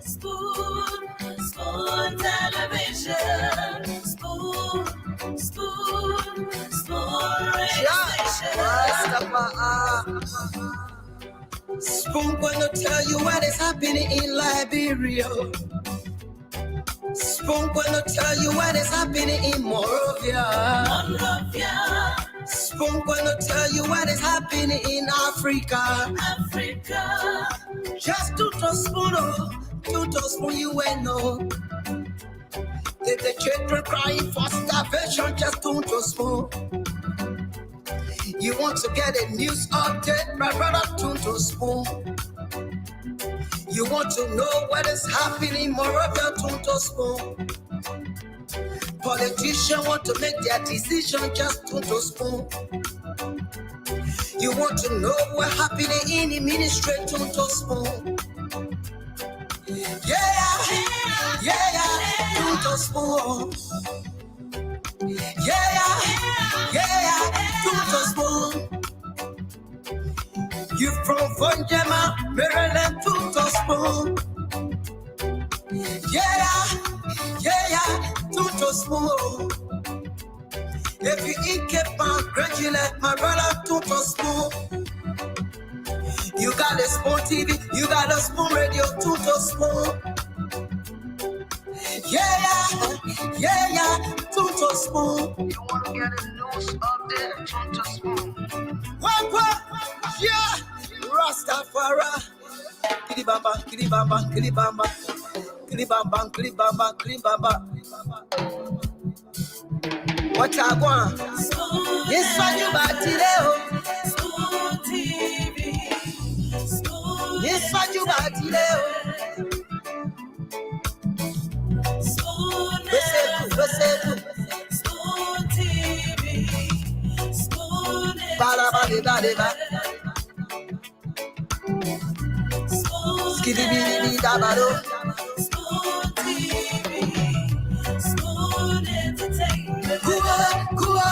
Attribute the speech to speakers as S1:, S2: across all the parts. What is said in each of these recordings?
S1: Spoon television. Spoon radio station.
S2: Spoon gonna tell you what is happening in Liberia. Spoon gonna tell you what is happening in Monrovia. Spoon gonna tell you what is happening in Africa. Just to spoon, you ain't know. The children crying for starvation, just to spoon. You want to get a news update, my brother, to spoon. You want to know what is happening, Moravia, to spoon. Politicians want to make their decision, just to spoon. You want to know what's happening in the ministry, to spoon. Yeah, to spoon. Yeah, to spoon. You from Vonjama, Maryland, to spoon. Yeah, to spoon. If you eat keep on graduate, my brother, to spoon. You got a Spoon TV, you got a Spoon Radio, to spoon. Yeah, to spoon. You want to get a news update, to spoon. What? Yeah, Rastafari. Kilibamba. What I want? Yes, you batile.
S1: Spoon TV.
S2: Yes, you batile.
S1: Spoon TV. Spoon.
S2: Bala. Skidibidi dabado.
S1: Spoon TV. Spoon Entertainment.
S2: Kua.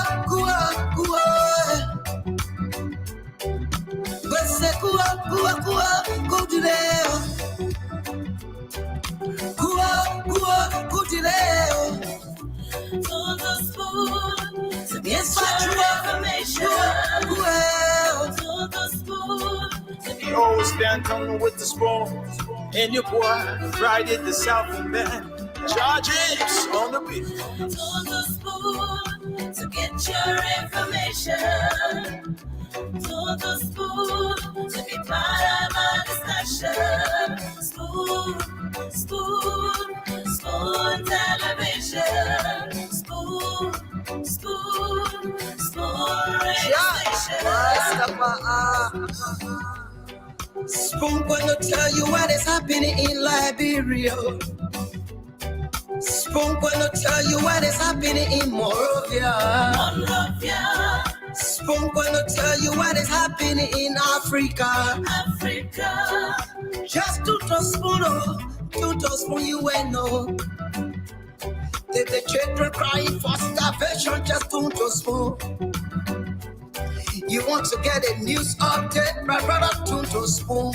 S2: Bese kua, kudileo. Kua, kudileo.
S1: To the spoon. To get
S2: Yes,
S1: your information. To the spoon.
S3: You always stand coming with the spoon. And your boy, Friday the Southern Band. Charges on the beat.
S1: To the spoon. To get your information. To the spoon. To be part of our discussion. Spoon television. Spoon radio station.
S2: Spoon gonna tell you what is happening in Liberia. Spoon gonna tell you what is happening in Monrovia. Spoon gonna tell you what is happening in Africa. Just to spoon, you ain't know. The children crying for starvation, just to spoon. You want to get a news update, my brother, to spoon.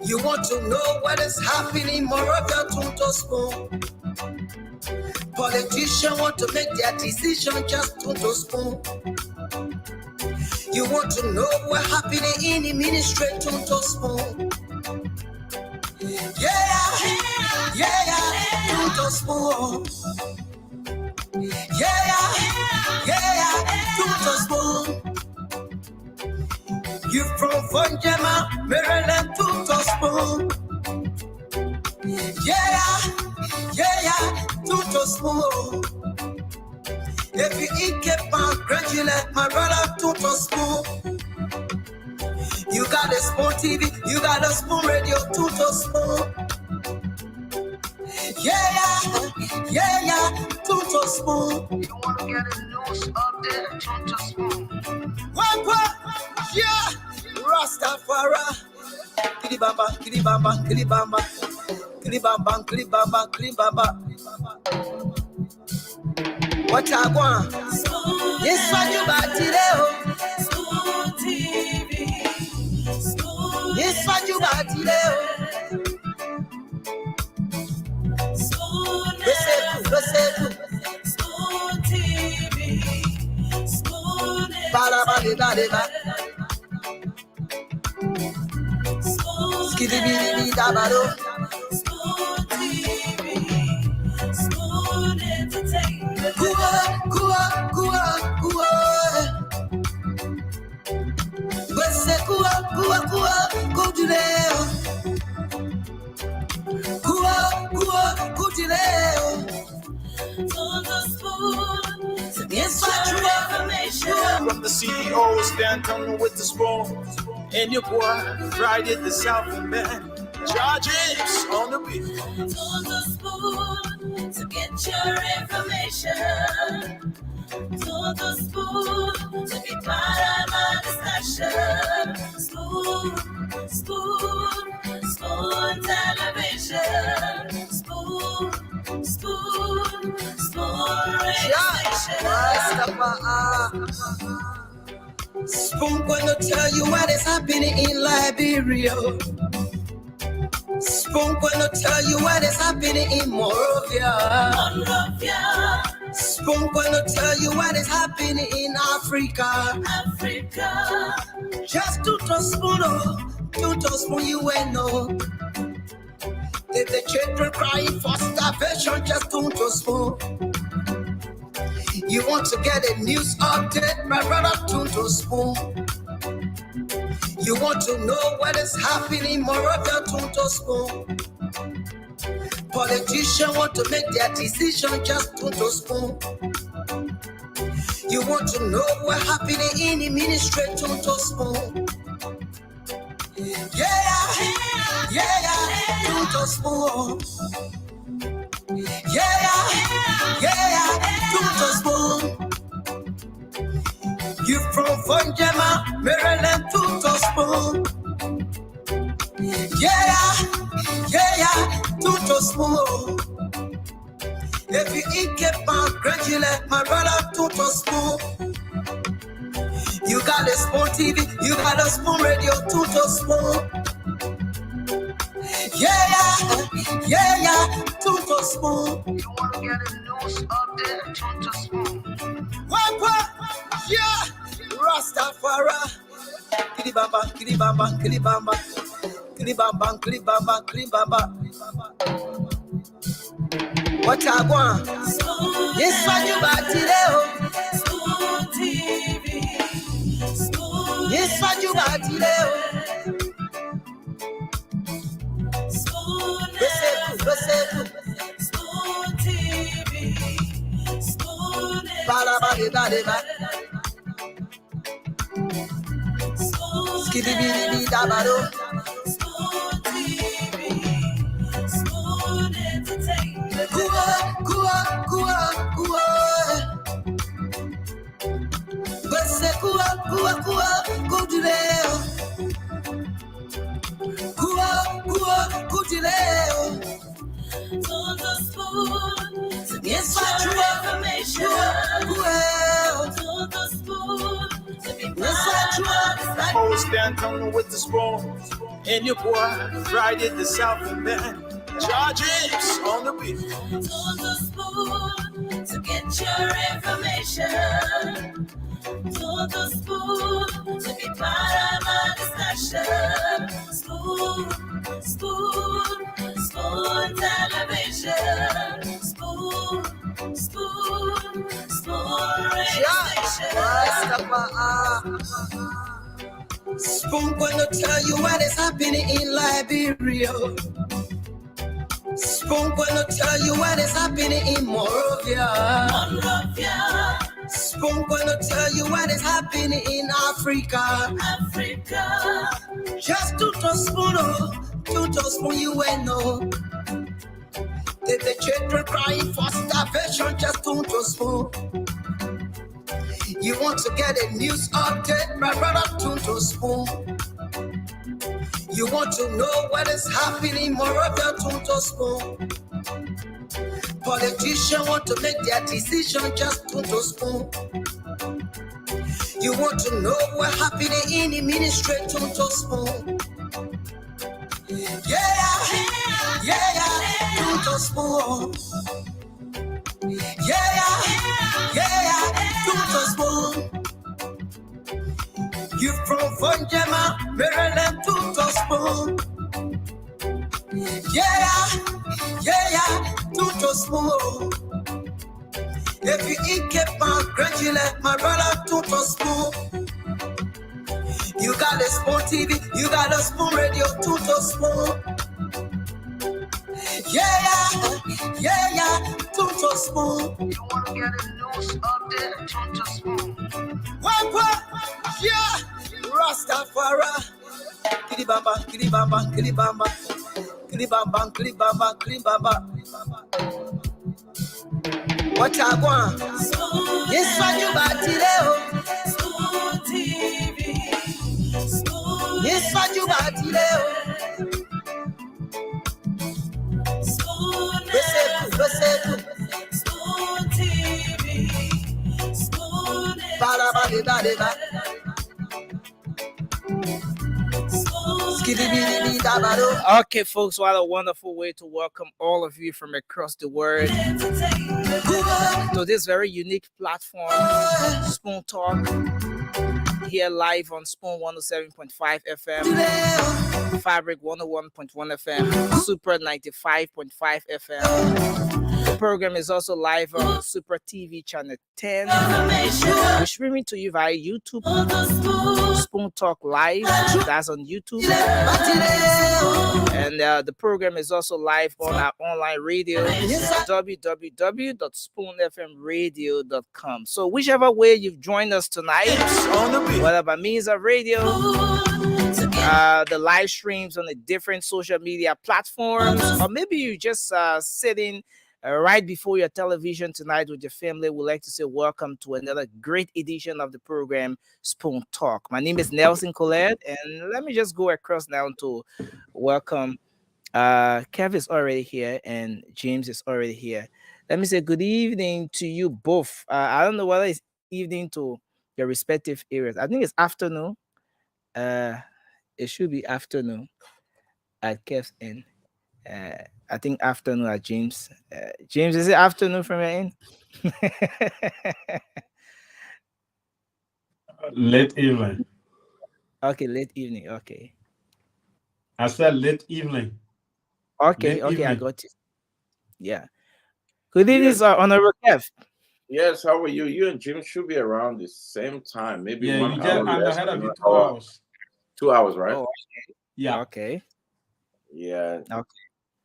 S2: You want to know what is happening, Moravia, to spoon. Politicians want to make their decision, just to spoon. You want to know what's happening in the ministry, to spoon. Yeah, to spoon. Yeah, to spoon. You from Vonjama, Maryland, to spoon. Yeah, to spoon. If you eat keep on graduate, my brother, to spoon. You got a Spoon TV, you got a Spoon Radio, to spoon. Yeah, to spoon. You want to get a news update, to spoon. What? Yeah, Rastafari. Kilibamba. What I want? Yes, you batile.
S1: Spoon TV.
S2: Yes, you batile. Bala. Skiddy biddy dabado.
S1: Spoon TV, Spoon Entertainment.
S2: Kua. Bese kua, kujileo. Kua, kujileo.
S1: Todo Spoon to get
S2: Yes, I
S1: your
S2: try.
S1: information.
S3: From the CEO stand coming with the spoon. And your boy, Friday the Southern Band. Charges on the beat.
S1: Todo Spoon to get your information. Todo Spoon to be part of our discussion. Spoon television. Spoon radio station.
S2: Spoon gonna tell you what is happening in Liberia. Spoon gonna tell you what is happening in Monrovia. Spoon gonna tell you what is happening in Africa. Just to spoon, you ain't know. If the children crying for starvation, just don't spoon. You want to get a news update, my brother, don't spoon. You want to know what is happening, Moravia, don't spoon. Politicians want to make their decision, just don't spoon. You want to know what happening in the ministry, don't spoon. Yeah, don't spoon. Yeah, don't spoon. You from Funjama, Maryland, don't spoon. Yeah, don't spoon. If you eat Cape Town, congratulate my brother, don't spoon. You got a Spoon TV, you got a Spoon Radio, don't spoon. Yeah, don't spoon. You want to get a news update, don't spoon. What? Yeah, Rastafari. Kilibamba. What I want? Yes, what you got today?
S1: Spoon TV.
S2: Yes, what you got today?
S1: Spoon TV. Spoon
S2: Bala. Skiddy biddy dabado.
S1: Spoon TV. Spoon Entertainment.
S2: Kua. Bese kua, kujileo. Kua, kujileo.
S1: Todo Spoon to get
S2: Yes, I
S1: your
S2: try.
S1: information. Todo Spoon to be
S2: Yes, I
S1: part of
S2: try.
S3: CEO stand coming with the spoon. And your boy, Friday the Southern Band. Charges on the beat.
S1: Todo Spoon to get your information. Todo Spoon to be part of our discussion. Spoon television. Spoon radio station.
S2: Spoon gonna tell you what is happening in Liberia. Spoon gonna tell you what is happening in Monrovia. Spoon gonna tell you what is happening in Africa. Just to spoon, you ain't know. If the children crying for starvation, just don't spoon. You want to get a news update, my brother, don't spoon. You want to know what is happening, Moravia, don't spoon. Politicians want to make their decision, just don't spoon. You want to know what happening in the ministry, don't spoon. Yeah, don't spoon. Yeah, don't spoon. Fonjema, Maryland, Tuto Spoon. Yeah, Tuto Spoon. If you eat Kepa, gradually, my brother, Tuto Spoon. You got a Spoon TV, you got a Spoon Radio, Tuto Spoon. Yeah, Tuto Spoon. You want to get a news update, Tuto Spoon. What? Yeah, Rastafari. Kilibamba, kilibamba, kilibamba. Kilibamba, kilibamba, kilibamba. What I want? Yes, what you got today?
S1: Spoon TV. Spoon
S2: Yes, what you got today?
S1: Spoon Spoon TV. Spoon
S4: Okay, folks, what a wonderful way to welcome all of you from across the world to this very unique platform, Spoon Talk, here live on Spoon 107.5 FM, Fabric 101.1 FM, Super 95.5 FM. The program is also live on Super TV Channel 10. We're streaming to you via YouTube, Spoon Talk Live, that's on YouTube. And the program is also live on our online radio, www.spoonfmradio.com. So whichever way you've joined us tonight, whether by means of radio, the live streams on the different social media platforms, or maybe you just sitting right before your television tonight with your family, we'd like to say welcome to another great edition of the program, Spoon Talk. My name is Nelson Colette, and let me just go across now to welcome. Kev is already here, and James is already here. Let me say good evening to you both. I don't know whether it's evening to your respective areas. I think it's afternoon. It should be afternoon at Kev's end. I think afternoon at James. James, is it afternoon from your end?
S5: Late evening.
S4: Okay, late evening. Okay.
S5: I said late evening.
S4: Okay,
S5: Late
S4: I
S5: evening.
S4: got you. Yeah. Good evening,
S3: Yes.
S4: sir. Honorable Kev.
S3: Yes, how are you? You and Jim should be around the same time. Maybe
S5: Yeah,
S3: 1
S5: you
S3: hour
S5: just I'm
S3: less
S5: ahead of
S3: than
S5: you
S3: 1
S5: 2
S3: hour.
S5: hours.
S3: 2 hours, right?
S4: Oh,
S5: Yeah.
S4: okay.
S3: Yeah.
S4: Okay.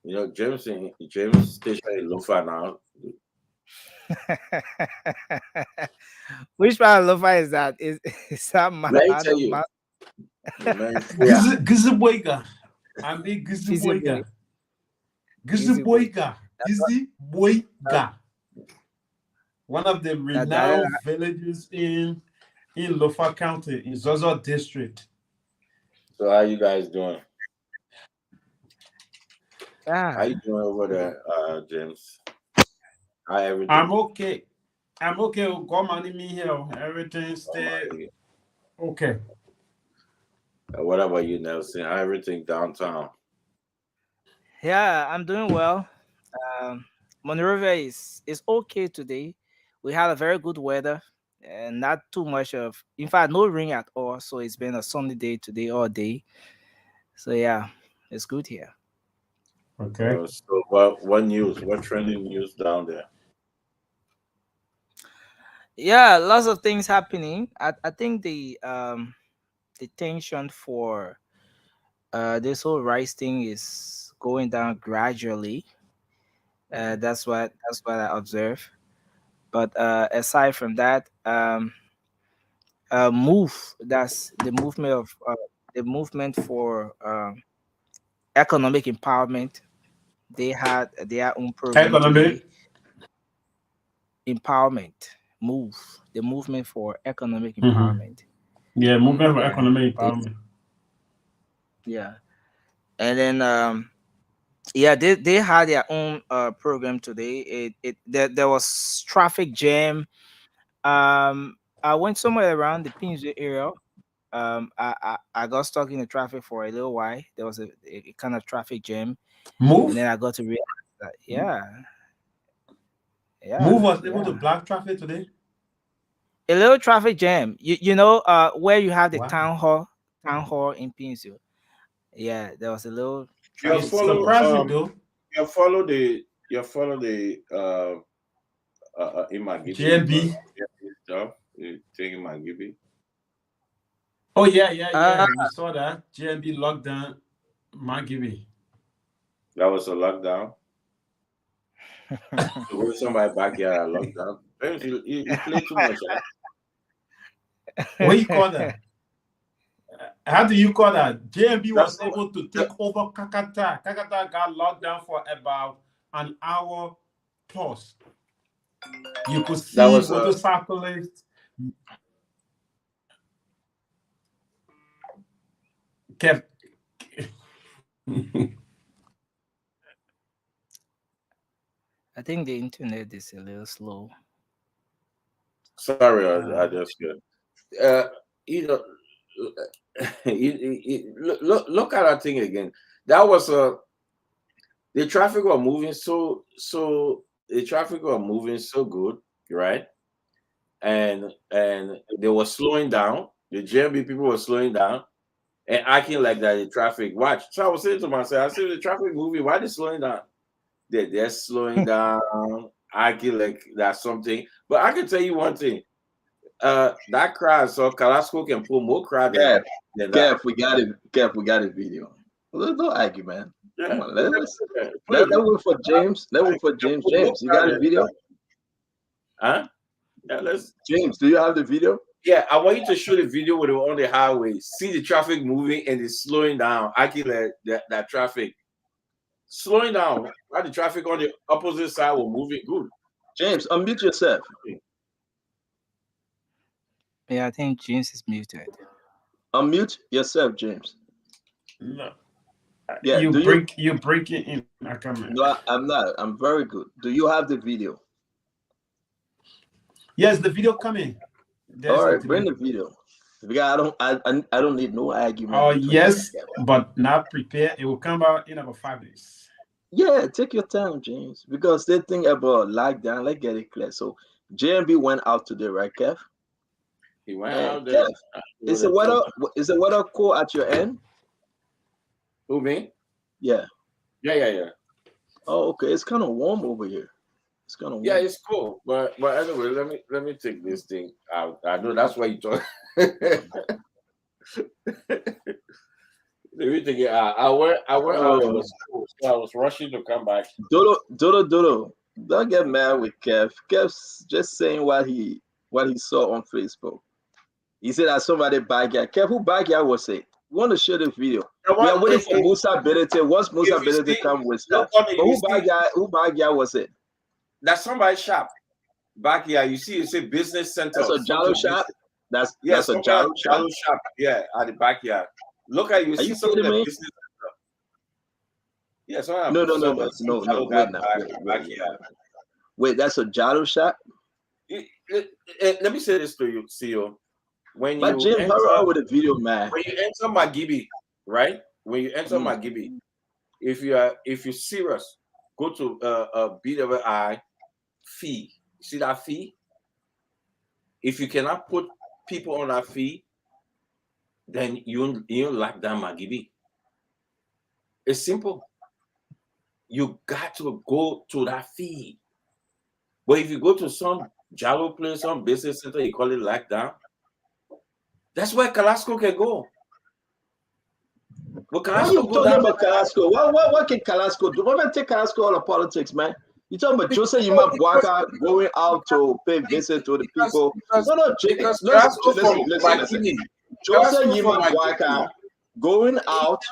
S3: You know, James station in Lofa now.
S4: Which part of Lofa is that? Is that
S3: Let me tell you. Man, yeah.
S5: Giziboyga. I'm the
S4: Giziboyga.
S5: Giziboyga. Giziboyga. One of the renowned villages in Lofa County, in Zozo District.
S3: So how you guys doing? How
S4: Ah,
S3: you doing over there, James? How everything?
S5: I'm okay. I'm okay. Come on in me here. Everything stay okay.
S3: What about you, Nelson? How everything downtown?
S4: yeah, I'm doing well. Monrovia is okay today. We had a very good weather and not too much of, in fact, no rain at all. So it's been a sunny day today all day. So yeah, it's good here.
S5: Okay.
S3: So what news? What trending news down there?
S4: Yeah, lots of things happening. I think the tension for this whole rice thing is going down gradually. That's what I observe. But aside from that, that's the movement for economic empowerment. They had their own program
S5: Economic.
S4: today. Empowerment move, the movement for economic empowerment.
S5: Yeah, movement for
S4: Yeah.
S5: economic empowerment.
S4: Yeah, and then they had their own program today. There was traffic jam. I went somewhere around the Pinsville area. I got stuck in the traffic for a little while. There was a kind of traffic jam,
S5: Move.
S4: and then I got to realize that
S5: Move was able to block traffic today.
S4: a little traffic jam. You know where you have the
S5: Wow.
S4: town hall town hall in Pinzo. Yeah, there was a little
S3: You
S4: traffic.
S5: It's
S3: follow
S5: surprising though.
S3: you follow the Imagibi
S5: JNB.
S3: stuff. Thing Imagibi.
S5: Oh yeah. We saw that JNB lockdown. Magibi.
S3: That was a lockdown. So when somebody backyard at lockdown, you play too much.
S5: What you call that? How do you call that? JNB was able to take over Kakata. Kakata got locked down for about an hour plus. You could see motorcyclists. Kept.
S4: I think the internet is a little slow.
S3: Sorry, I just good. You know, look at that thing again. That was the traffic was moving so the traffic was moving so good, right? And they were slowing down. The JNB people were slowing down and acting like that. The traffic, watch. So I was saying to myself, I said the traffic moving. Why they slowing down? They're slowing down, acting like that's something. But I can tell you one thing. That crowd, so Carrasco can pull more crowd than that.
S6: Kev, we got it. Kev, we got a video. No argument.
S3: Yeah.
S6: Come on, let's wait for James. Let's wait for James. James, you got a video?
S3: Huh? Yeah, let's.
S6: James, do you have the video?
S3: Yeah, I want you to show the video where they were on the highway, see the traffic moving and it's slowing down, acting like that traffic. Slowing down, while the traffic on the opposite side was moving good.
S6: James, unmute yourself.
S4: Yeah, I think James is muted.
S6: Unmute yourself, James.
S5: No.
S6: Yeah,
S5: you break it in. I can't.
S6: No, I'm not. I'm very good. Do you have the video?
S5: Yes, the video coming.
S6: All right, bring the video. Because I don't need no argument.
S5: Oh yes, but not prepared. It will come out in about 5 days.
S6: Yeah, take your time, James. Because they think about lockdown. Let's get it clear. So JNB went out today, right, Kev?
S3: He went out there.
S6: Kev, is the weather cool at your end?
S3: Who, me?
S6: Yeah.
S3: Yeah.
S6: Oh, okay. It's kind of warm over here. It's kind of warm.
S3: Yeah, it's cool. But anyway, let me take this thing out. I know that's why you talk. Let me take it out. I went out to school, so I was rushing to come back.
S6: Dodo. Don't get mad with Kev. Kev's just saying what he saw on Facebook. He said that somebody backyard. Kev, who backyard was it? We want to share the video. We are waiting for Musa Benete. Once Musa Benete come with stuff. But who backyard was it?
S3: That's somebody's shop. Backyard. You see, it's a business center.
S6: That's a Jalo shop. That's a Jalo
S3: shop. Yeah, at the backyard. Look at you. See something like business center. Yeah, so
S6: no. Wait, that's a Jalo shop.
S3: Let me say this to you, CEO. When
S6: but
S3: you
S6: Jim, hurry up with the video, man.
S3: When you enter Magibi, right? When you enter Magibi, if you're serious, go to BWI fee. See that fee? If you cannot put people on that fee, then you lock down Magibi. It's simple. You got to go to that fee. But if you go to some Jalo place, some business center, you call it lockdown. That's where Carrasco can go. But Carrasco
S6: about Carrasco? What can Carrasco do? Don't take Carrasco out of politics, man. You talking about Jose Yima Bwaka going out to pay visit to the people? Listen. Jose Yima Bwaka going out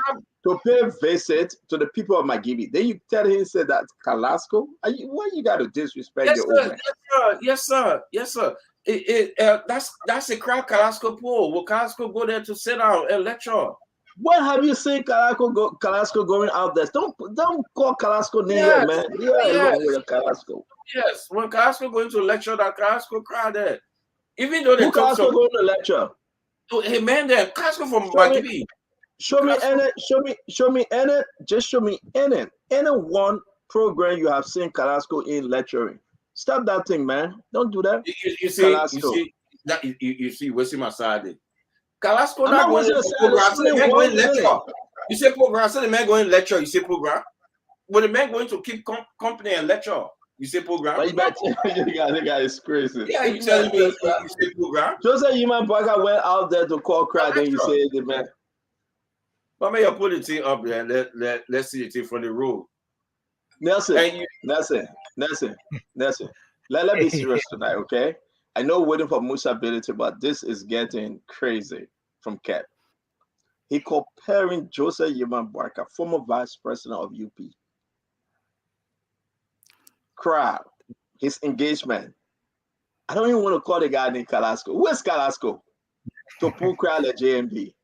S6: to pay visit to the people of Magibi. Then you tell him, say that Carrasco? Why you got to disrespect your own man?
S3: Yes, sir. That's a crowd Carrasco pull. Will Carrasco go there to sit down and lecture?
S6: When have you seen Carrasco going out there? Don't call Carrasco near, man. Carrasco.
S3: Yes, when Carrasco going to lecture, that Carrasco crowd there. Even though they
S6: Carrasco going to lecture.
S3: Hey man, there Carrasco from Magibi.
S6: Show me any one program you have seen Carrasco in lecturing. Stop that thing, man. Don't do that.
S3: You see, Wesley Masadi. Carrasco
S6: I'm
S3: not
S6: not
S3: going
S6: wasting
S3: to
S6: the
S3: program.
S6: side
S3: So the
S6: of
S3: man going
S6: one
S3: lecture.
S6: minute.
S3: You say program. So the man going lecture. You say program. But the man going to keep company and lecture. You say program.
S6: But you bet the guy is crazy.
S3: Yeah, you telling me you say program.
S6: Jose Human Burger went out there to call cry, then you
S3: Lecture.
S6: say the man.
S3: But may you put the thing up there and let's see the thing from the road.
S6: Nelson,
S3: And you,
S6: Nelson. Let me be serious tonight, okay? I know waiting for Musa ability, but this is getting crazy from Cap. He comparing Jose Human Burger, former vice president of UP. Crowd, his engagement. I don't even want to call the guy named Carrasco. Who is Carrasco? To pull crowd at JMB.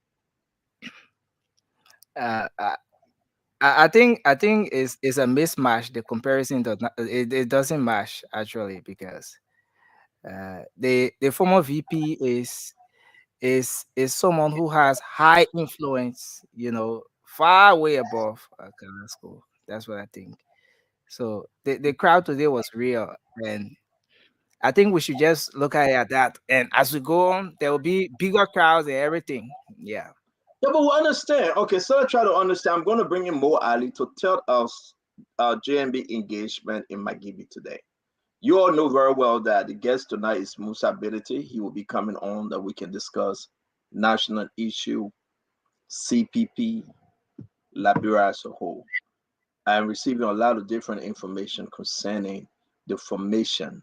S4: I think it's a mismatch. The comparison does not, it doesn't match actually, because the former VP is someone who has high influence, far way above Carrasco. That's what I think. So the crowd today was real, and I think we should just look at that. And as we go on, there will be bigger crowds and everything. Yeah.
S6: Yeah, but we understand. Okay, so I try to understand. I'm going to bring in Mo Ali to tell us JMB engagement in Magibi today. You all know very well that the guest tonight is Musa Ability. He will be coming on that we can discuss national issue, CPP, Liberia as a whole. I'm receiving a lot of different information concerning the formation,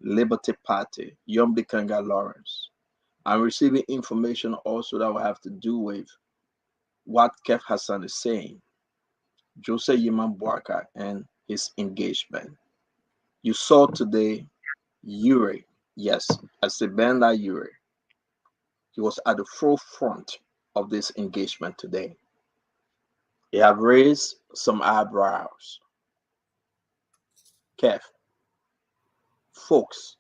S6: Liberty Party, Yombi Kanga Lawrence. I'm receiving information also that will have to do with what Kev Hassan is saying, Jose Yiman Bwaka and his engagement. You saw today Yuri, yes, I said Benda Yuri. He was at the forefront of this engagement today. He have raised some eyebrows. Kev, folks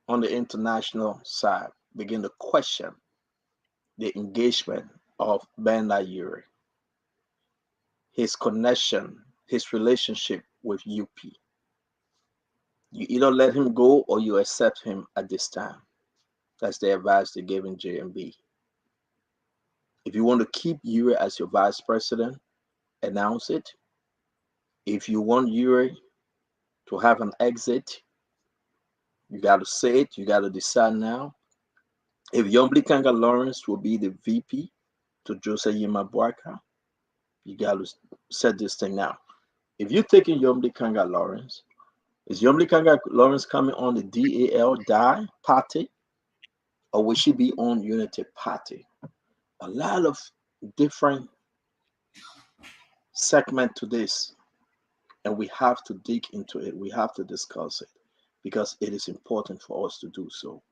S6: on the international side begin to question the engagement of Benda Yuri, his connection, his relationship with UP. You either let him go or you accept him at this time. That's the advice they gave in JMB. If you want to keep Yuri as your vice president, announce it. If you want Yuri to have an exit, you got to say it. You got to decide now. If Yombli Kanga Lawrence will be the VP to Jose Yima Bwaka, you got to set this thing now. If you're taking Yombli Kanga Lawrence, is Yombli Kanga Lawrence coming on the DAL Die party, or will she be on Unity Party? A lot of different segment to this, and we have to dig into it. We have to discuss it because it is important for us to do so.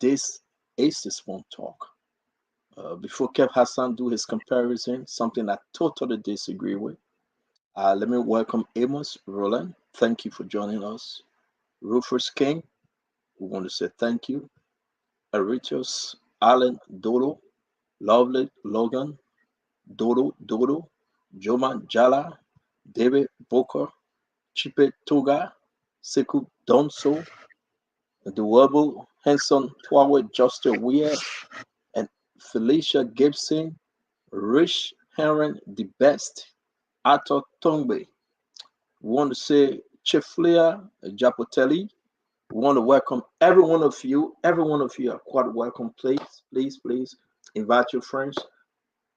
S6: This is the Spoon Talk. Before Kev Hassan do his comparison, something I totally disagree with. Let me welcome Amos Roland. Thank you for joining us. Rufus King, we want to say thank you. Aritos, Alan Dodo, Lovely Logan, Dodo, Joman Jala, David Booker, Chipe Toga, Sekou Donso, Duwabo Henson Twawe Justin Weir, and Felicia Gibson, Rich Heron the Best, Ato Tongbe. We want to say Chiflia Japotelli. We want to welcome every one of you. Every one of you are quite welcome. Please invite your friends.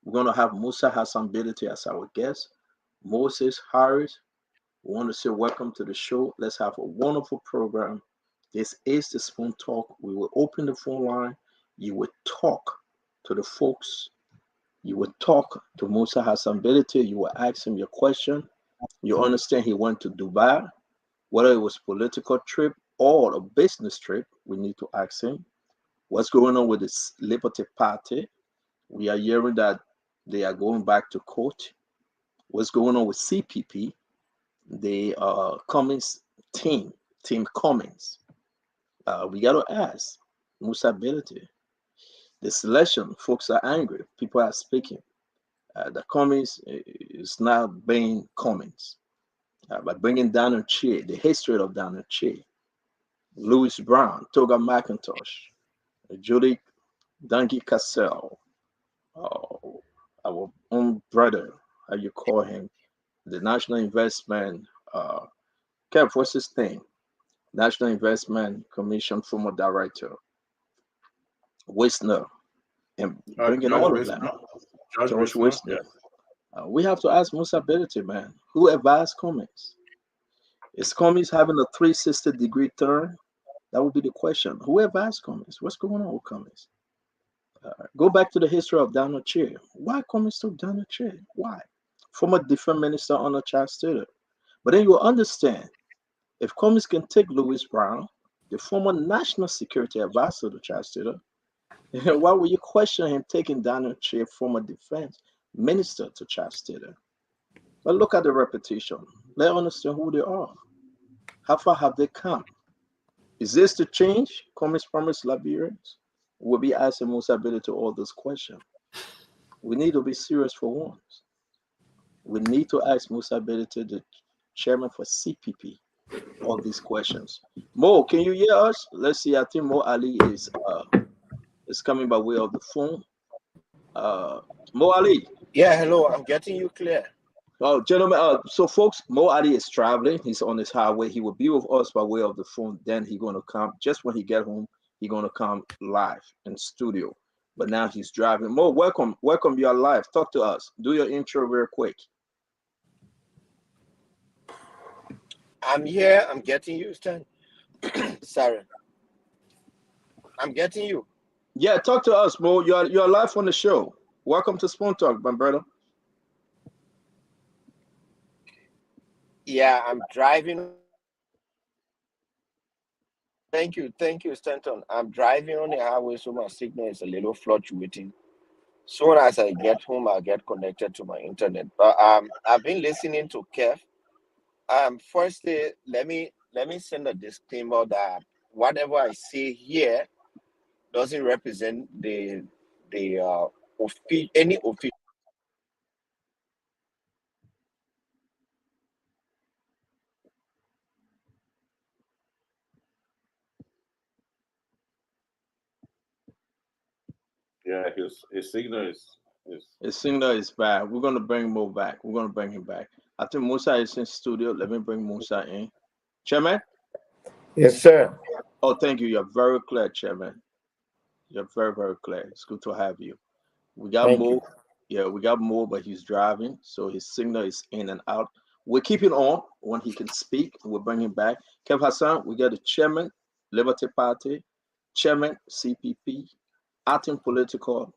S6: We're going to have Musa Hassan Bility as our guest. Moses Harris. We want to say welcome to the show. Let's have a wonderful program. This is the Spoon Talk. We will open the phone line. You will talk to the folks. You will talk to Musa Hassan Bility. You will ask him your question. You understand he went to Dubai. Whether it was political trip or a business trip, we need to ask him. What's going on with this Liberty Party? We are hearing that they are going back to court. What's going on with CPP? The Cummins team Cummins. We got to ask Musa Ability. The selection, folks are angry. People are speaking. The Cummins is now being Cummins. By bringing Daniel Che, the history of Daniel Che, Louis Brown, Toga McIntosh, Judy Dangi Cassell, our own brother, how you call him, the National Investment, Kev, what's his name? National Investment Commission former director, Wisner, and bringing
S3: George
S6: all of
S3: Wisner.
S6: them.
S3: George
S6: George
S3: Wisner.
S6: Wisner. We have to ask Musa Ability, man. Who advised Cummings? Is Cummings having a 360-degree turn? That would be the question. Who advised Cummings? What's going on with Cummings? Go back to the history of Donald Chair. Why Cummings took Donald Chair? Why? Former Defense Minister Honor Charles Taylor. But then you understand, if Cummings can take Louis Brown, the former National Security Advisor to Charles Taylor, why would you question him taking Donald Chair, former Defense Minister, to Charles Taylor? But look at the repetition. Let's understand who they are. How far have they come? Is this to change? Cummings promised Liberians. We'll be asking Musa Ability to all those questions. We need to be serious for once. We need to ask Musa Ability, the chairman for CPP, all these questions. Mo, can you hear us? Let's see. I think Mo Ali is coming by way of the phone. Mo Ali.
S7: Yeah, hello. I'm getting you clear.
S6: Oh, gentlemen. So, folks, Mo Ali is traveling. He's on his highway. He will be with us by way of the phone. Then he's going to come. Just when he get home, he's going to come live in studio. But now he's driving. Mo, welcome. Welcome. You are live. Talk to us. Do your intro real quick.
S7: I'm here. I'm getting you, Stan. Sorry. I'm getting you.
S6: Yeah, talk to us, Mo. You're live on the show. Welcome to Spoon Talk, my brother.
S7: Yeah, I'm driving. Thank you, Stanton. I'm driving on the highway, so my signal is a little fluctuating. Soon as I get home, I'll get connected to my internet. But I've been listening to Kev. Firstly, let me send a disclaimer that whatever I say here doesn't represent any official.
S3: Yeah, his signal is.
S6: His signal is bad. We're gonna bring Mo back. We're gonna bring him back. I think Musa is in studio. Let me bring Musa in. Chairman?
S7: Yes, sir.
S6: Oh, thank you. You're very clear, Chairman. You're very, very clear. It's good to have you. We got
S7: Thank
S6: Mo.
S7: you.
S6: Yeah, we got Mo, but he's driving, so his signal is in and out. We're keeping on when he can speak. We'll bring him back. Kev Hassan, we got the chairman, Liberty Party, chairman, CPP, acting political.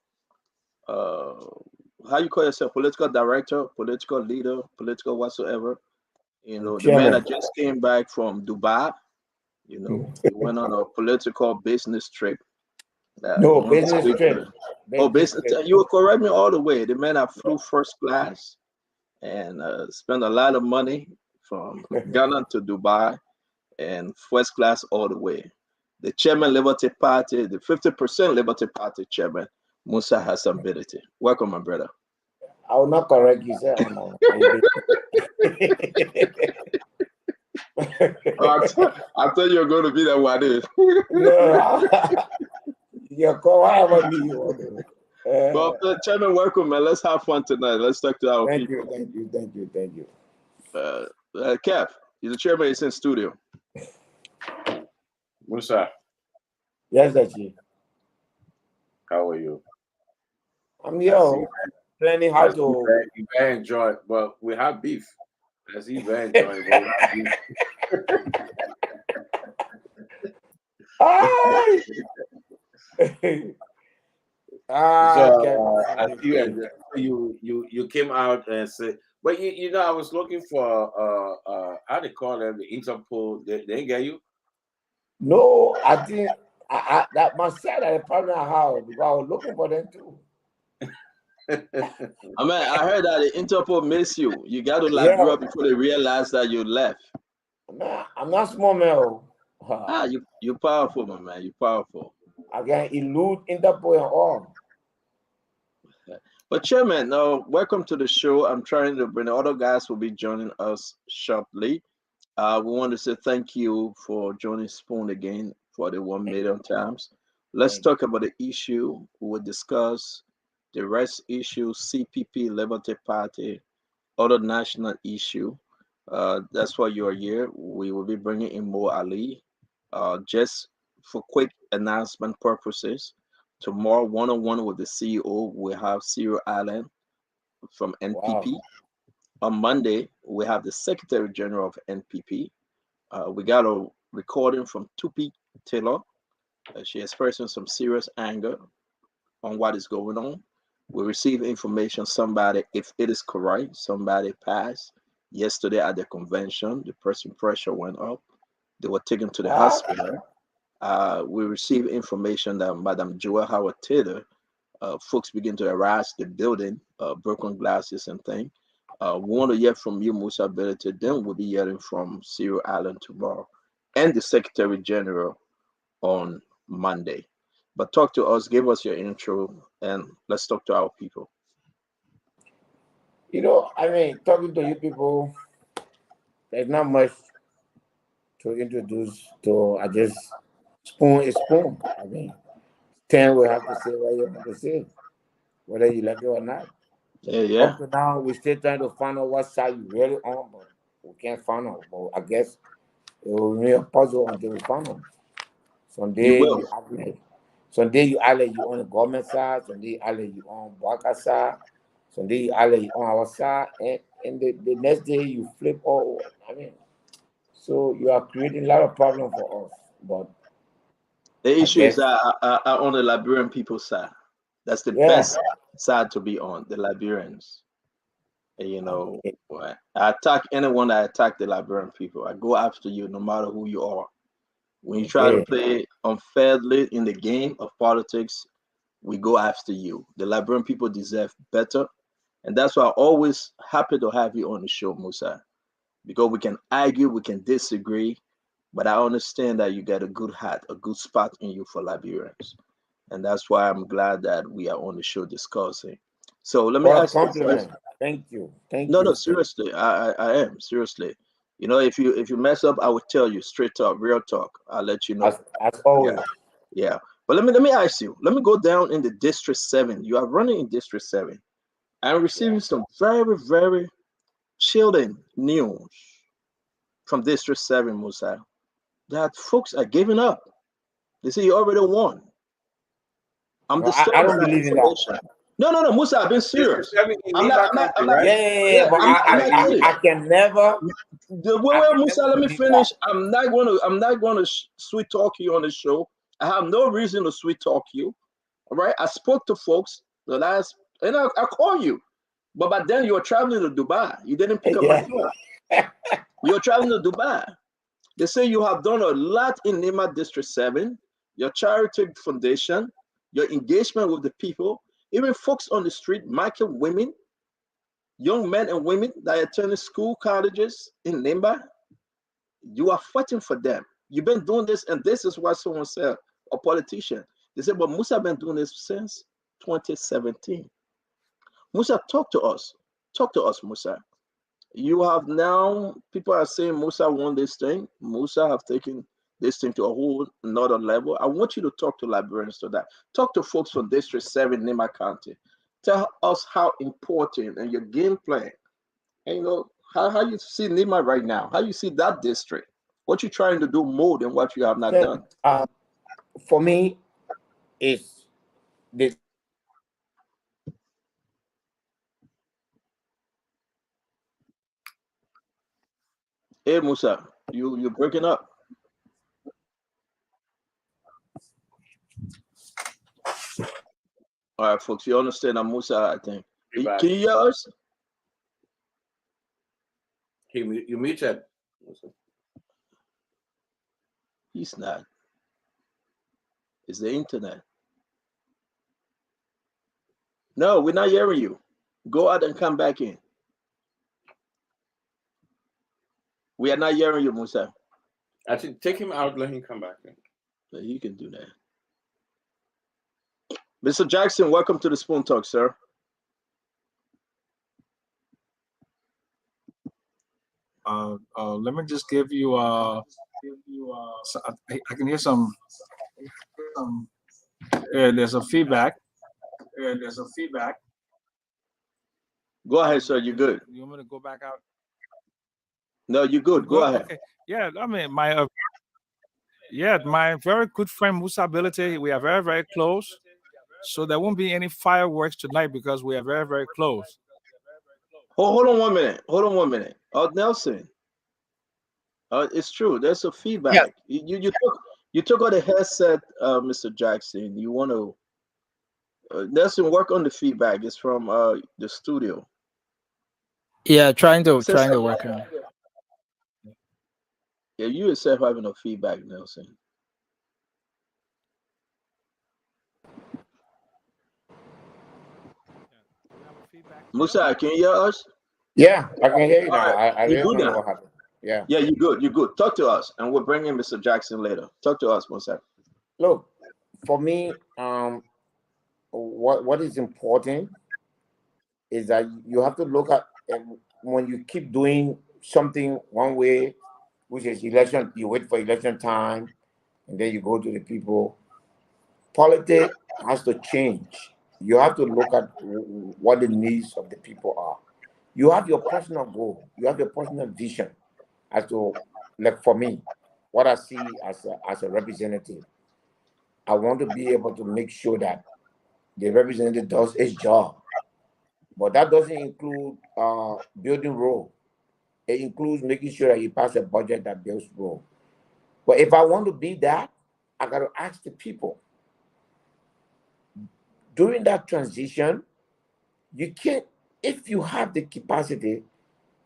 S6: How you call yourself? Political director, political leader, political whatsoever. You know, the man that just came back from Dubai. You know, he went on a political business trip.
S7: No, business trip.
S6: Oh, business. You will correct me all the way. The man that flew first class and spent a lot of money from Ghana to Dubai and first class all the way. The chairman Liberty Party, the 50% Liberty Party chairman, Musa Hassan Ability. Welcome, my brother.
S7: I will not correct you, sir.
S6: I thought you were going to be that one.
S7: No, you call whatever me.
S6: Well, chairman, welcome, man. Let's have fun tonight. Let's talk to our people.
S7: Thank you.
S6: Kev, the chairman is in studio.
S3: Musa,
S7: Yes, that's you.
S3: how are you?
S7: I'm here. Planning how to.
S3: You very enjoy, but we have beef. I see very enjoy. I see you came out and said, but you know I was looking for how they call them, the Interpol. They didn't get you.
S7: No, I think that myself that probably how because I was looking for them too.
S6: I mean, I heard that the Interpol miss you. You got to Liberia before they realize that you left.
S7: Man, I'm not small man.
S6: You powerful, my man. You powerful.
S7: I can elude Interpol and all.
S6: But chairman, welcome to the show. I'm trying to bring the other guys will be joining us shortly. We want to say thank you for joining Spoon again for the 1 million times. Let's talk about the issue. We'll discuss the rest issue, CPP, Liberty Party, other national issue. That's why you're here. We will be bringing in Mo Ali. Just for quick announcement purposes, tomorrow one-on-one with the CEO, we have Cyril Allen from NPP.
S8: Wow.
S6: On Monday, we have the Secretary General of NPP. We got a recording from Tupi Taylor. She expressing some serious anger on what is going on. We receive information, somebody, if it is correct, somebody passed yesterday at the convention. The person pressure went up. They were taken to the hospital. We received information that Madam Joel Howard Taylor, folks begin to harass the building, broken glasses and things. We want to hear from you, Musa Ability. Then we'll be hearing from Cyril Allen tomorrow and the Secretary General on Monday. But talk to us, give us your intro, and let's talk to our people.
S8: You know, I mean, talking to you people, there's not much to introduce to. I just spoon is spoon. I mean, 10 will have to say what you have to say, whether you like it or not.
S6: Yeah.
S8: Up to now, we're still trying to find out what side you really on, but we can't find out. But I guess it will be a puzzle until we find out. Someday you act like you on the government side, someday you act like you on Baka side, someday you act like you on our side, and the next day you flip all. I mean, so you are creating a lot of problems for us. But
S6: the issue is that I on the Liberian people's side. That's the best side to be on, the Liberians. You know, I attack anyone that attack the Liberian people. I go after you no matter who you are. When you try to play unfairly in the game of politics, we go after you. The Liberian people deserve better. And that's why I'm always happy to have you on the show, Musa. Because we can argue, we can disagree, but I understand that you got a good heart, a good spot in you for Liberians. And that's why I'm glad that we are on the show discussing. So let me ask you.
S8: Thank you.
S6: No, seriously. I am, seriously. You know, if you mess up, I will tell you straight up, real talk. I'll let you know.
S8: As always.
S6: Yeah. But let me ask you. Let me go down in the District 7. You are running in District 7. I'm receiving some very, very chilling news from District 7, Musa, that folks are giving up. They say you already won. I'm disturbed.
S8: I don't believe in that.
S6: No, Musa, I've been serious.
S8: But I can never.
S6: Musa, let me finish. I'm not going to sweet talk you on the show. I have no reason to sweet talk you. All right. I spoke to folks and I call you. But by then you were traveling to Dubai. You didn't pick up my phone. You're traveling to Dubai. They say you have done a lot in Nema District 7, your charity foundation, your engagement with the people, even folks on the street, market women, young men and women that are attending school, colleges in Nema. You are fighting for them. You've been doing this, and this is what someone said, a politician. They said, but Musa been doing this since 2017. Musa, talk to us. Talk to us, Musa. You have now, people are saying Musa won this thing. Musa have taken this thing to a whole another level. I want you to talk to Liberians to that. Talk to folks from District 7, Nema County. Tell us how important and your game plan. And you know, how you see Nema right now. How you see that district. What you're trying to do more than what you have not done.
S8: For me, it's this.
S6: Hey Musa, you're breaking up. All right, folks, you understand that Musa, I think. Can you hear us?
S3: You muted.
S6: He's not. It's the internet. No, we're not hearing you. Go out and come back in. We are not hearing you, Musa.
S3: I think take him out, let him come back in.
S6: You can do that. Mr. Jackson, welcome to the Spoon Talk, sir.
S9: Let me just give you I can hear some There's a feedback.
S6: Go ahead, sir. You're good.
S9: You want me to go back out?
S6: No, you're good. Go ahead.
S9: Okay. Yeah, I mean, my very good friend Musa Ability, we are very, very close. So there won't be any fireworks tonight because we are very, very close.
S6: Hold on 1 minute. Nelson. It's true. There's a feedback. Yeah. You took out the headset, Mr. Jackson. You want to Nelson, work on the feedback. It's from the studio.
S4: Yeah, trying to work on it.
S6: Yeah, you yourself having no feedback, Nelson. Musa, can you hear us?
S8: Yeah, I can hear you now.
S6: Right.
S8: I really don't know what happened. Yeah.
S6: Yeah, you're good. Talk to us, and we'll bring in Mr. Jackson later. Talk to us, Musa.
S8: Look, for me, what is important is that you have to look at when you keep doing something one way, which is election, you wait for election time, and then you go to the people. Politics has to change. You have to look at what the needs of the people are. You have your personal goal. You have your personal vision as to, like for me, what I see as a representative. I want to be able to make sure that the representative does his job. But that doesn't include building road. It includes making sure that you pass a budget that builds road. But if I want to be that, I got to ask the people. During that transition, you can't, if you have the capacity,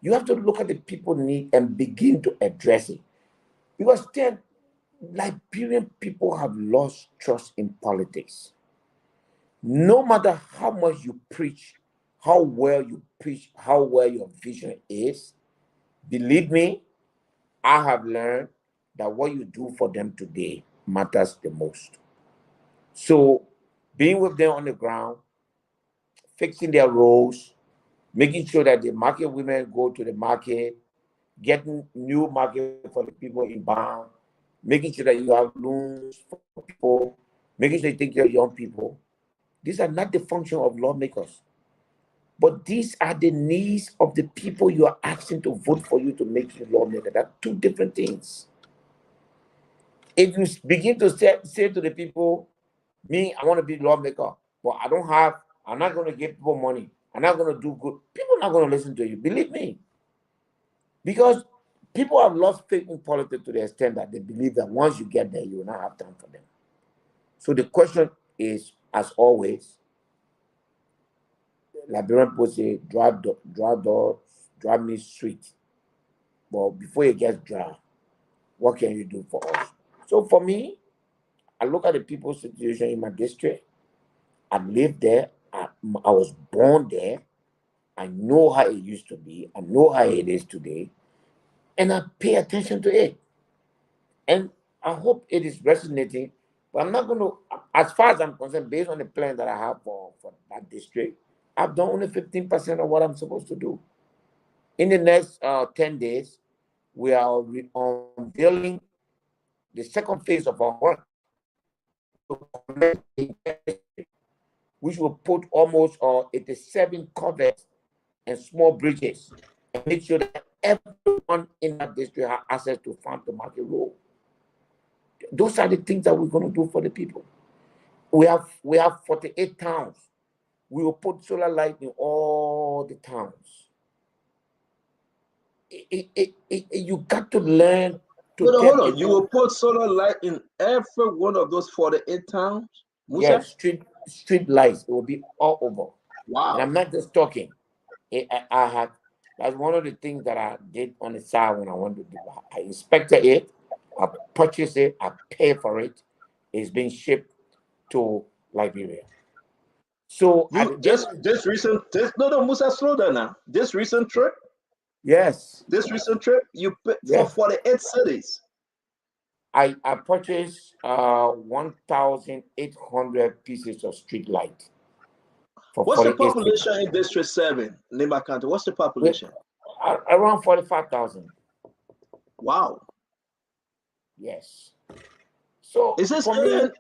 S8: you have to look at the people need and begin to address it. Because then Liberian people have lost trust in politics. No matter how much you preach, how well you preach, how well your vision is, believe me, I have learned that what you do for them today matters the most. So being with them on the ground, fixing their roles, making sure that the market women go to the market, getting new market for the people inbound, making sure that you have loans for people, making sure you take care of young people. These are not the function of lawmakers. But these are the needs of the people you are asking to vote for you to make you lawmaker. That's two different things. If you begin to say to the people, me, I want to be lawmaker, but I'm not going to give people money. I'm not going to do good. People are not going to listen to you. Believe me. Because people have lost faith in politics to the extent that they believe that once you get there, you will not have time for them. So the question is, as always, Liberian people say, drive me sweet. But before it gets dry, what can you do for us? So for me, I look at the people's situation in my district. I lived there. I was born there. I know how it used to be. I know how it is today. And I pay attention to it. And I hope it is resonating. But I'm not going to, as far as I'm concerned, based on the plan that I have for that district, I've done only 15% of what I'm supposed to do. In the next 10 days, we are unveiling the second phase of our work, which will put almost 87 covers and small bridges and make sure that everyone in that district has access to farm to market road. Those are the things that we're going to do for the people. We have 48 towns. We will put solar light in all the towns. You got to learn to
S6: hold on. You will put solar light in every one of those 48 towns? Musa?
S8: Yes, street lights. It will be all over.
S6: Wow.
S8: And I'm not just talking. That's one of the things that I did on the side when I wanted to do. I inspected it, I purchased it, I paid for it. It's being shipped to Liberia. So
S6: Musa, slow down now. This recent trip?
S8: Yes.
S6: This recent trip, you paid for 48 cities.
S8: I purchased 1,800 pieces of street light.
S6: What's the population in District 7, Nimba County? What's the population?
S8: Around 45,000.
S6: Wow.
S8: Yes. So
S6: is this
S8: for me,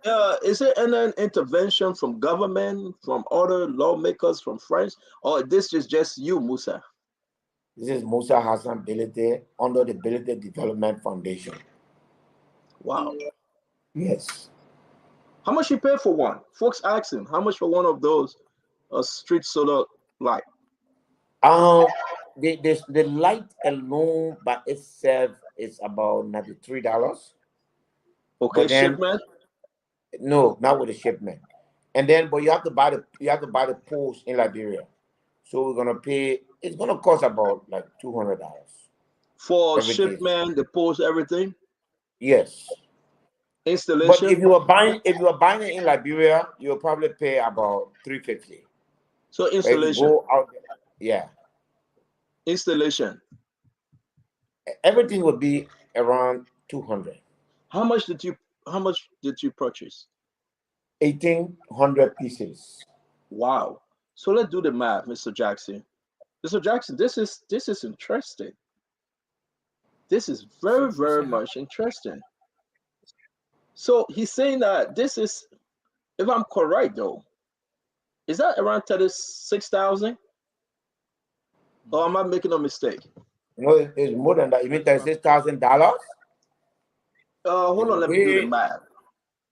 S6: is it an intervention from government, from other lawmakers, from friends, or this is just you, Musa?
S8: this is Musa Hassan Bilete under the Bilete Development Foundation.
S6: Wow.
S8: Yes.
S6: How much you pay for one? Folks asking how much for one of those street solar light?
S8: The light alone by itself is about $93.
S6: Okay,
S8: But then
S6: shipment.
S8: no, not with the shipment. And then but you have to buy the poles in Liberia. So we're gonna pay, it's gonna cost about like $200
S6: For
S8: every day.
S6: shipment, the post, everything,
S8: Yes. But
S6: installation.
S8: if you are buying it in Liberia, you'll probably pay about $350.
S6: So
S8: But if you
S6: installation,
S8: go out there, yeah,
S6: installation.
S8: everything would be around 200.
S6: How much did you purchase?
S8: 1,800 pieces.
S6: Wow. So let's do the math, Mr. Jackson. Mr. Jackson, this is interesting. This is very, very much interesting. So he's saying that this is, if I'm correct though, is that around 36,000? Or am I making a mistake?
S8: No, it's more than that. You mean $36,000?
S6: Hold on, let me do the math.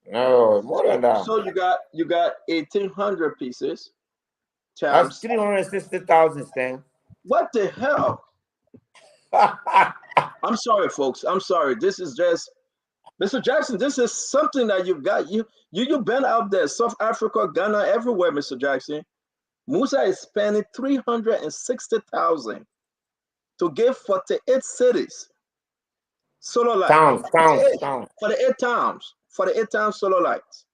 S8: No, more than that.
S6: So you got 1,800 pieces
S8: That's
S6: times
S8: 360,000, Stan.
S6: what the hell? I'm sorry, folks. I'm sorry. This is just Mr. Jackson. This is something that you've got. You've been out there, South Africa, Ghana, everywhere, Mr. Jackson. Musa is spending 360,000 to give 48 cities solar light.
S8: Towns.
S6: For the 8 towns solar lights.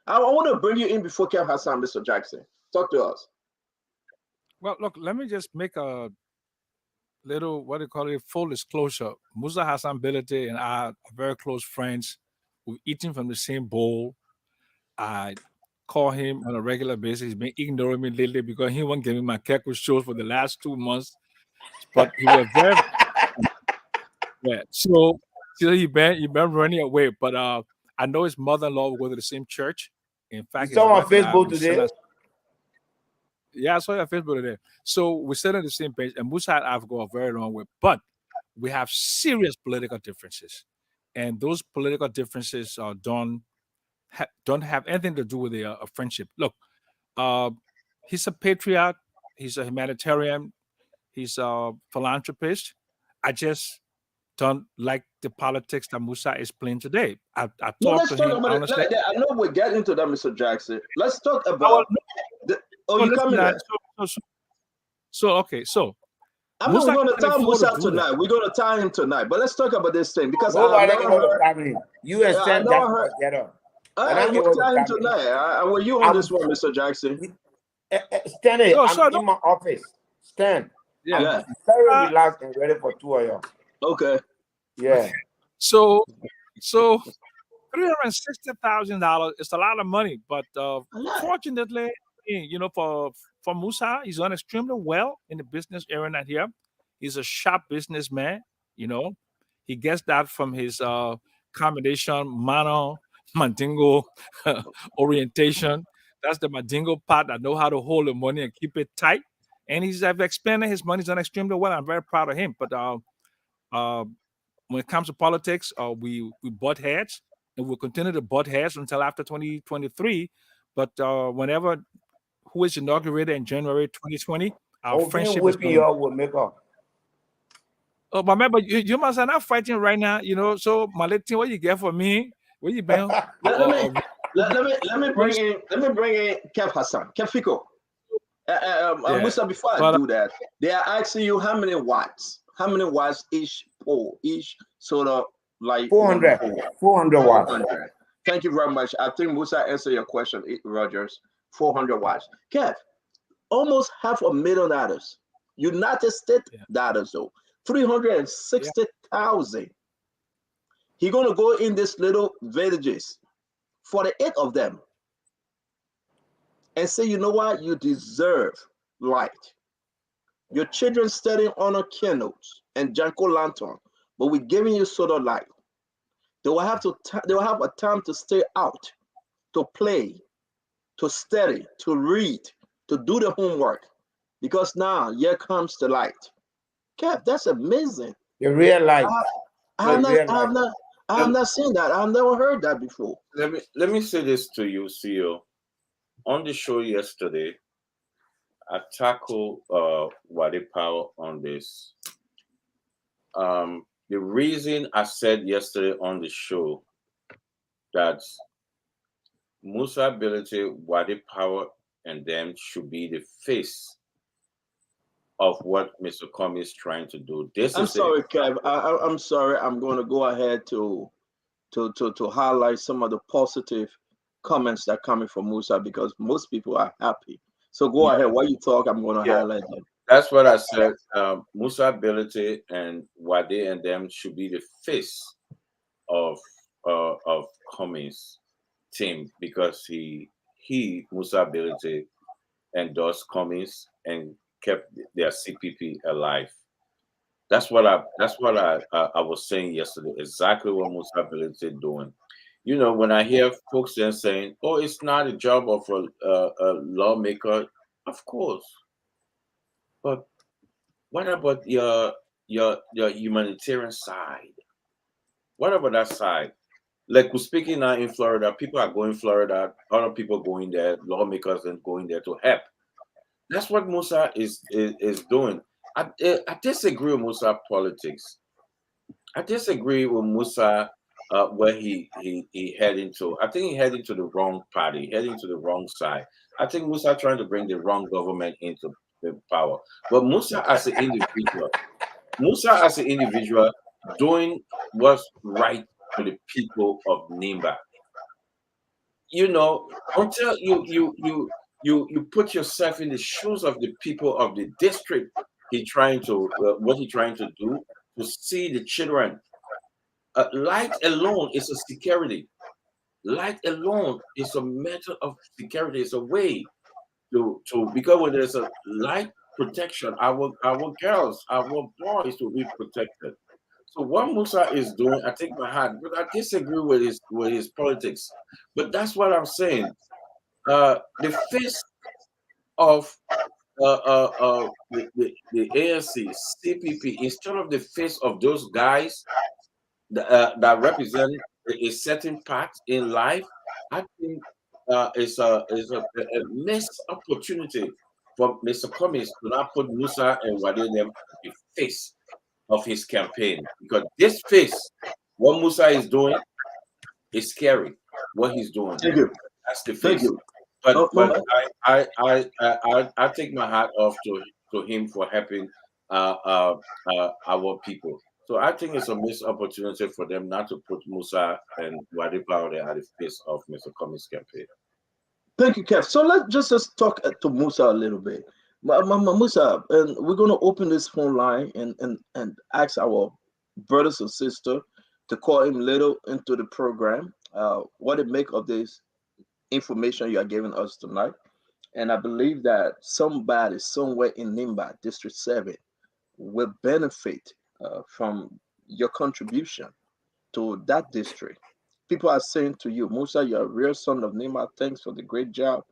S6: I want to bring you in before Kev Hassan, Mr. Jackson. Talk to us.
S9: Well, look, let me just make a little, what do you call it, full disclosure. Musa Hassan Bilete and I are very close friends. We've eaten from the same bowl. I call him on a regular basis. He's been ignoring me lately because he won't give me my Keko shows for the last 2 months. But he was very yeah. So he been running away. But I know his mother-in-law will go to the same church. In fact,
S8: You saw on Facebook today?
S9: Yeah, I saw your Facebook today. So we sit on the same page, and Musa and I have gone a very long way, but we have serious political differences, and those political differences don't have anything to do with a friendship. Look, he's a patriot, he's a humanitarian, he's a philanthropist. I just don't like the politics that Musa is playing today. I talked to him honestly.
S6: I know we'll get into that, Mr. Jackson. Let's talk about. You coming there?
S9: Okay.
S6: I'm not going to tie Musa tonight. We're going to tie him tonight. But let's talk about this thing because
S8: you and Sam Jackson together.
S6: I will tie him tonight. Were you on this one, Mr. Jackson?
S8: Stan, I'm in my office. Stan, I'm very relaxed and ready for 2 of you.
S6: Okay.
S8: Yeah.
S9: So $360,000 is a lot of money, but fortunately, for Musa, he's done extremely well in the business arena here. He's a sharp businessman. He gets that from his combination Mandingo orientation. That's the Mandingo part that know how to hold the money and keep it tight. And he's expanded his money. He's done extremely well. I'm very proud of him. But when it comes to politics, we butt heads, and we'll continue to butt heads until after 2023. But whenever who is inaugurated in January 2020, our friendship is going to
S8: will make up.
S9: Oh, but remember, you must are not fighting right now, So, Maletin, what you get for me? Where you been?
S6: Let me bring in Kev Hassan, Kev Fico. Musa, before I do that, they are asking you how many watts each pole, each solar light.
S8: 400 watts.
S6: 400. Thank you very much. I think Musa answered your question, Rogers. 400 watts. Kev, almost $500,000. United States dollars, though. 360,000. He's gonna go in this little villages, 48 of them, and say, you know what, you deserve light. Your children studying on a candles and Janko lantern, but we're giving you solar light. They will have a time to stay out, to play, to study, to read, to do the homework, because now here comes the light. Kev, that's amazing.
S8: The real life.
S6: I have not seen that. I've never heard that before.
S3: Let me say this to you, CEO. On the show yesterday, I tackled Wade Powell on this. The reason I said yesterday on the show that Musa Ability, Wade Powell, and them should be the face of what Mr. Comey is trying to do.
S6: I'm sorry, Kev. I'm sorry. I'm going to go ahead to highlight some of the positive comments that are coming from Musa, because most people are happy. So go ahead. While you talk, I'm going to highlight them.
S3: That's what I said. Musa Ability and Wade and them should be the face of Comey's team, because he Musa Ability endorsed Comey's and kept their CPP alive. That's what I was saying yesterday. Exactly what Musa Ability doing. You know, when I hear folks then saying, "Oh, it's not a job of a lawmaker," of course. But what about your humanitarian side? What about that side? Like we're speaking now in Florida, people are going Florida, other people going there, lawmakers and going there to help. That's what Musa is doing. I disagree with Musa politics. I disagree with Musa where he head into. I think he head into the wrong party, heading to the wrong side. I think Musa trying to bring the wrong government into the power. But Musa as an individual, doing what's right for the people of Nimba. You know, until you put yourself in the shoes of the people of the district, what he trying to do to see the children. Light alone is a security. Light alone is a matter of security. It's a way to because when there's a light protection, our girls, our boys will be protected. So what Musa is doing, I take my hat, but I disagree with his politics. But that's what I'm saying. The face of the ANC, CPP, instead of the face of those guys that represent a certain path in life, I think it's a missed opportunity for Mr. Cummings to not put Musa and Wade them the face of his campaign, because this face, what Musa is doing, is scary. What he's doing, that's the face. But I take my hat off to him for helping our people. So I think it's a missed opportunity for them not to put Musa and Wade Powell at the face of Mr. Cummings' campaign.
S6: Thank you, Kev. So let's just talk to Musa a little bit. Musa, and we're going to open this phone line and ask our brothers and sisters to call him little into the program, what they make of this information you are giving us tonight. And I believe that somebody somewhere in Nimba, District 7, will benefit from your contribution to that district. People are saying to you, Musa, you're a real son of Nimba. Thanks for the great job.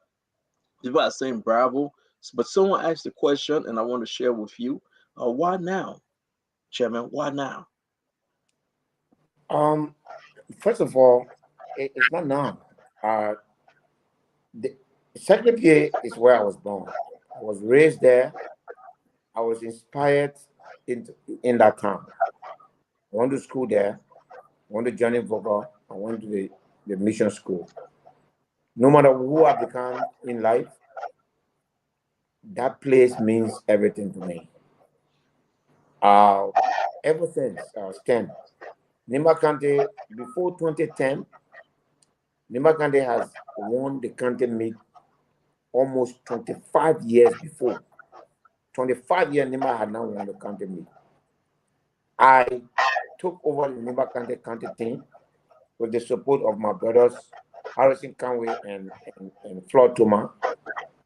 S6: People are saying bravo. But someone asked the question, and I want to share with you. Why now, Chairman? Why now?
S8: First of all, it's not now. The Secretary is where I was born. I was raised there. I was inspired in that town. I went to school there. I went to Johnny Vocal. I went to the mission school. No matter who I become in life, that place means everything to me. Ever since I was 10, Nimba County, before 2010, Nimba County has won the county meet almost 25 years before. 25 years, Nimba had not won the county meet. I took over the Nimba County team with the support of my brothers, Harrison Conway and Floyd Toma.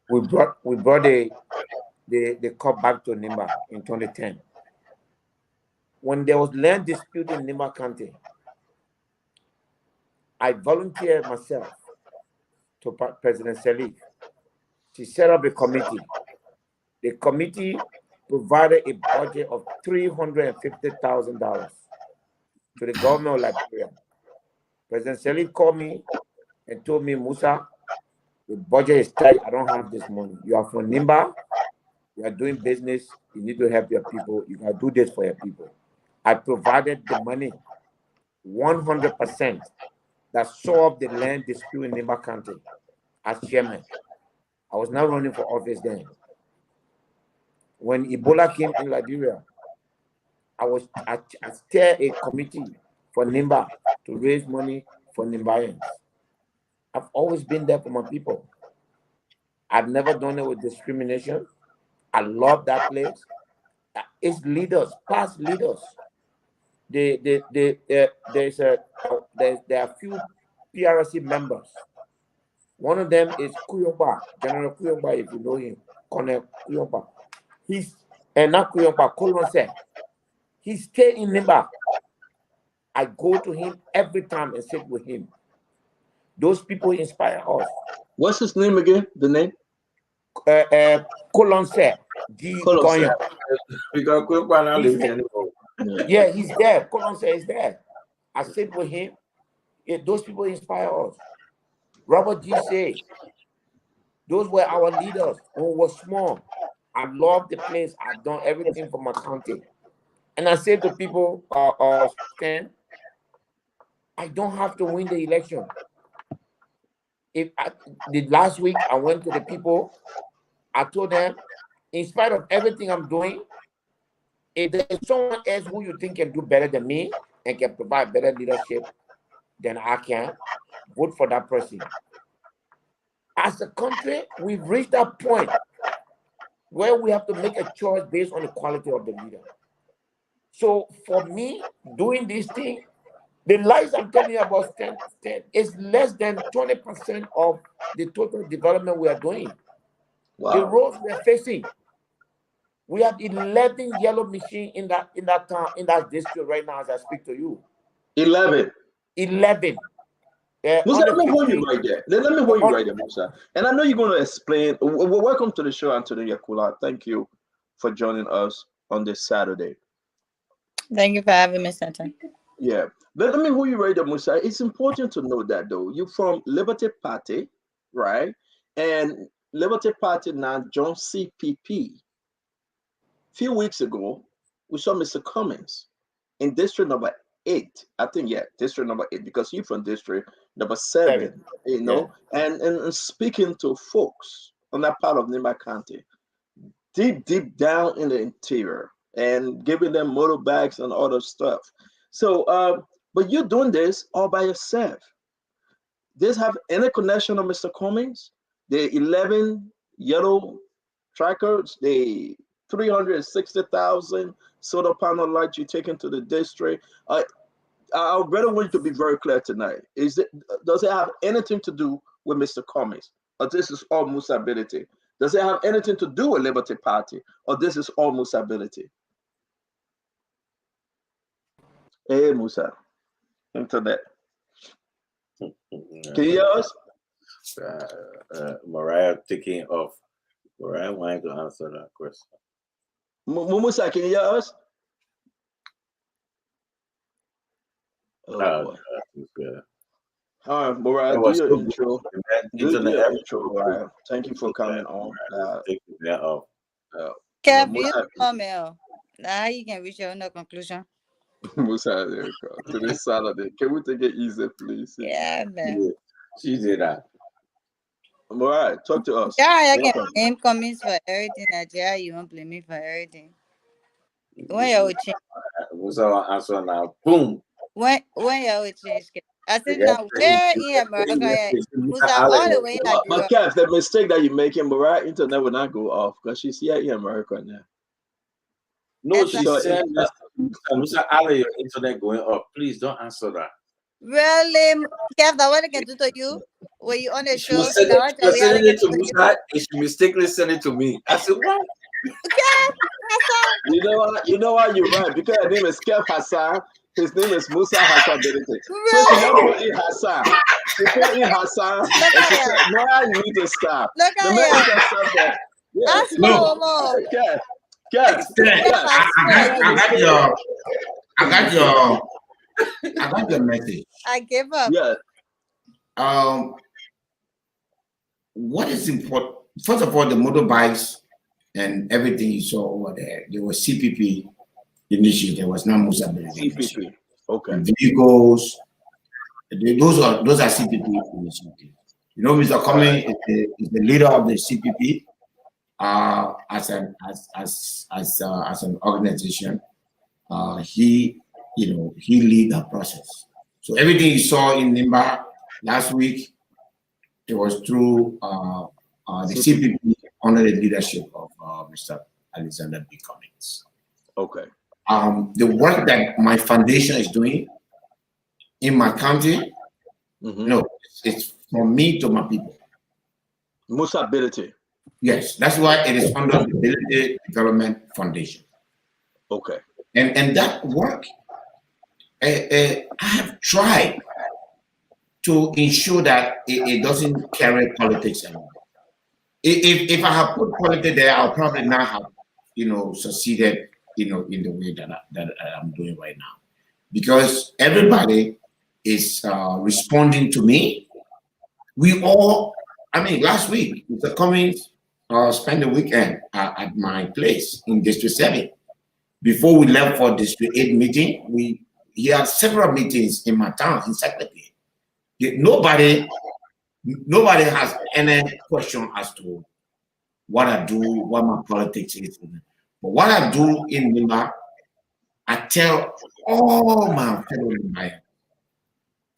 S8: We brought the cup back to Nimba in 2010. When there was land dispute in Nimba County, I volunteered myself to President Sirleaf. She set up a committee. The committee provided a budget of $350,000 to the government of Liberia. President Sirleaf called me and told me, Musa, the budget is tight. I don't have this money. You are from Nimba. You are doing business. You need to help your people. You can do this for your people. I provided the money 100% that solved the land dispute in Nimba County as chairman. I was not running for office then. When Ebola came in Liberia, I chaired a committee for Nimba to raise money for Nimbayans. I've always been there for my people. I've never done it with discrimination. I love that place. It's leaders, past leaders. There are few PRC members. One of them is Kuyomba, General Kuyomba, if you know him, Colonel Kuyomba. He's not Kuyomba, Kolonse. He stay in Nimba. I go to him every time and sit with him. Those people inspire us.
S6: What's his name again? The name?
S8: Kolonse. Yeah, he's there. Kolonse is there. I sit with him. Yeah, those people inspire us. Robert G. say, those were our leaders when we were small. I love the place. I've done everything for my county. And I say to people, Stan, I don't have to win the election. The last week I went to the people, I told them, in spite of everything I'm doing, if there's someone else who you think can do better than me and can provide better leadership than I can, vote for that person. As a country, we've reached that point where we have to make a choice based on the quality of the leader. So for me, doing this thing, the lies I'm telling you about is less than 20% of the total development we are doing. Wow. The roads we are facing, we have 11 yellow machines in that town, in that district right now as I speak to you.
S6: 11. Musa, let me hold you right there. Let me hold you right there, Musa. And I know you're going to explain. Welcome to the show, Anthony Yakula. Thank you for joining us on this Saturday.
S10: Thank you for having me, Santa.
S6: Yeah. But let me hold you right there, Musa. It's important to know that, though. You're from Liberty Party, right? And Liberty Party now joined CPP. A few weeks ago, we saw Mr. Cummings in District Number 8. I think, yeah, District Number 8, because you're from District Number 7, you know, yeah. and speaking to folks on that part of Nimba County, deep down in the interior, and giving them motorbikes and other stuff. So, but you're doing this all by yourself. Does have any connection of Mr. Cummings? The 11 yellow trackers, the 360,000 solar panel lights you take into the district. I really want you to be very clear tonight. Does it have anything to do with Mr. Cummings, or this is all Musa ability? Does it have anything to do with Liberty Party, or this is all Musa ability? Hey, Musa, internet. Can you hear us?
S3: Mariah taking off. Mariah wanted to answer that question.
S6: Musa, can you hear us? Oh, all right, Mariah, do your intro. Right. Thank you for coming on.
S10: Kev, you come here. Now you can reach your own conclusion.
S6: Musa, today's Saturday. Can we take it easy, please?
S10: Yeah, man.
S3: She did that.
S6: All right, talk to us.
S10: Yeah, I can blame Cummings for everything. Nigeria, you won't blame me for everything. When you change,
S3: Musa answer now. Boom.
S10: When you change, I said now where in America, Musa all the way.
S6: But Kev, the mistake that you're making, Mariah internet will not go off because she's here in America now.
S3: No, she said, Musa, your internet going up. Please don't answer that.
S10: Really, Kev, that what I can do to you when you on the show.
S3: She sent it to Musa, and she mistakenly sent it to me. I said, what?
S10: Okay,
S6: You know what? You're right because her name is Kev Hassan. His name is Musa Hassan Benedict. So she don't put in Hassan. She put in Hassan, and she said, "Now you need to stop."
S10: Look
S6: The
S10: at
S6: man
S10: you.
S6: can stop that. Yeah.
S10: That's
S5: No.
S10: normal.
S6: Okay. Yes.
S11: I got your message.
S10: I give up.
S6: Yeah.
S11: What is important? First of all, the motorbikes and everything you saw over there, there was CPP initiative. There was not Musa Benedict.
S6: CPP. Okay.
S11: Vehicles. Those are CPP initiatives. You know, Mr. Cumming is the leader of the CPP as an organization. He lead that process. So everything you saw in Nimba last week, it was through the CPP under the leadership of Mr. Alexander B. Cummings.
S6: Okay.
S11: The work that my foundation is doing in my county, it's from me to my people.
S6: Musa Ability.
S11: Yes, that's why it is under the Ability Development Foundation.
S6: Okay.
S11: And that work, I have tried to ensure that it doesn't carry politics anymore. If I have put politics there, I'll probably not have, succeeded, in the way that I'm doing right now, because everybody is responding to me. We all, last week, Mr. Cummings spent the weekend at my place in District 7. Before we left for District 8 meeting, he had several meetings in my town, in Secretary. Nobody has any question as to what I do, what my politics is. But what I do in Nimba, I tell all my fellow Nimbayans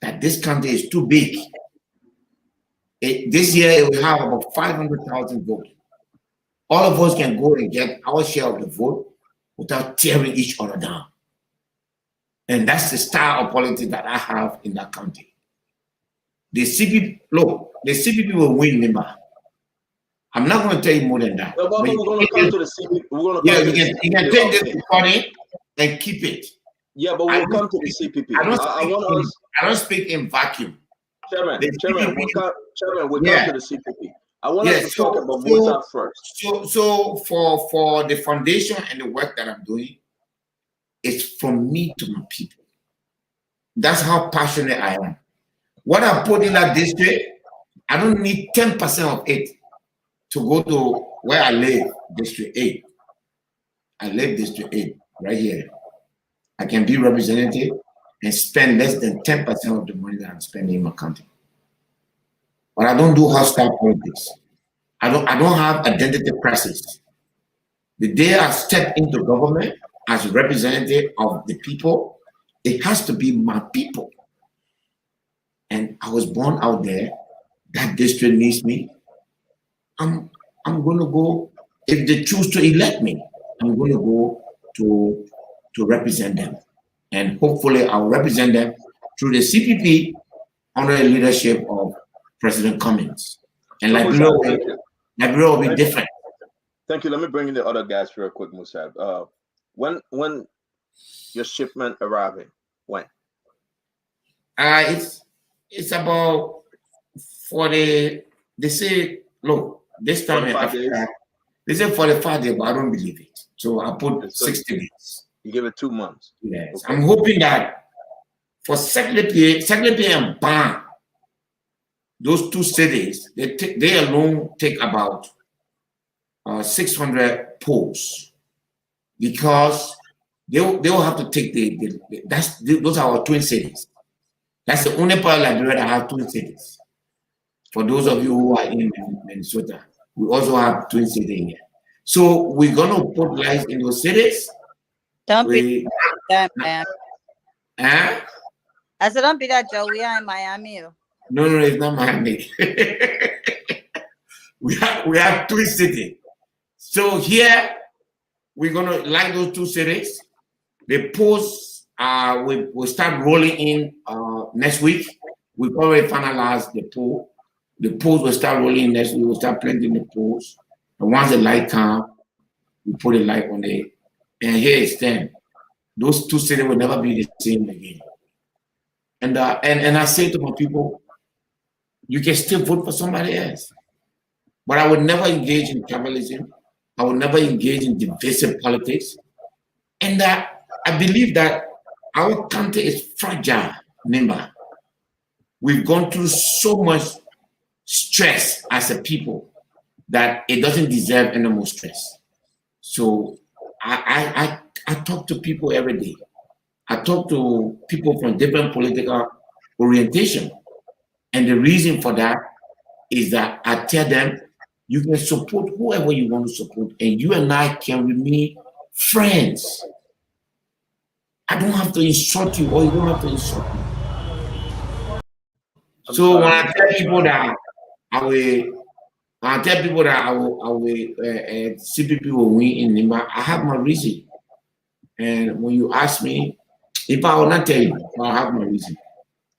S11: that this country is too big. This year, it will have about 500,000 votes. All of us can go and get our share of the vote without tearing each other down. And that's the style of politics that I have in that country. The CPP will win Nimba. I'm not going to tell you more than that.
S6: No, but we're going to come to the CPP.
S11: You can take this recording and keep it.
S6: Yeah, but we'll come to the CPP.
S11: I don't speak in vacuum.
S6: Chairman, we'll come to the CPP. I want us to talk about Musa first.
S11: So for the foundation and the work that I'm doing, it's from me to my people. That's how passionate I am. What I put in that district, I don't need 10% of it to go to where I live, District 8. I live District 8, right here. I can be representative and spend less than 10% of the money that I'm spending in my country. But I don't do hostile politics. I don't have identity crisis. The day I step into government as a representative of the people, it has to be my people. And I was born out there. That district needs me. I'm going to go, if they choose to elect me, I'm going to go to represent them. And hopefully I'll represent them through the CPP under the leadership of President Cummings. And Liberia will be different.
S6: Thank you. Let me bring in the other guys real quick, Musa. When your shipment arriving? When?
S11: It's about 40. They say, look, this time in Africa, they say 45 days, but I don't believe it. So I put 60 days.
S6: You give it 2 months.
S11: Yes. Okay. I'm hoping that for Secretary and Ban, those two cities, they alone take about 600 poles, because they will have to take those are our twin cities. That's the only part of Liberia that have twin cities. For those of you who are in Minnesota, we also have twin cities here. So we're gonna put lights in those cities.
S10: Don't be that, man.
S11: Huh?
S10: I said, don't be that, Joe. We are in Miami.
S11: No, it's not Miami. we have twin cities. So here we're gonna light those two cities. The posts will start rolling in next week. We've already finalized the poll. The polls will start rolling in next week. We'll start planting the polls. And once the light comes, we put a light on it. And here it's 10. those two cities will never be the same again. And I say to my people, you can still vote for somebody else. But I would never engage in tribalism. I would never engage in divisive politics. And I believe that our country is fragile, Nimba. We've gone through so much stress as a people that it doesn't deserve any more stress. So I talk to people every day. I talk to people from different political orientation. And the reason for that is that I tell them, you can support whoever you want to support, and you and I can remain friends. I don't have to insult you, or you don't have to insult me. So when I tell people that I will CPP will win in Nimba, I have my reason. And when you ask me, if I will not tell you, I have my reason.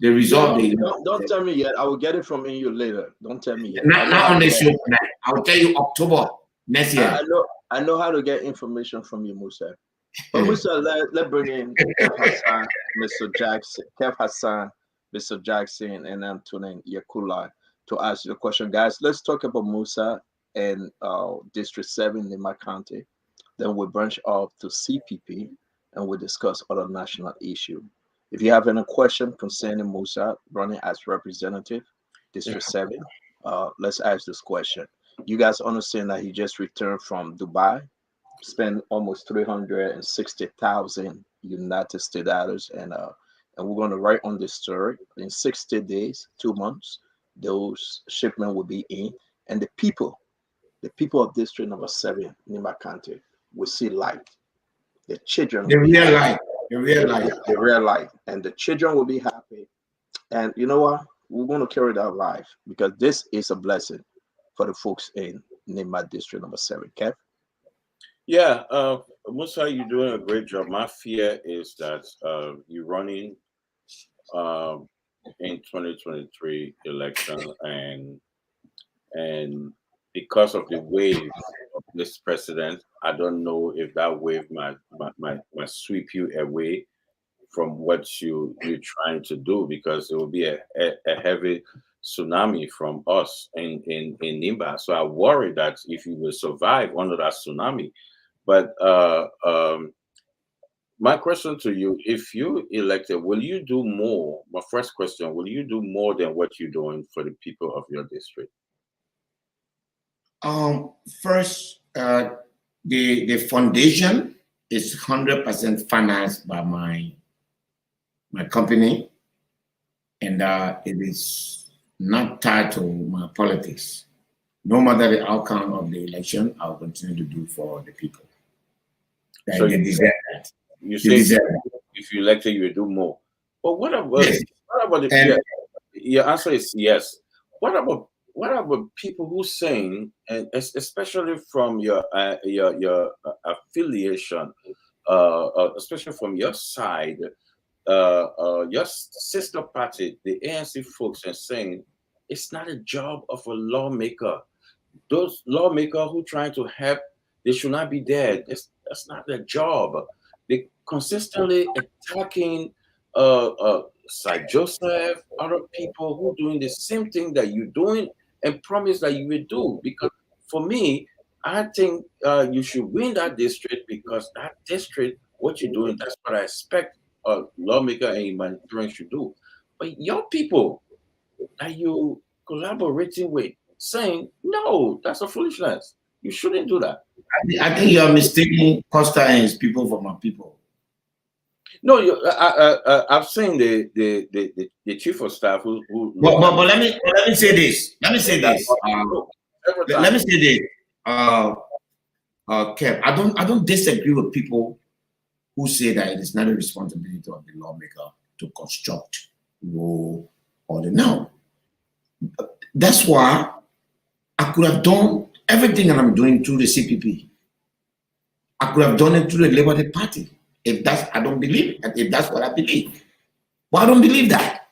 S11: The result.
S6: Don't tell me yet. I will get it from you later. Don't tell me yet.
S11: Not on the show tonight. I will tell you October next year.
S6: I know how to get information from you, Musa. But Musa, let's bring in Kev Hassan, Mr. Jackson, Kev Hassan, Mr. Jackson, and Antonin Yakula to ask you the question. Guys, let's talk about Musa and District 7 in my county. Then we'll branch off to CPP and we'll discuss other national issues. If you have any question concerning Musa running as representative, District 7, let's ask this question. You guys understand that he just returned from Dubai, spent almost 360,000 United States dollars, and we're going to write on this story. In 60 days, 2 months, those shipments will be in, and the people of District number 7, Nimba County, will see light. The children,
S11: the real light.
S6: The real life, and the children will be happy. And you know what? We're going to carry that life because this is a blessing for the folks in Nimba District number 7. Kev?
S3: Yeah, Musa, you're doing a great job. My fear is that you're running in 2023 election, and because of the wave of this president, I don't know if that wave might sweep you away from what you're trying to do, because it will be a heavy tsunami from us in Nimba. So I worry that if you will survive under that tsunami. But my question to you, if you elected, will you do more? My first question, will you do more than what you're doing for the people of your district?
S11: First, the foundation is 100% financed by my company, and it is not tied to my politics. No matter the outcome of the election, I'll continue to do for the people.
S3: So
S11: they deserve that.
S3: You say if you elected, you will do more. But what about the your answer is yes. What about people who saying, and especially from your affiliation, especially from your side, your sister party, the ANC folks, are saying it's not a job of a lawmaker. Those lawmakers who trying to help, they should not be there. That's not their job. They consistently attacking Sir Joseph, other people who doing the same thing that you're doing and promise that you will do. Because for me, I think you should win that district, because that district, what you're doing, that's what I expect a lawmaker and humanitarian should do. But your people that you collaborating with saying, no, that's a foolishness. You shouldn't do that.
S11: I think you're mistaking Costa and his people for my people.
S3: No, I've seen the chief of staff who
S11: but let me say this. Let me say this. Kev, I don't disagree with people who say that it is not a responsibility of the lawmaker to construct law or the no. That's why I could have done everything that I'm doing through the CPP. I could have done it through the Labour Party. If that's, I don't believe it. If that's what I believe. But I don't believe that.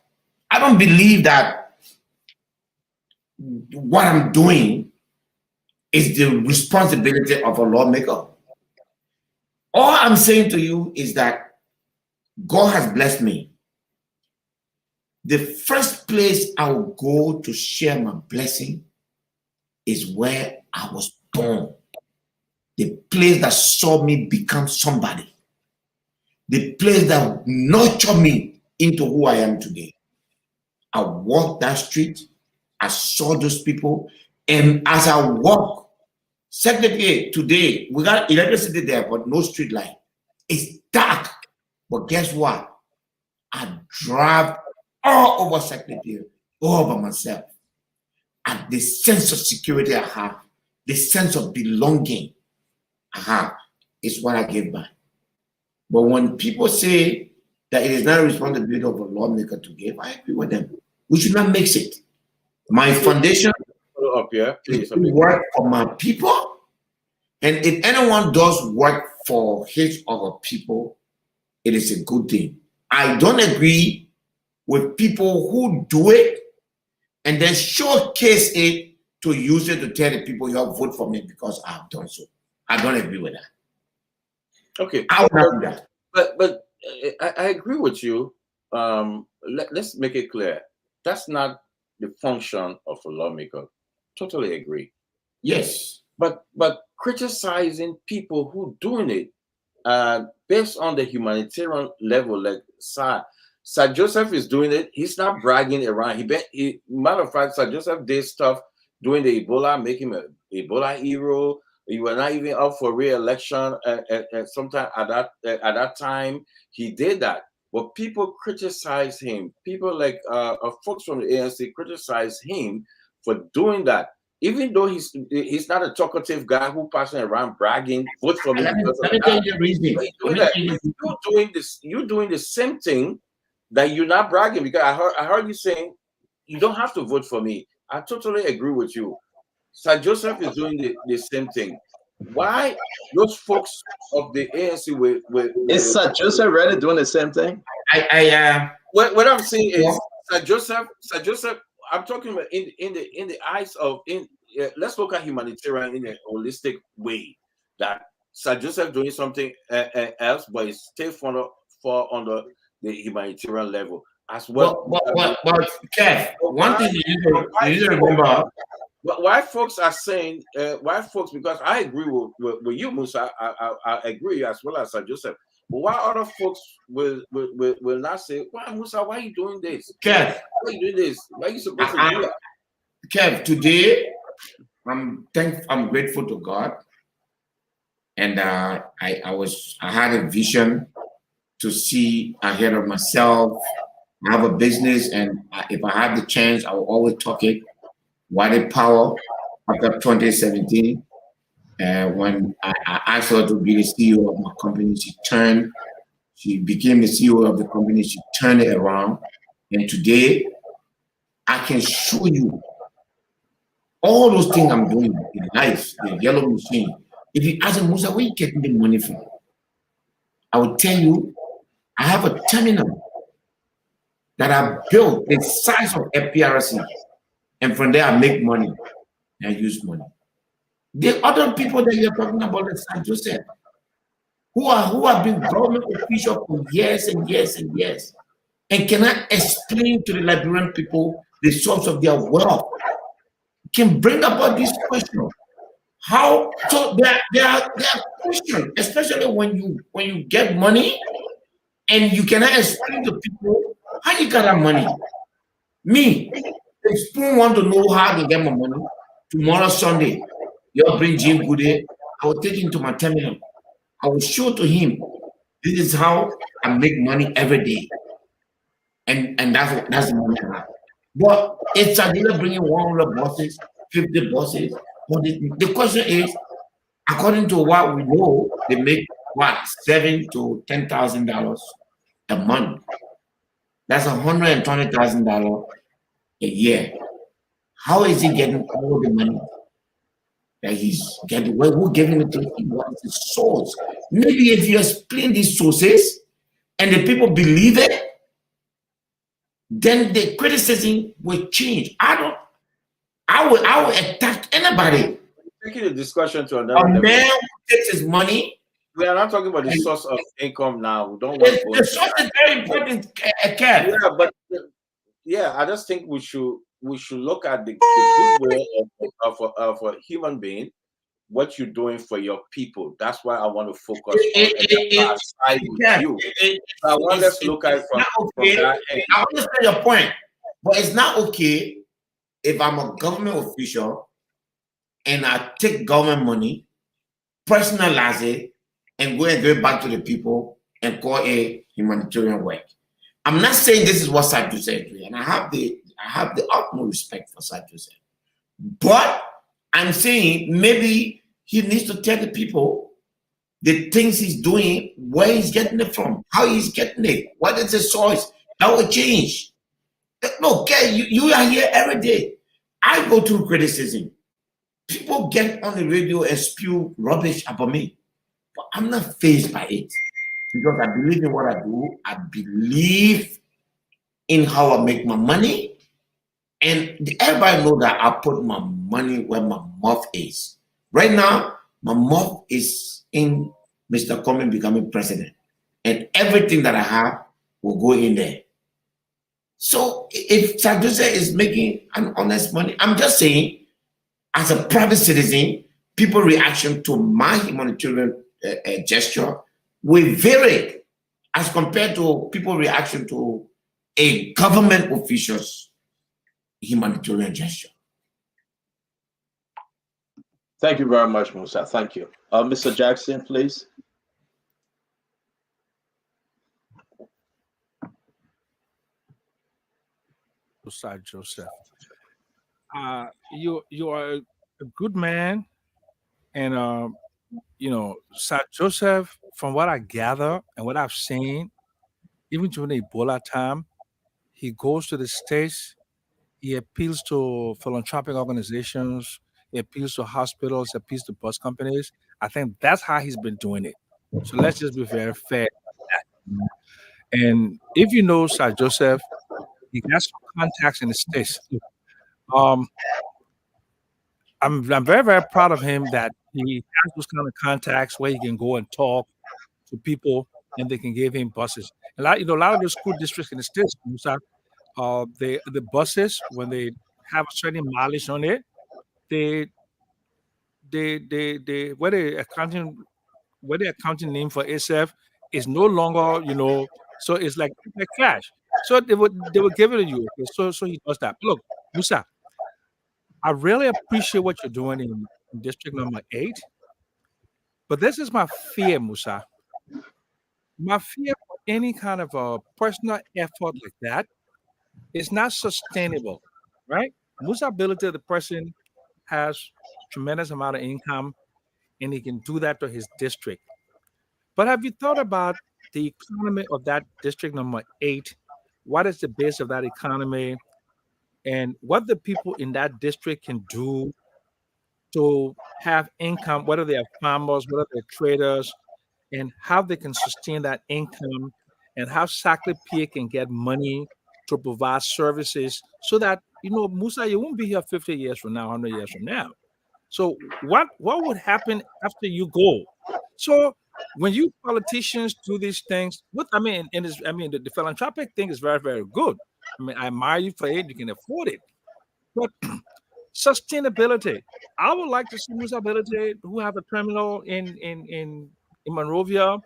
S11: I don't believe that what I'm doing is the responsibility of a lawmaker. All I'm saying to you is that God has blessed me. The first place I will go to share my blessing is where I was born. The place that saw me become somebody. The place that nurtured me into who I am today. I walked that street. I saw those people. And as I walk, Secretary, today, we got electricity there, but no street light. It's dark. But guess what? I drive all over Secretary, all by myself. And the sense of security I have, the sense of belonging I have, is what I give back. But when people say that it is not a responsibility of a lawmaker to give, I agree with them. We should not mix it. My foundation
S3: up here, please.
S11: is to work for my people. And if anyone does work for his or her people, it is a good thing. I don't agree with people who do it and then showcase it to use it to tell the people you have voted for me because I have done so. I don't agree with that.
S3: Okay.
S11: I would not do that.
S3: But I agree with you. Let's make it clear. That's not the function of a lawmaker. Totally agree.
S11: Yes.
S3: But criticizing people who doing it based on the humanitarian level, like Sir Joseph is doing it. He's not bragging around. Matter of fact, Sir Joseph did stuff during the Ebola, make him an Ebola hero. He was not even up for re-election. Sometime at that time, he did that. But people criticize him. People like folks from the ANC criticize him for doing that. Even though he's not a talkative guy who passes around bragging, vote for me.
S11: Let me tell you the reason.
S3: You're doing the same thing that you're not bragging, because I heard you saying you don't have to vote for me. I totally agree with you. Sir Joseph is doing the same thing. Why those folks of the ANC
S6: is Sir Joseph really doing the same thing?
S3: What I'm saying is Sir Joseph. I'm talking about in the eyes of let's look at humanitarian in a holistic way. That Sir Joseph doing something else, but it's still fall under the humanitarian level as well.
S11: But Kev, one thing you need to remember.
S3: Why folks are saying because I agree with you, Musa. I agree as well as Sir Joseph. But why other folks will not say, why Musa, why are you doing this?
S11: Kev,
S3: why are you doing this? Why are you supposed to do that?
S11: Kev, today I'm grateful to God. And I had a vision to see ahead of myself. I have a business, and if I have the chance, I will always talk it. White Power after 2017. When I asked her to be the CEO of my company, she became the CEO of the company, she turned it around. And today, I can show you all those things I'm doing in life, the yellow machine. If you ask me, Musa, where you getting the money from? I will tell you, I have a terminal that I built the size of FPRC. And from there, I make money and I use money. The other people that you're talking about, like Sir Joseph, who have been government officials for years and years and years, and cannot explain to the Liberian people the source of their wealth, can bring about this question. How? So there are questions, especially when you get money and you cannot explain to people how you got that money. Me, if Spoon want to know how to get my money, tomorrow Sunday, you'll bring Jim Goody. I will take him to my terminal. I will show to him, this is how I make money every day. And that's the money I have. But it's a dealer bringing 100 buses, 50 buses. But the question is, according to what we know, they make what, $7,000 to $10,000 a month. That's $120,000 a year. How is he getting all the money that he's getting? Who giving it to him? What is the source? Maybe if you explain these sources and the people believe it, then the criticism will change. I will attack anybody.
S3: Taking the discussion to another
S11: A
S3: level.
S11: man who takes his money
S3: We are not talking about the source of income now. We don't want
S11: The source is very important, Kev.
S3: Yeah, but yeah, I just think we should look at the goodwill of a human being, what you're doing for your people. That's why I want to focus on the side with you. So I want us to look at it from that end.
S11: I understand your point, but it's not okay if I'm a government official and I take government money, personalize it, and go and give it back to the people and call it humanitarian work. I'm not saying this is what Sir Joseph is doing, and I have the utmost respect for Sir Joseph. But I'm saying maybe he needs to tell the people the things he's doing, where he's getting it from, how he's getting it, what is the source, that will change. Look, you are here every day. I go through criticism. People get on the radio and spew rubbish about me, but I'm not fazed by it because I believe in what I do. I believe in how I make my money, and everybody know that I put my money where my mouth is. Right now, my mouth is in Mr. Common becoming president, and everything that I have will go in there. So if Sir Joseph is making an honest money, I'm just saying, as a private citizen, people's reaction to my humanitarian gesture will vary as compared to people's reaction to a government official's humanitarian gesture.
S6: Thank you very much, Musa. Thank you. Mr. Jackson, please.
S9: Sir Joseph, you are a good man, and Sir Joseph, from what I gather and what I've seen, even during the Ebola time, he goes to the States, he appeals to philanthropic organizations, he appeals to hospitals, he appeals to bus companies. I think that's how he's been doing it. So let's just be very fair. And if you know Sir Joseph, he has some contacts in the States. I'm very, very proud of him that he has those kind of contacts where he can go and talk to people and they can give him buses. A lot of the school districts in the States, the buses, when they have a certain mileage on it, where the accounting name for SF is no longer, so it's like cash. So they would give it to you. Okay? So he does that. Look, Musa, I really appreciate what you're doing in district number 8. But this is my fear, Musa. My fear for any kind of a personal effort like that is not sustainable, right? Musa ability, the person has tremendous amount of income and he can do that to his district. But have you thought about the economy of that district number 8? What is the base of that economy? And what the people in that district can do to have income, whether they are farmers, whether they're traders, and how they can sustain that income, and how Sackley PA can get money to provide services so that, Musa, you won't be here 50 years from now, 100 years from now. So what would happen after you go? So when you politicians do these things, the philanthropic thing is very, very good. I admire you for it. You can afford it. But sustainability, I would like to see Musability who have a terminal in Monrovia.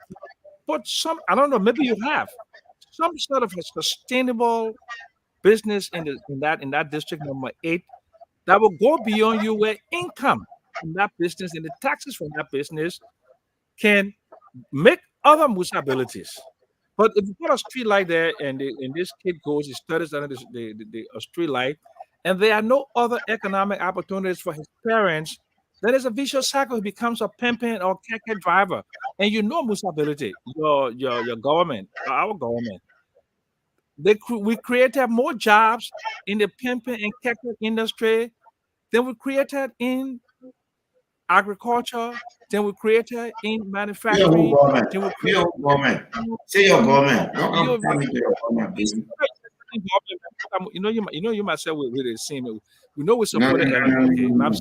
S9: But I don't know, maybe you have some sort of a sustainable business in that district number 8 that will go beyond you, where income from that business and the taxes from that business can make other Musabilities. But if you put a street light there and this kid goes, he studies under the street light, and there are no other economic opportunities for his parents, then it's a vicious cycle. He becomes a pimping or keke driver. And Musability, your government, our government, we created more jobs in the pimping and keke industry than we created in agriculture, then we created in manufacturing.
S11: Your government. Say your government. Don't come to your government.
S9: You might say we're the same. We know we're supporting.
S11: No.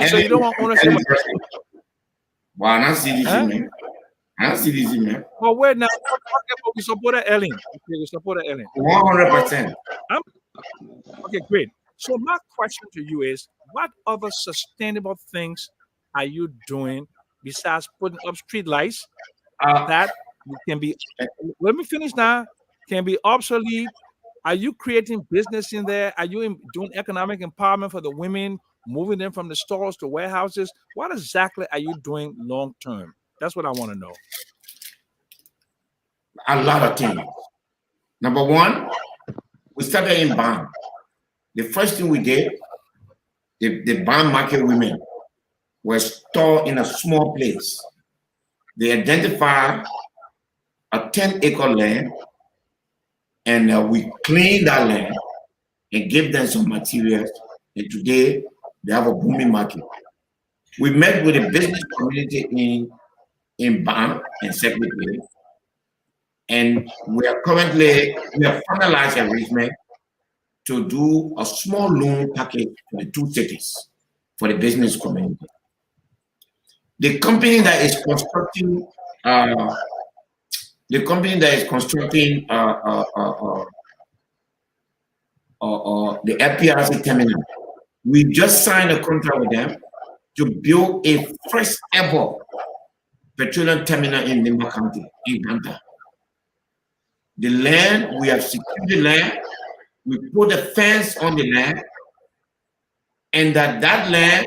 S9: So you don't want ownership.
S11: Well, I'm not CDC,
S9: Huh?
S11: man. I'm not CDC, man.
S9: Oh, wait now. Okay, but we supported Ellen. Okay, we supported Ellen.
S11: 100%.
S9: Okay, great. So my question to you is, what other sustainable things are you doing besides putting up street lights that can be, let me finish now, can be obsolete? Are you creating business in there? Are you doing economic empowerment for the women, moving them from the stores to warehouses? What exactly are you doing long term? That's what I want to know.
S11: A lot of things. Number one, we started in bond. The first thing we did, the bond market women were stored in a small place. They identified a 10-acre land, and we cleaned that land and gave them some materials. And today, they have a booming market. We met with the business community in Bam and Secretary, and we have finalized arrangement to do a small loan package for the two cities for the business community. The company that is constructing the FPRC terminal, we just signed a contract with them to build a first ever petroleum terminal in Nimba County, in Ganta. The land, we have secured the land, we put a fence on the land, and that land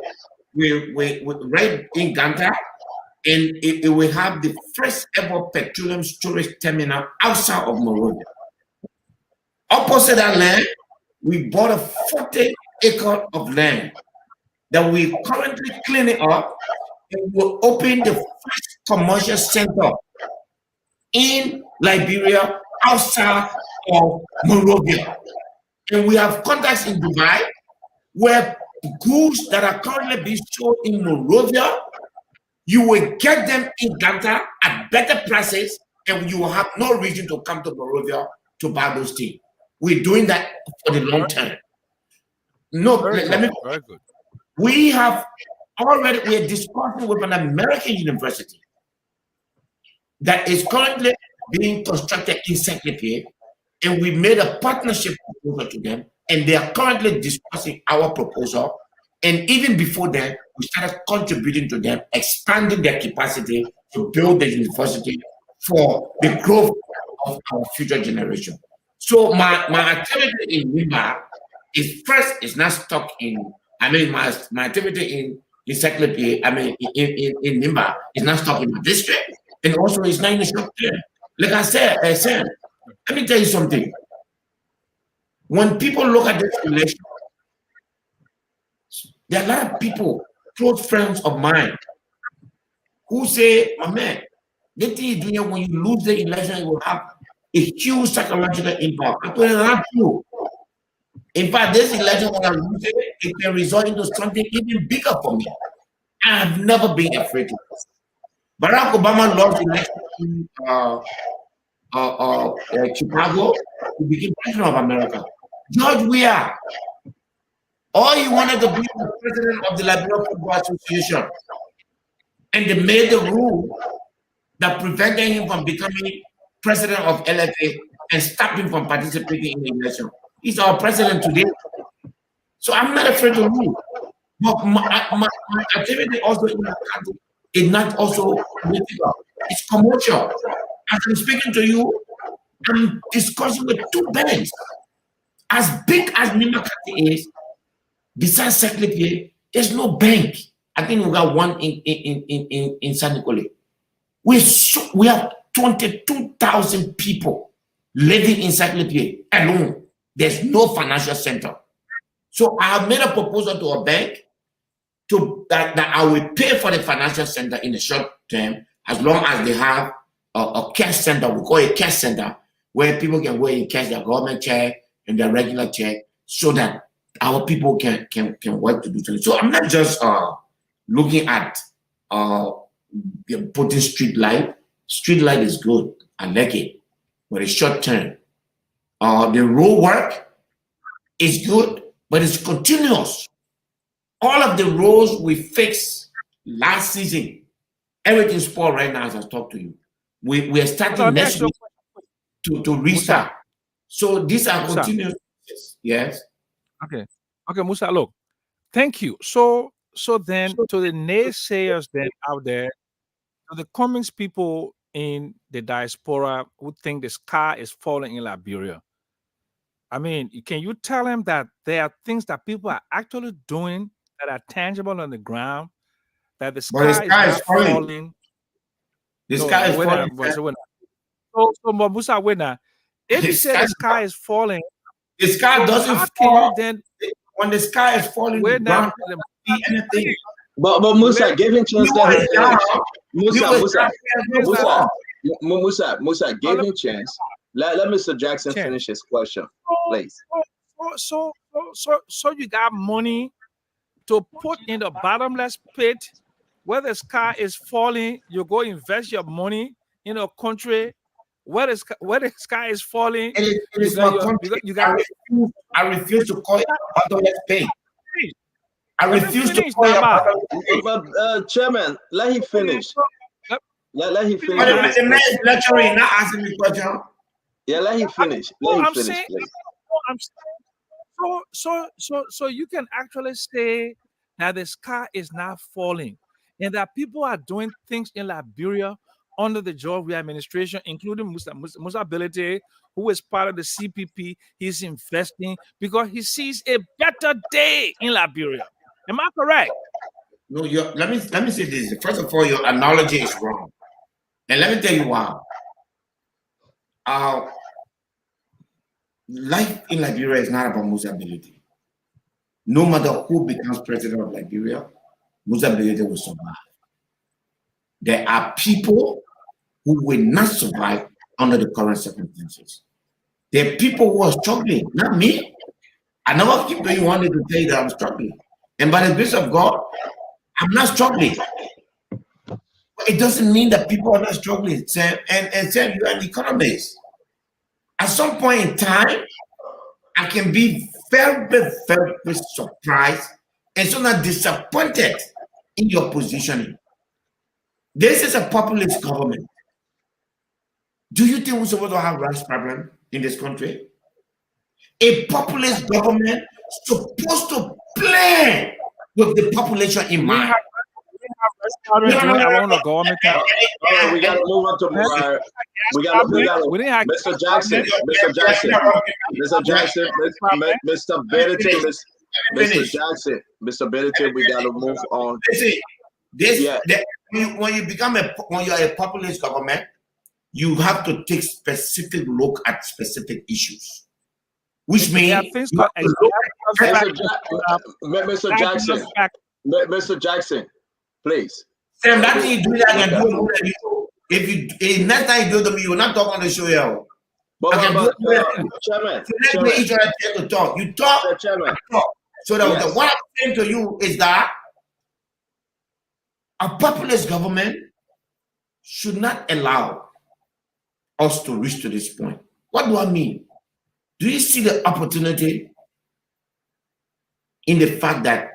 S11: will right in Ganta, and it will have the first ever petroleum storage terminal outside of Monrovia. Opposite that land, we bought a 40-acre of land that we currently cleaning up, and will open the first commercial center in Liberia outside of Monrovia. And we have contacts in Dubai where goods that are currently being sold in Monrovia, you will get them in Ganta at better prices, and you will have no reason to come to Monrovia to buy those things. We're doing that for the long term. No, let me.
S9: Very good.
S11: We are discussing with an American university that is currently being constructed in Secretary, and we made a partnership proposal to them, and they are currently discussing our proposal. And even before that, we started contributing to them, expanding their capacity to build the university for the growth of our future generation. So my activity in Nimba is not stuck in, my activity in Secretary, in Nimba is not stuck in my district, and also it's not in the short term. Like I said, let me tell you something. When people look at this election, there are a lot of people, close friends of mine, who say, my man, the thing is doing when you lose the election, it will have a huge psychological impact. I told them not true. In fact, this election, when I lose it, it can result into something even bigger for me. I have never been afraid of this. Barack Obama lost the election in Chicago to become president of America. George Weah, all he wanted to be the president of the Liberia Football Association. And they made the rule that prevented him from becoming president of LFA and stopped him from participating in the election. He's our president today. So I'm not afraid to lose. But my activity also in the country is not also political. It's commercial. As I'm speaking to you, I'm discussing with two banks. As big as Nimba County is, besides Secretary, there's no bank. I think we got one in San Nicolas. We have 22,000 people living in Secretary alone. There's no financial center. So I have made a proposal to a bank that I will pay for the financial center in the short term, as long as they have a cash center. We call it a cash center, where people can go and cash their government check and their regular check, so that our people can work to do something. So I'm not just looking at putting street light. Street light is good. I like it, but it's short term. The road work is good, but it's continuous. All of the roads we fixed last season Everything's spoiled right now as I talk to you. We are starting next week to restart. So these are continuous. Yes.
S9: Okay. Okay, Musa, look. Thank you. So then to the naysayers then out there, to the Cummings people in the diaspora who think the sky is falling in Liberia, I mean, can you tell them that there are things that people are actually doing that are tangible on the ground, that the sky, is not falling?
S11: The sky is falling.
S9: So Musa, if you say the sky is falling,
S11: the sky doesn't fall. Then when the sky is falling, the ground doesn't see anything.
S6: But Musa, give him chance to Musa, give him chance. Let Mr. Jackson finish his question, please.
S9: So you got money to put in the bottomless pit where the sky is falling. You go invest your money in a country where the sky is falling.
S11: It is my country. I refuse to call it a bottomless pit. I refuse to call it.
S6: But Chairman, let him finish. Let him finish.
S11: The man is lecturing, not asking me question.
S6: Yeah, let him finish. Let him finish, please.
S9: So you can actually say that the sky is not falling, and that people are doing things in Liberia under the George Weah administration, including Musa Belete, who is part of the CPP. He's investing because he sees a better day in Liberia. Am I correct?
S11: No, let me say this. First of all, your analogy is wrong, and let me tell you why. Life in Liberia is not about Musa Belete. No matter who becomes president of Liberia, Musa Belete will survive. There are people who will not survive under the current circumstances. There are people who are struggling, not me. I never keep doing wanted to tell you that I'm struggling. And by the grace of God, I'm not struggling. But it doesn't mean that people are not struggling. Sam, and Sam, you are an economist. At some point in time, I can be very, very surprised and so not disappointed in your positioning. This is a populist government. Do you think we're supposed to have rights problem in this country? A populist government supposed to play with the population in mind.
S6: We gotta move on to Murai. We gotta Mr. Jackson, Mr. Jackson, Mr. Benedict, Mr. Benedict, we gotta move on.
S11: When you are a populist government, you have to take specific look at specific issues, which means
S6: Mr. Jackson, please.
S11: Sam, that thing you do that and do it. If next time you do it to me, you will not talk on the show here.
S6: Chairman,
S11: each other to talk. You talk, I talk. So that what I'm saying to you is that a populist government should not allow us to reach to this point. What do I mean? Do you see the opportunity in the fact that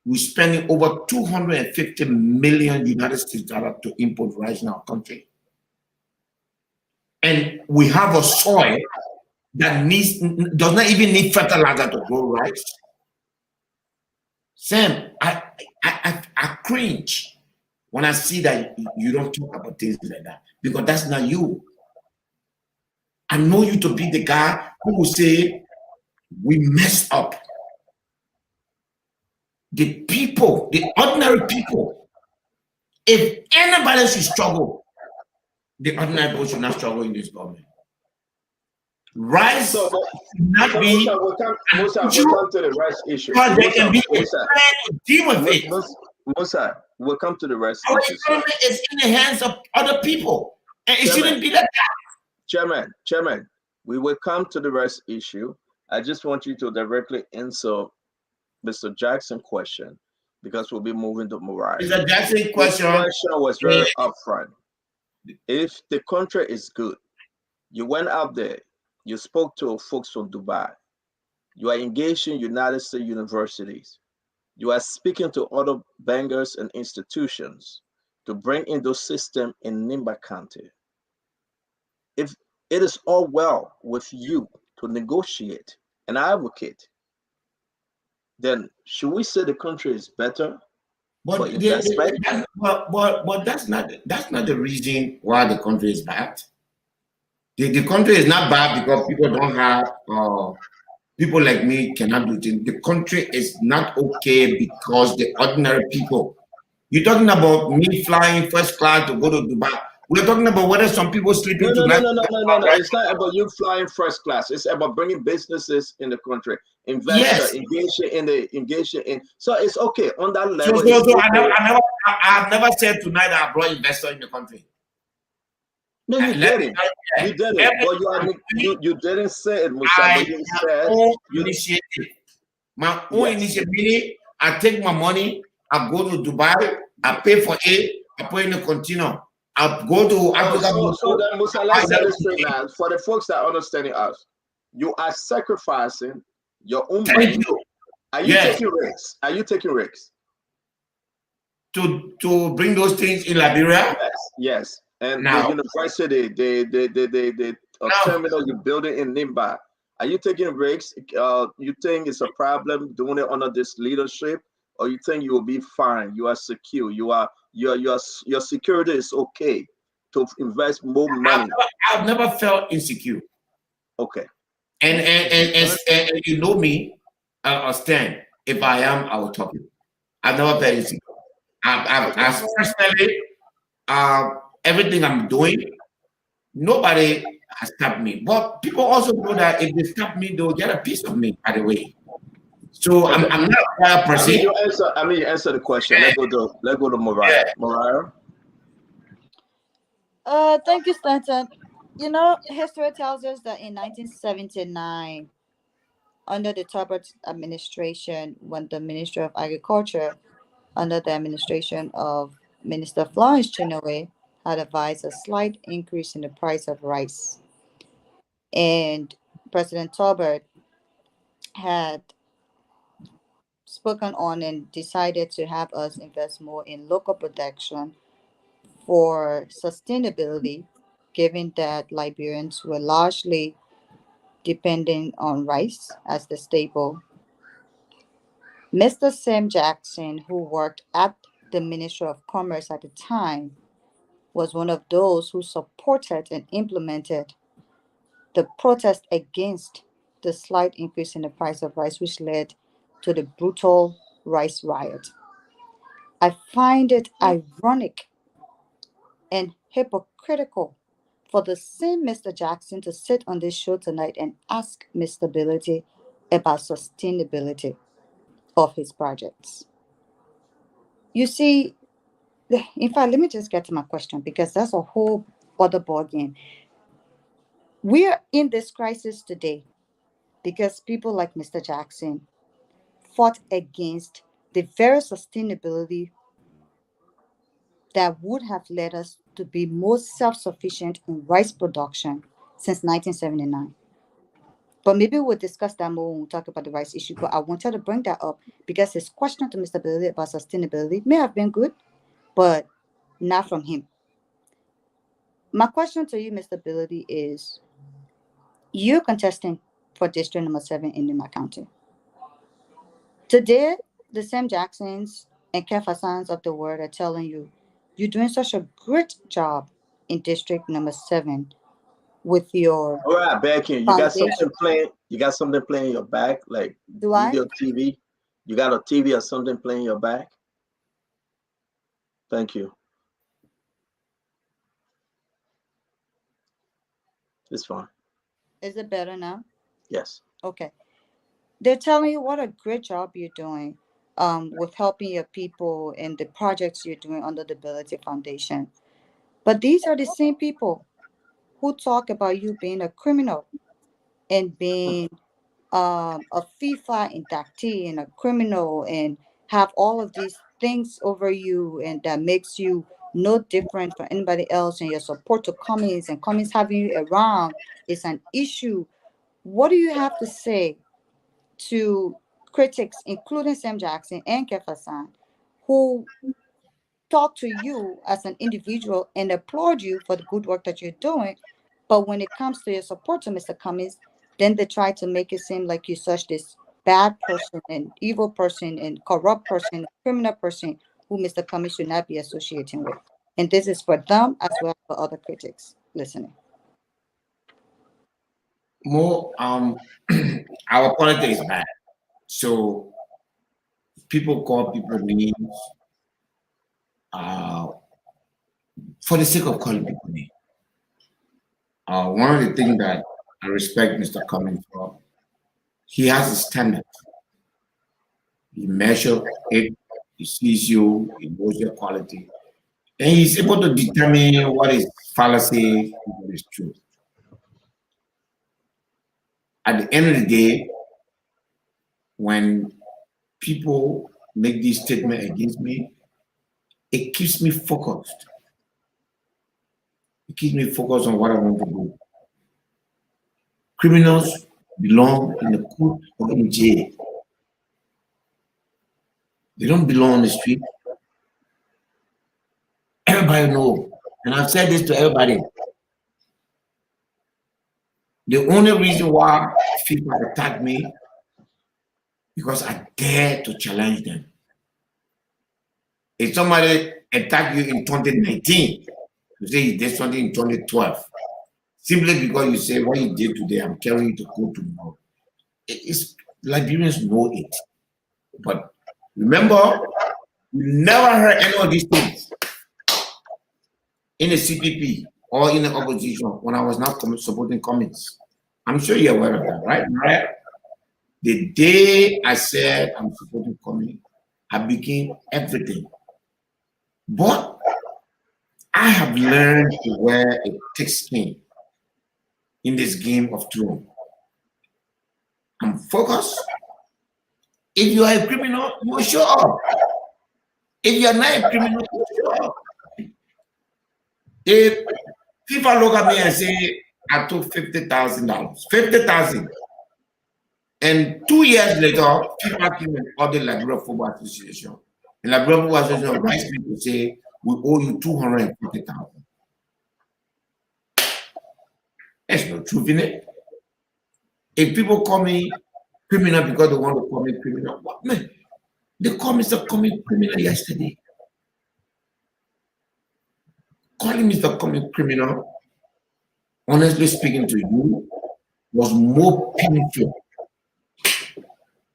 S11: we're spending over 250 million United States dollars to import rice in our country? And we have a soil that does not even need fertilizer to grow rice. Sam, I cringe when I see that you don't talk about things like that, because that's not you. I know you to be the guy who will say, we messed up. The people, the ordinary people, if anybody should struggle, the ordinary people should not struggle in this government. Rice should not be.
S6: We'll come to the rice issue.
S11: They can be to deal with it.
S6: Musa, we'll come to the rice
S11: Our
S6: issue.
S11: economy is in the hands of other people, and it shouldn't be like that.
S6: Chairman, we will come to the rice issue. I just want you to directly answer Mr. Jackson's question, because we'll be moving to Murai.
S11: Mr. Jackson's question
S6: was very upfront. If the country is good, you went out there, you spoke to folks from Dubai, you are engaged in United States universities, you are speaking to other bankers and institutions, to bring in those systems in Nimba County. If it is all well with you to negotiate and advocate, then should we say the country is better for
S11: But
S6: investment?
S11: but that's not the reason why the country is bad. The country is not bad because people don't have people like me cannot do things. The country is not okay because the ordinary people. You're talking about me flying first class to go to Dubai. We're talking about whether some people sleeping
S6: No.
S11: tonight.
S6: It's not about you flying first class. It's about bringing businesses in the country,
S11: Yes.
S6: engaging in. So it's okay on that level.
S11: So
S6: it's okay.
S11: I've never said tonight that I brought investor in the country.
S6: No, you didn't. You didn't. But you didn't say it, Musa. But you said
S11: initiative. My own initiative. I take my money. I go to Dubai. I pay for it. I put in the container. I go to Africa.
S6: So then, Musa, let's say this straight now. For the folks that are understanding us, you are sacrificing your own money. Are you taking risks? Are you taking risks?
S11: To bring those things in Liberia?
S6: Yes. And
S11: now,
S6: the university, the terminal you're building in Nimba, are you taking risks? You think it's a problem doing it under this leadership, or you think you will be fine? You are secure. Your security is okay to invest more money.
S11: I've never felt insecure.
S6: Okay.
S11: And you know me, Stan. If I am, I will talk you. I've never felt insecure. I've personally, everything I'm doing, nobody has stopped me. But people also know that if they stop me, they'll get a piece of me, by the way. So I'm not a quiet person.
S6: You answer the question. Let's go to Mariah. Mariah.
S10: Thank you, Stanton. You know, history tells us that in 1979, under the Tarbert administration, when the Ministry of Agriculture, under the administration of Minister Florence Chinwe, had advised a slight increase in the price of rice. And President Tarbert had spoken on and decided to have us invest more in local production for sustainability, given that Liberians were largely depending on rice as the staple. Mr. Sam Jackson, who worked at the Ministry of Commerce at the time, was one of those who supported and implemented the protest against the slight increase in the price of rice, which led to the brutal rice riot. I find it ironic and hypocritical for the same Mr. Jackson to sit on this show tonight and ask Mr. Ability about sustainability of his projects. You see, in fact, let me just get to my question, because that's a whole other ballgame. We're in this crisis today because people like Mr. Jackson fought against the very sustainability that would have led us to be more self-sufficient in rice production since 1979. But maybe we'll discuss that more when we talk about the rice issue. But I wanted to bring that up because his question to Mr. Ability about sustainability may have been good, but not from him. My question to you, Mr. Ability, is you're contesting for District Number 7 in Nimba County. Today, the Sam Jacksons and Kev Hassans of the world are telling you, you're doing such a great job in District Number 7 with your.
S6: All right, back in. You got something playing. You got something playing in your back, like video TV. You got a TV or something playing in your back. Thank you. It's fine.
S10: Is it better now?
S6: Yes.
S10: Okay. They're telling you what a great job you're doing with helping your people and the projects you're doing under the Ability Foundation. But these are the same people who talk about you being a criminal and being a FIFA inductee and a criminal and have all of these things over you, and that makes you no different from anybody else, and your support to Cummings and Cummings having you around is an issue. What do you have to say to critics, including Sam Jackson and Kev Hassan, who talk to you as an individual and applaud you for the good work that you're doing. But when it comes to your support to Mr. Cummings, then they try to make it seem like you're such this bad person and evil person and corrupt person, criminal person who Mr. Cummings should not be associating with. And this is for them as well as for other critics listening.
S11: More, our politics is bad. So people call people names for the sake of calling people names. One of the things that I respect Mr. Cummings for, he has a standard. He measures it, he sees you, he knows your quality, and he's able to determine what is fallacy and what is truth. At the end of the day, when people make these statements against me, it keeps me focused. It keeps me focused on what I want to do. Criminals belong in the court or in jail. They don't belong on the street. Everybody knows, and I've said this to everybody. The only reason why people attack me because I dare to challenge them. If somebody attack you in 2019, you say you did something in 2012, simply because you say what you did today, I'm carrying you to court tomorrow. It's Liberians know it, but remember, you never heard any of these things in the CPP or in the opposition when I was not supporting Cummings. I'm sure you're aware of that, right? Right? The day I said I'm supporting Cummings, I became everything. But I have learned to wear a thick skin in this game of throne. I'm focused. If you are a criminal, you will show up. If you are not a criminal, you will show up. If people look at me and say, I took $50,000, 50,000, and 2 years later, people came and ordered the Liberia Football Association. And Liberia Football Association writes me to say, we owe you $250,000. There's no truth in it. If people call me criminal because they want to call me criminal, what man? They called Mr. Cummings criminal yesterday. Calling Mr. Cummings criminal, honestly speaking to you, was more painful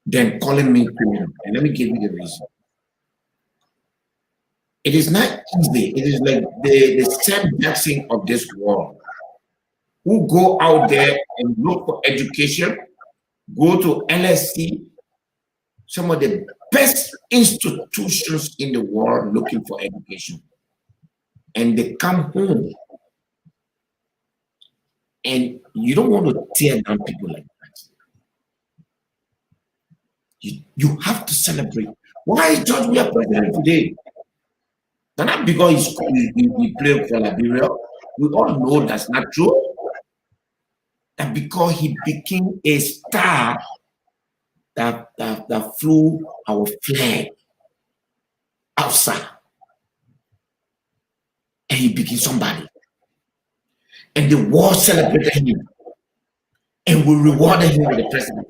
S11: than calling me criminal. And let me give you the reason. It is not easy. It is like the Sam Jackson of this world who go out there and look for education, go to LSE, some of the best institutions in the world looking for education. And they come home. And you don't want to tear down people like that. You have to celebrate. Why is George Weah president today? Not because he played for Liberia. We all know that's not true. That because he became a star that flew our flag outside. And he became somebody. And the world celebrated him. And we rewarded him with the president.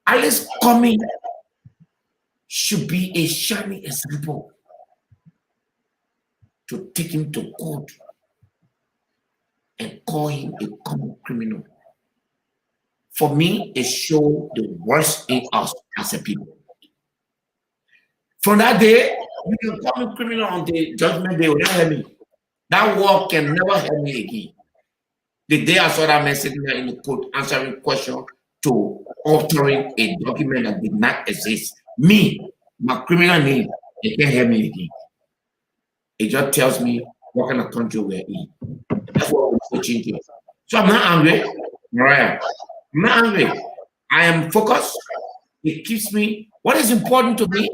S11: Alice Cummings should be a shining example to take him to court and call him a common criminal. For me, it showed the worst in us as a people. From that day, you can call me criminal until judgment day will not help me. That word can never help me again. The day I saw that message in the court answering question to altering a document that did not exist, me, my criminal name, it can't help me again. It just tells me what kind of country we're in. That's what we're changing. So I'm not angry, Mariah. I'm not angry. I am focused. It keeps me. What is important to me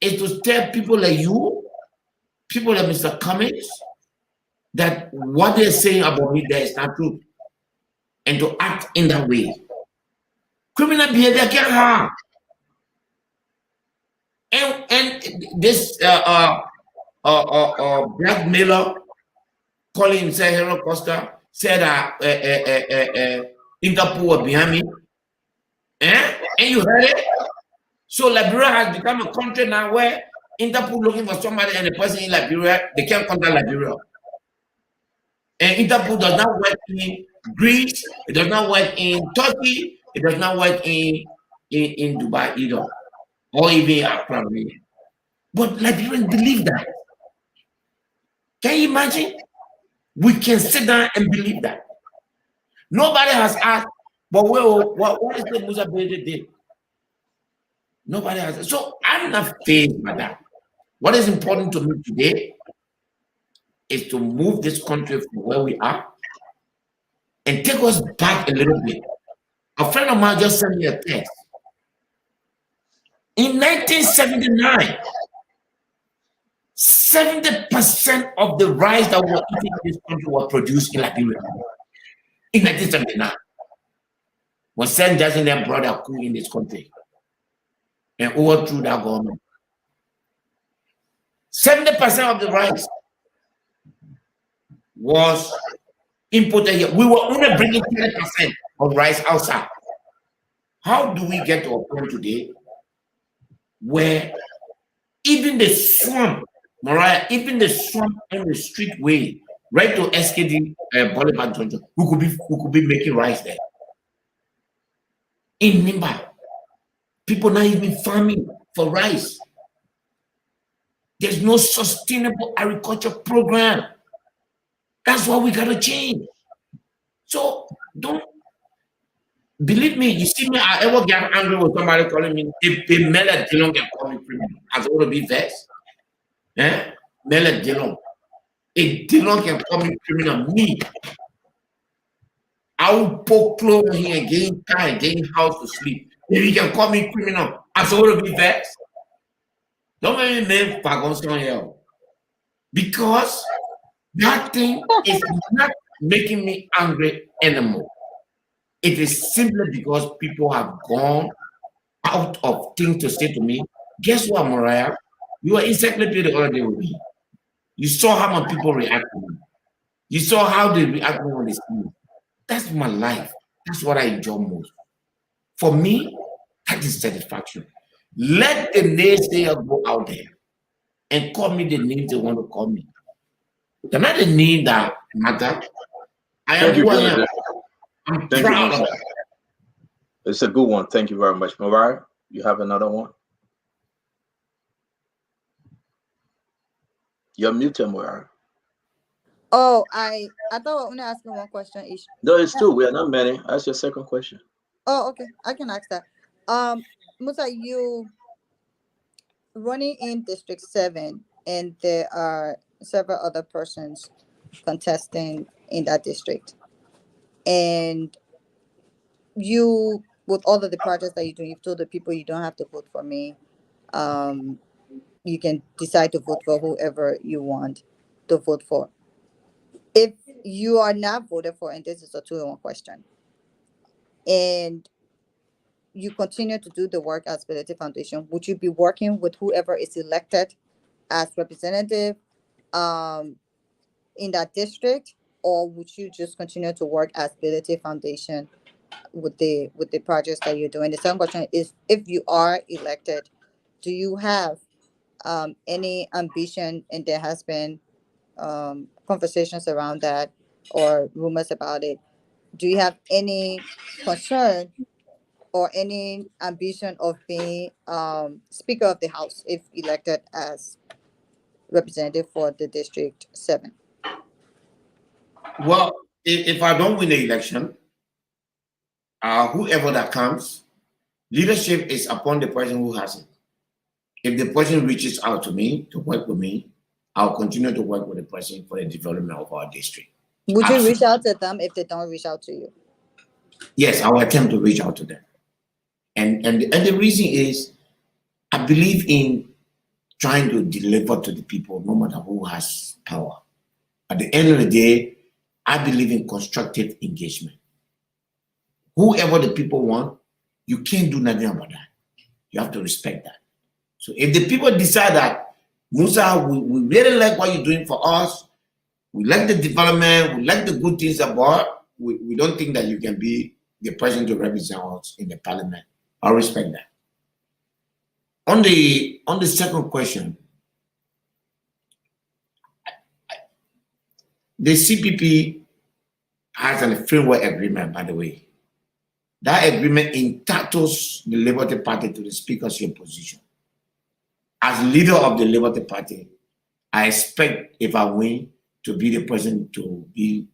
S11: is to tell people like you, people like Mr. Cummings, that what they're saying about me there is not true. And to act in that way. Criminal behavior can harm. And this blackmailer calling himself Hero Costa said Interpol were behind me. And you heard it? So Liberia has become a country now where Interpol looking for somebody and the person in Liberia, they can't contact Liberia. And Interpol does not work in Greece, it does not work in Turkey, it does not work in Dubai either, or even Accra. But Liberians believe that. Can you imagine? We can sit down and believe that. Nobody has asked, but what is the Musa Bede did? Nobody has. So I'm not fazed by that. What is important to me today is to move this country from where we are and take us back a little bit. A friend of mine just sent me a text. In 1979, 70% of the rice that were eaten in this country was produced in Liberia. In 1979, when Sam Jackson then brought a coup in this country and overthrew that government. 70% of the rice was imported here. We were only bringing 10% of rice outside. How do we get to a point today where even the swamp, Mariah, even the swamp on the street way, right to SKD Bolivar Junction, we could be making rice there. In Nimba, people not even farming for rice. There's no sustainable agriculture program. That's what we gotta change. So don't believe me. You see me, I ever get angry with somebody calling me. If Mela Dillon can call me criminal, I want to be vexed. Eh? Mela Dillon. If Dillon can call me criminal, me, I will poke clothes here, getting tired, getting house to sleep. If he can call me criminal, I want to be vexed. Don't make me name Pagonson here. Because that thing is not making me angry anymore. It is simply because people have gone out of things to say to me. Guess what, Mariah? You were encyclopedia the other day with me. You saw how my people react to me. You saw how they react when they see me. That's my life. That's what I enjoy most. For me, that is satisfaction. Let the naysayer go out there and call me the names they want to call me. They're not the name that matter. I am who I am. I'm proud of it.
S6: It's a good one. Thank you very much. Mariah, you have another one? You're muted, Mariah.
S10: Oh, I thought I was only asking one question each.
S6: No, it's two. We are not many. Ask your second question.
S10: Oh, okay. I can ask that. Musa, you running in District 7, and there are several other persons contesting in that district. And you, with all of the projects that you're doing, you've told the people you don't have to vote for me. You can decide to vote for whoever you want to vote for. If you are not voted for, and this is a 2-in-1 question, and you continue to do the work as Fidelity Foundation, would you be working with whoever is elected as representative in that district, or would you just continue to work as Fidelity Foundation with the projects that you're doing? The second question is, if you are elected, do you have any ambition, and there has been conversations around that or rumors about it, do you have any concern or any ambition of being Speaker of the House if elected as representative for the District 7?
S11: Well, if I don't win the election, whoever that comes, leadership is upon the person who has it. If the person reaches out to me to work with me, I'll continue to work with the person for the development of our district.
S10: Would you reach out to them if they don't reach out to you?
S11: Yes, I will attempt to reach out to them. And the reason is, I believe in trying to deliver to the people, no matter who has power. At the end of the day, I believe in constructive engagement. Whoever the people want, you can't do nothing about that. You have to respect that. So if the people decide that, Musa, we really like what you're doing for us, we like the development, we like the good things about, we don't think that you can be the president to represent us in the parliament. I respect that. On the second question, the CPP has a framework agreement, by the way. That agreement entitles the Liberty Party to the speakership position. As leader of the Liberty Party, I expect, if I win, to be the president to be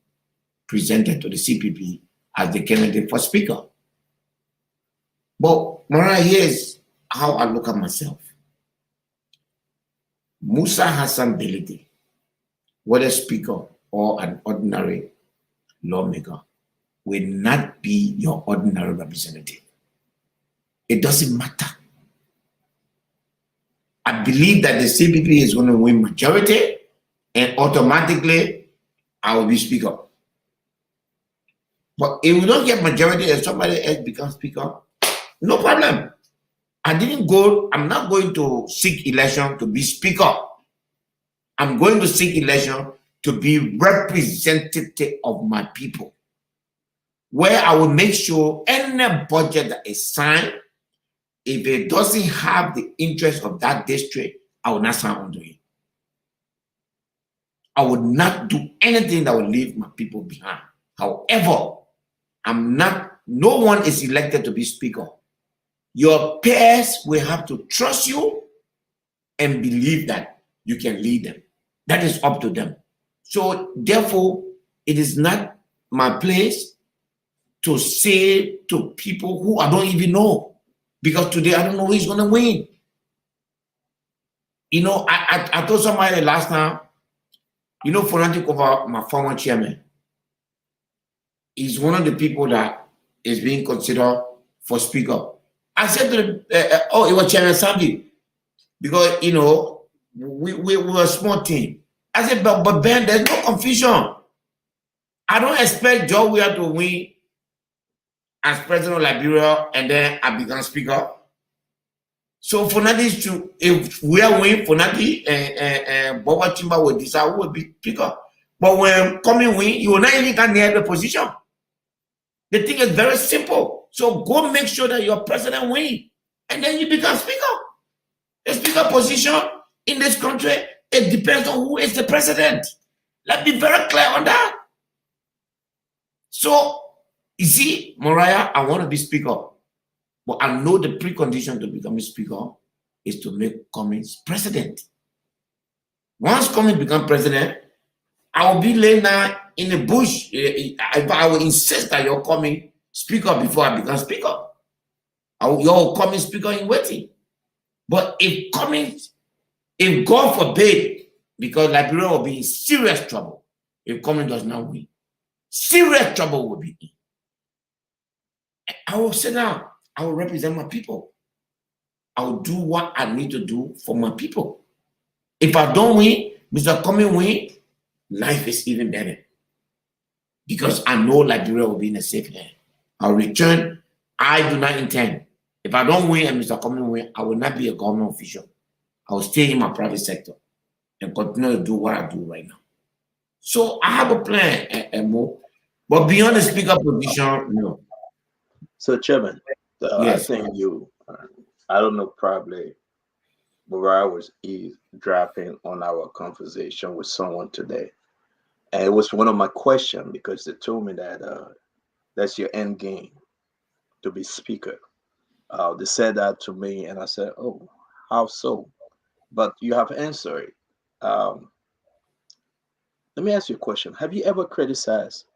S11: presented to the CPP as the candidate for speaker. But Mariah, here's how I look at myself. Musa Hassan Belete, whether speaker or an ordinary lawmaker, will not be your ordinary representative. It doesn't matter. I believe that the CPP is going to win majority, and automatically I will be speaker. But if we don't get majority and somebody else becomes speaker, no problem. I'm not going to seek election to be speaker. I'm going to seek election to be representative of my people, where I will make sure any budget that is signed, if it doesn't have the interest of that district, I will not sign onto it. I would not do anything that will leave my people behind. However, no one is elected to be speaker. Your peers will have to trust you and believe that you can lead them. That is up to them. So therefore, it is not my place to say to people who I don't even know, because today I don't know who's going to win. You know, I told somebody last time, you know, Fonati Kova, my former chairman, is one of the people that is being considered for speaker. I said to him, oh, it was Chairman Sandy, because, you know, we were a small team. I said, but Ben, there's no confusion. I don't expect Joe Weah to win as president of Liberia and then I become speaker. So Fonati, if we are winning, Fonati and Boba Chimba will decide who will be speaker. But when coming win, you will not even get near the position. The thing is very simple. So go make sure that your president wins, and then you become speaker. The speaker position in this country, it depends on who is the president. Let's be very clear on that. So, you see, Mariah, I want to be speaker, but I know the precondition to become a speaker is to make Cummings president. Once Cummings become president, I will be laying down in the bush. I will insist that you're coming speaker before I become speaker. You're coming speaker in waiting. But if God forbid, because Liberia will be in serious trouble if Cummings does not win. Serious trouble will be in. I will sit down. I will represent my people. I will do what I need to do for my people. If I don't win, Mr. Cummings win, life is even better. Because I know Liberia will be in a safe hand. I'll return. I do not intend. If I don't win and Mr. Cummings win, I will not be a government official. I will stay in my private sector and continue to do what I do right now. So I have a plan, Mo. But beyond the speaker position, no.
S6: So, Chairman,
S11: yes.
S6: I think I don't know, probably where I was eavesdropping on our conversation with someone today. And it was one of my questions because they told me that that's your end game, to be speaker. They said that to me, and I said, oh, how so? But you have answered it. Let me ask you a question. Have you ever criticized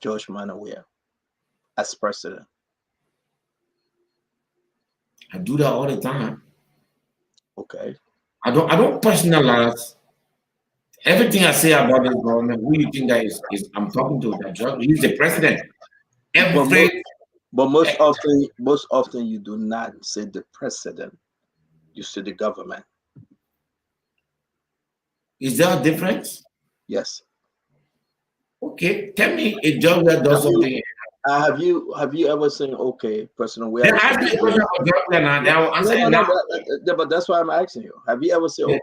S6: George Manneh Weah as president?
S11: I do that all the time.
S6: Okay.
S11: I don't personalize everything I say about this government. Who you think that is I'm talking to that judge? He's the president.
S6: But most often you do not say the president. You say the government.
S11: Is there a difference?
S6: Yes.
S11: Okay. Tell me if George does something.
S6: Have you ever seen President Weah?
S11: Then ask me a question about Doppler now. Then I will answer it now.
S6: But that's why I'm asking you. Have you ever said,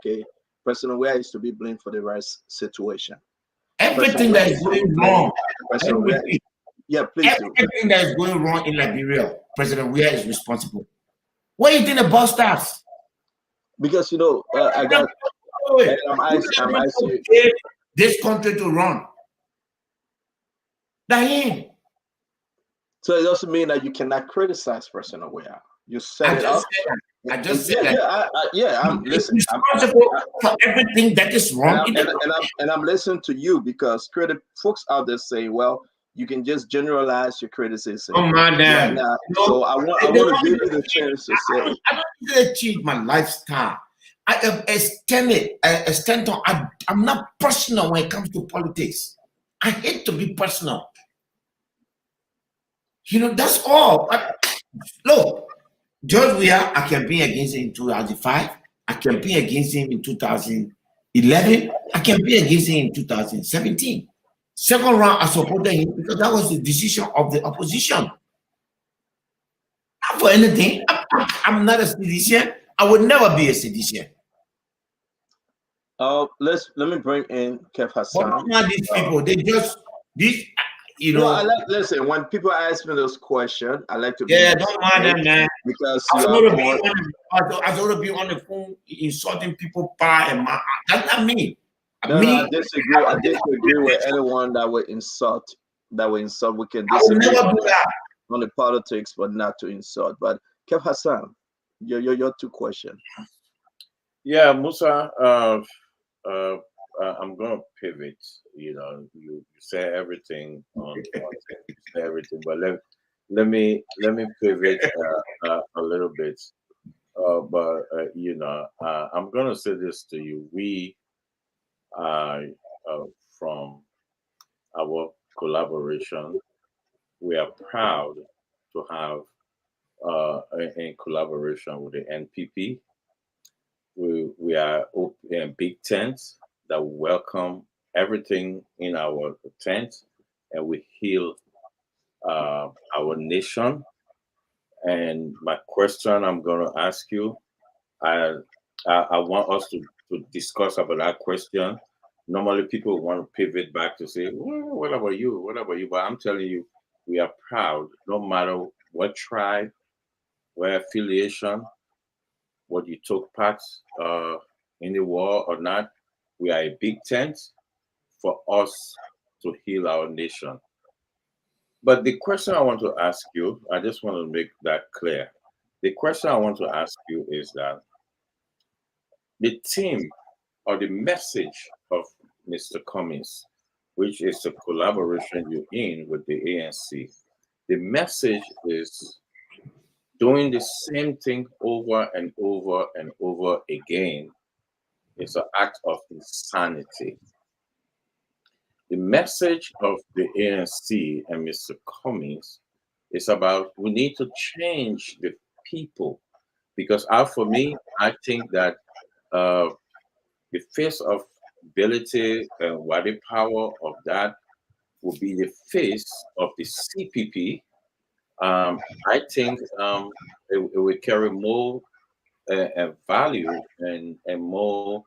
S6: President Weah is to be blamed for the rice situation?
S11: Everything that is going wrong.
S6: Yeah, please do.
S11: Everything that is going wrong in Liberia, President Weah is responsible. What do you think about staffs?
S6: Because I got. I'm asking
S11: this country to run. That him.
S6: So it doesn't mean that you cannot criticize President Weah. You set it up.
S11: I just said that.
S6: I'm listening.
S11: Responsible for everything that is wrong.
S6: And I'm listening to you because folks out there say, well, you can just generalize your criticism.
S11: Oh my damn!
S6: So I want to give you the chance to say.
S11: I don't need to change my lifestyle. I have extended. I'm not personal when it comes to politics. I hate to be personal. That's all. Look, George Weah, I campaigned against him in 2005. I campaigned against him in 2011. I campaigned against him in 2017. Second round, I supported him because that was the decision of the opposition. Not for anything. I'm not a seditious. I would never be a seditious.
S6: Let me bring in Kev Hassan.
S11: But not these people. They just
S6: listen, when people ask me those questions, I like to
S11: don't mind them, man.
S6: Because
S11: I sort of be on the phone insulting people by and my. That's not me.
S6: I disagree. I disagree with anyone that would insult. We can disagree on the politics, but not to insult. But Kev Hassan, your two questions.
S3: Yeah, Musa. I'm gonna pivot. You say everything on everything, but let me pivot a little bit. I'm gonna say this to you. We from our collaboration, we are proud to have in collaboration with the NPP. We are open big tents that welcome everything in our tent, and we heal our nation. And my question I'm going to ask you, I want us to discuss about that question. Normally, people want to pivot back to say, well, what about you? What about you? But I'm telling you, we are proud, no matter what tribe, what affiliation, what you took part in the war or not. We are a big tent for us to heal our nation. But the question I want to ask you, I just want to make that clear. The question I want to ask you is that the theme or the message of Mr. Cummings, which is the collaboration you're in with the ANC, the message is doing the same thing over and over and over again is an act of insanity. The message of the ANC and Mr. Cummings is about we need to change the people, because for me, I think that the face of ability and what the power of that will be the face of the CPP. I think it will carry more value and more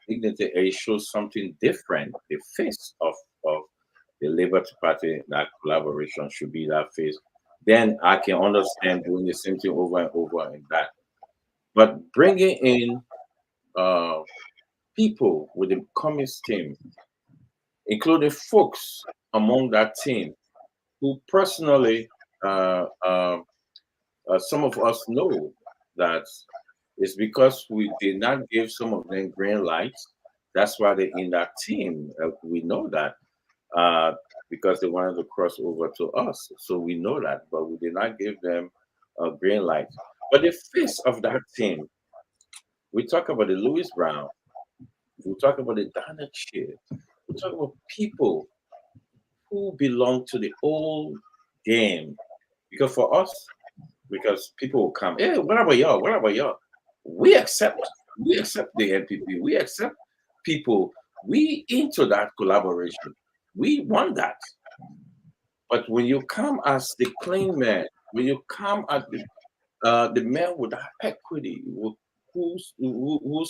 S3: dignity. It shows something different. The face of the Labour Party, that collaboration should be that face. Then I can understand doing the same thing over and over and that. But bringing in people with the Cummings team, including folks among that team who personally, some of us know that it's because we did not give some of them green lights. That's why they're in that team. We know that because they wanted to cross over to us. So we know that, but we did not give them a green light. But the face of that team, we talk about the Louis Brown, we talk about the Donna Cheer, we talk about people who belong to the old game. Because for us, because people will come, hey, what about y'all? What about y'all? We accept the NPP. We accept people. We into that collaboration. We want that. But when you come as the clean man, when you come as the man with equity, who's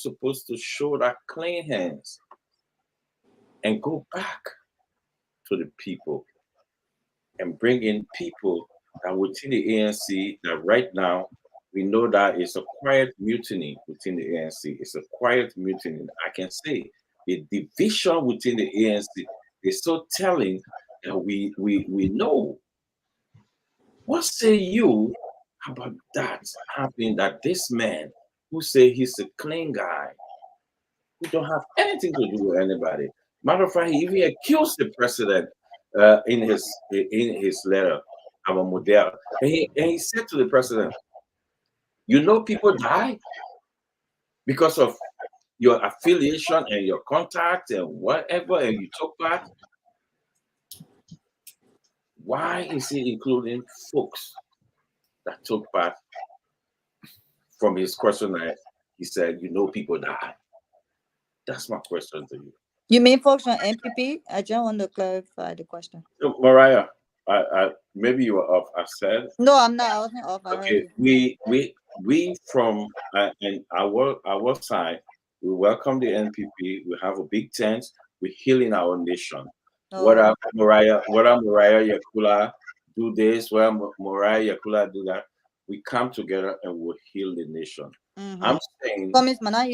S3: supposed to show that clean hands and go back to the people and bring in people that within the ANC that right now we know that it's a quiet mutiny within the ANC. It's a quiet mutiny. I can say the division within the ANC is so telling that we know. What say you about that happening? That this man who say he's a clean guy, who don't have anything to do with anybody. Matter of fact, he even accused the president in his letter, I'm a model. And he said to the president, you know people die because of your affiliation and your contact and whatever, and you took part. Why is he including folks that took part from his questionnaire? He said, you know people die. That's my question to you.
S10: You mean folks on MPP? I just want to clarify the question.
S3: Mariah, I maybe you were off. I said
S10: no, I'm not. I wasn't off.
S3: Okay, we from and our side, we welcome the NPP. We have a big tent. We're healing our nation.
S10: Oh.
S3: Whether Mariah Yakula do this, whether Mariah Yakula do that, we come together and we'll heal the nation.
S10: Mm-hmm.
S3: I'm saying,
S10: heal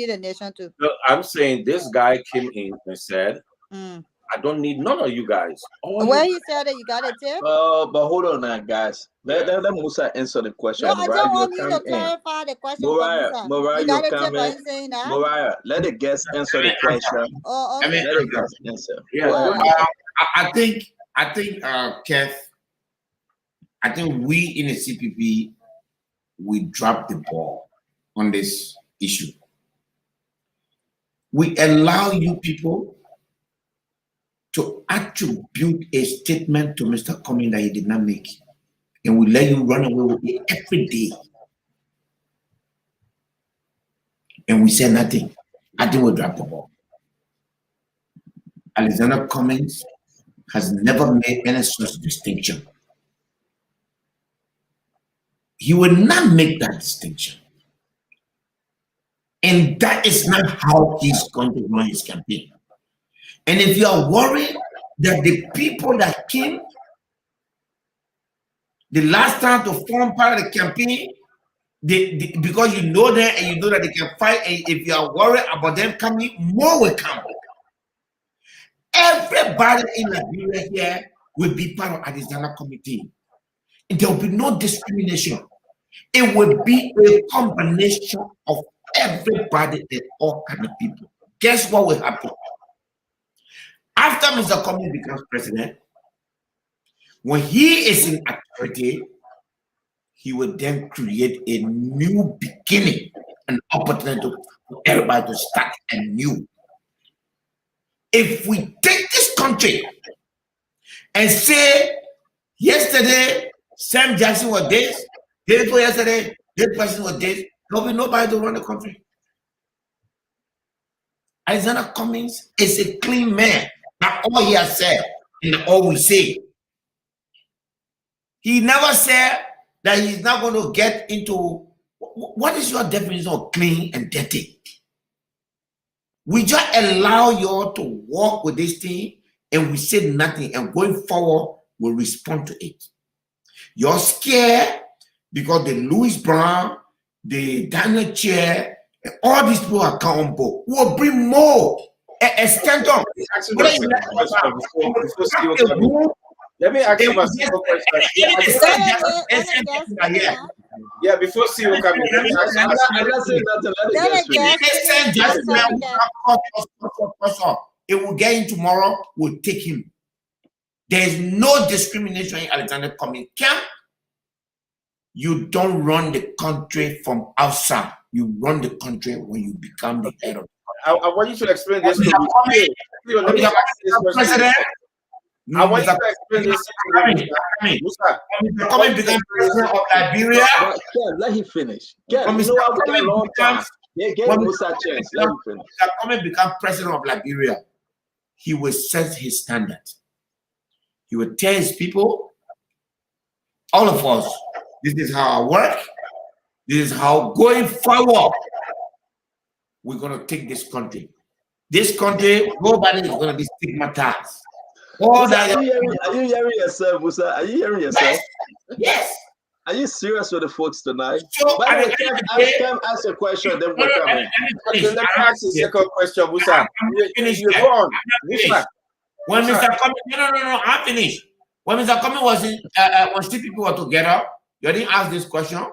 S10: the nation too.
S3: I'm saying this guy came in and said, I don't need none of you guys.
S10: Where he said that you got it, Tip?
S6: But hold on now, guys. Let Musa answer the question.
S10: No, I don't want you to clarify the question.
S6: Mariah, let the guest answer the question.
S10: Oh, okay.
S6: Let the guest answer.
S11: Yeah. I think, Kev, I think we in the CPP, we dropped the ball on this issue. We allow you people to attribute a statement to Mr. Cummings that he did not make. And we let you run away with it every day. And we say nothing. I think we dropped the ball. Alexander Cummings has never made any such distinction. He will not make that distinction. And that is not how he's going to run his campaign. And if you are worried that the people that came the last time to form part of the campaign, because you know them and you know that they can fight, and if you are worried about them coming, more will come. Everybody in Liberia here will be part of Arizona committee. And there will be no discrimination. It will be a combination of everybody and all kind of people. Guess what will happen? After Mr. Cummings becomes president, when he is in authority, he will then create a new beginning, an opportunity for everybody to start anew. If we take this country and say, yesterday, Sam Jackson was this, day before yesterday, this person was this, there will be nobody to run the country. Alexander Cummings is a clean man. Not all he has said and all we say. He never said that he's not going to get into, what is your definition of clean and dirty? We just allow you all to walk with this thing and we say nothing, and going forward, we'll respond to it. You're scared because the Louis Brown, the Daniel Chair, and all these people are on board. We'll bring more. Extent on.
S3: Let me ask you a simple question. Yeah, before CEO comes in,
S11: it will get in tomorrow, we'll take him. There's no discrimination in Alexander Cummings camp. You don't run the country from outside. You run the country when you become the head of the country.
S3: I want you to explain this to me. Let me ask this question. I want you to explain this to me.
S11: Cummings became president of Liberia.
S6: Let him finish. Cummings
S11: become president of Liberia. He will set his standard. He will tell his people all of us. This is how I work. This is how going forward we're gonna take this country. This country, nobody is gonna be stigmatized. All
S6: Musa,
S11: that.
S6: are you hearing yourself, Musa? Are you hearing yourself?
S11: Yes.
S6: Are you serious with the folks tonight?
S11: So,
S6: By the way, Kev, ask a question, then we'll come in.
S3: Okay, let me ask the second question, Musa. You go on. Musa.
S11: When Mr. Cummings, no, I'm finished. When Mr. Cummings was in, when two people were together, you didn't ask this question.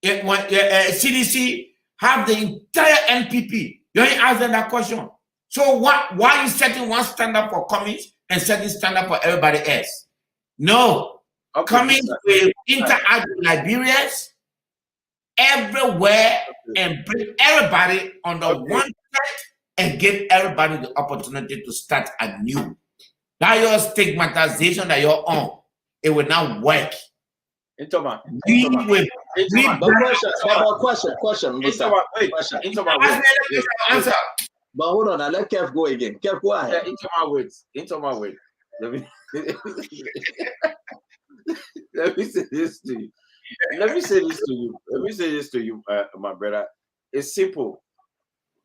S11: When CDC have the entire NPP, you didn't ask them that question. So why are you setting one standard for Cummings and setting standard for everybody else? No.
S3: Okay,
S11: Cummings will interact with Liberians everywhere and bring everybody under one tent and give everybody the opportunity to start anew. That your stigmatization that you're on, it will not work.
S6: Question.
S11: Answer.
S6: But hold on, now let Kev go again. Kev, go ahead.
S3: Into my words. Let me say this to you. Let me say this to you, my brother. It's simple.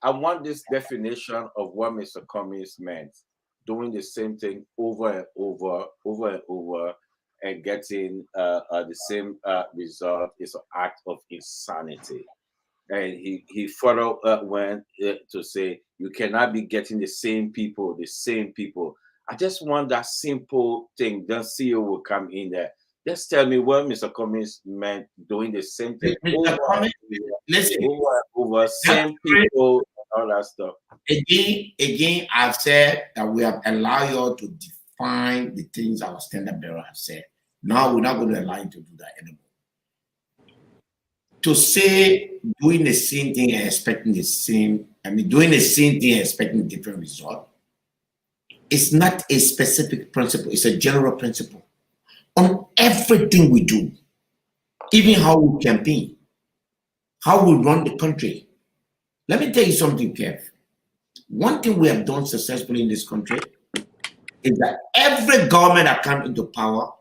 S3: I want this definition of what Mr. Cummings meant, doing the same thing over and over, and getting the same result is an act of insanity. And he further went to say, you cannot be getting the same people. I just want that simple thing. The CEO will come in there. Just tell me what Mr. Cummings meant doing the same thing over same people, all that stuff.
S11: Again, I've said that we have allowed you all to define the things our standard bearer have said. Now we're not going to allow you to do that anymore. To say doing the same thing and expecting the same, doing the same thing and expecting a different result, it's not a specific principle, it's a general principle. On everything we do, even how we campaign, how we run the country. Let me tell you something, Kev. One thing we have done successfully in this country is that every government that comes into power,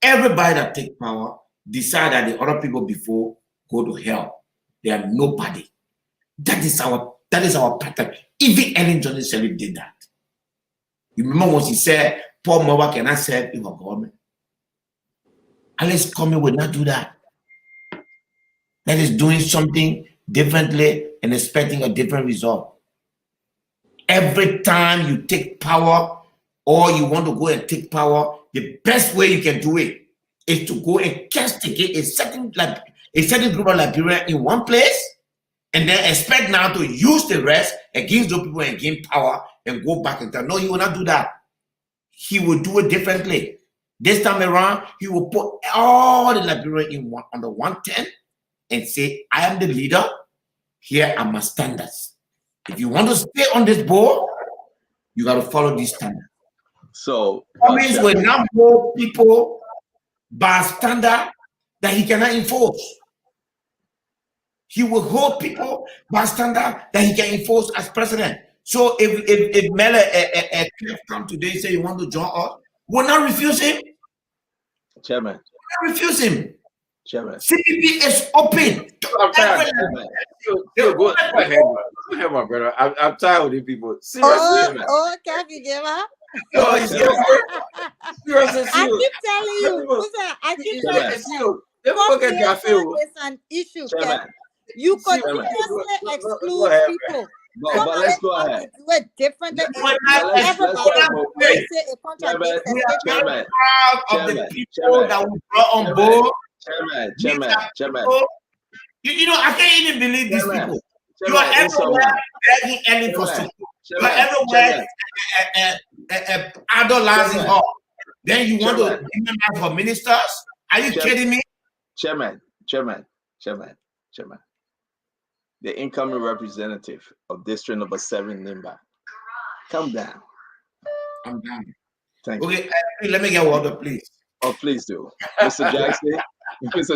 S11: everybody that takes power, decide that the other people before go to hell. They are nobody. That is our pattern. Even Ellen Johnson Sirleaf did that. You remember when she said, Paul Moba cannot serve in our government? Alex Cummings would not do that. That is doing something differently and expecting a different result. Every time you take power or you want to go and take power, the best way you can do it is to go and castigate a certain group of Liberians in one place and then expect now to use the rest against those people and gain power and go back and tell, no, he will not do that. He will do it differently. This time around, he will put all the Liberians under one tent and say, I am the leader. Here are my standards. If you want to stay on this board, you got to follow these standards.
S6: So,
S11: Cummings will not hold people by a standard that he cannot enforce. He will hold people by a standard that he can enforce as president. So if Mele come today and say you want to join us, we'll not refuse him.
S6: Chairman.
S11: We'll not refuse him.
S6: Chairman.
S11: CPP is open to everyone.
S3: Go ahead, my brother. I'm tired of these people. Seriously.
S10: Kathy, give up.
S3: No, seriously.
S10: I keep telling you. I keep telling you. It's an issue. You continuously exclude people.
S6: But let's go ahead.
S10: Do it differently.
S6: Chairman.
S11: You know, I can't even believe these people. You are everywhere begging Ellen for support. You are everywhere idolizing her. Then you want to demonize for ministers? Are you kidding me?
S6: Chairman. The incoming representative of District Number 7, Nimba. Come down.
S11: I'm down.
S6: Thank you.
S11: Okay, let me get water, please.
S6: Oh, please do. Mr.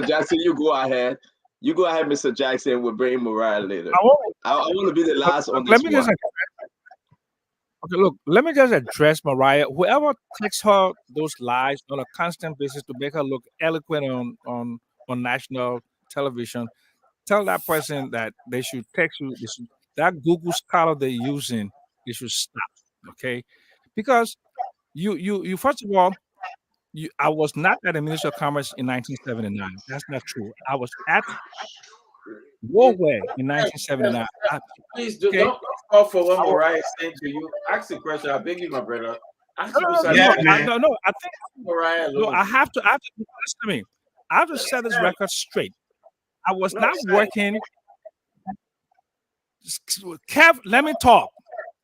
S6: Jackson, you go ahead. You go ahead, Mr. Jackson. We'll bring Mariah later. I want to be the last on this one.
S9: Okay, look, let me just address Mariah. Whoever takes her those lies on a constant basis to make her look eloquent on national television, tell that person that they should text you. That Google Scholar they're using, they should stop. Okay, because you first of all, I was not at the Ministry of Commerce in 1979. That's not true. I was at Warway in 1979.
S3: Please don't call for what Mariah is saying to you. Ask the question. I beg you, my brother. Ask
S9: No,
S3: Musa.
S9: no. I think
S3: Mariah.
S9: no. I have to listen to me. I have to set this record straight. I was not working. Kev, let me talk.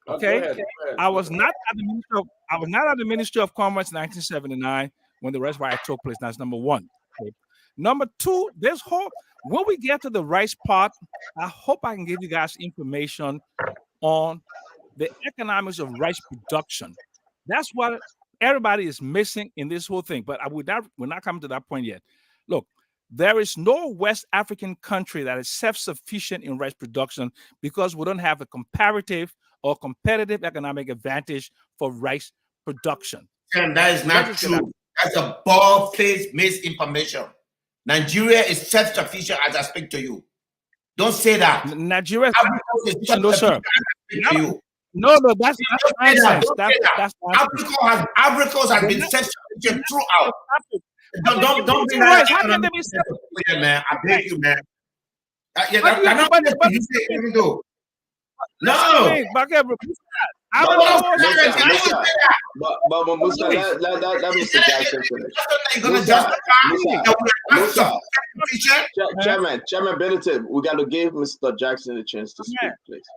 S9: Okay,
S3: go ahead.
S9: I was not at the Ministry of Commerce in 1979 when the Rice Riot took place. That's number one. Okay. Number two, when we get to the rice part, I hope I can give you guys information on the economics of rice production. That's what everybody is missing in this whole thing. But we're not coming to that point yet. Look, there is no West African country that is self-sufficient in rice production because we don't have a comparative or competitive economic advantage for rice production.
S11: And that is not true. That's a bald-faced misinformation. Nigeria is self-sufficient as I speak to you. Don't say that.
S9: Nigeria
S11: is
S9: no, sir. No, that's nonsense. That's
S11: Africa has been self-sufficient throughout. Don't be like that, man. I beg you, man. No.
S6: But Musa, let Mr. Jackson finish. Chairman Benedict, we got to give Mr. Jackson a chance to speak, please.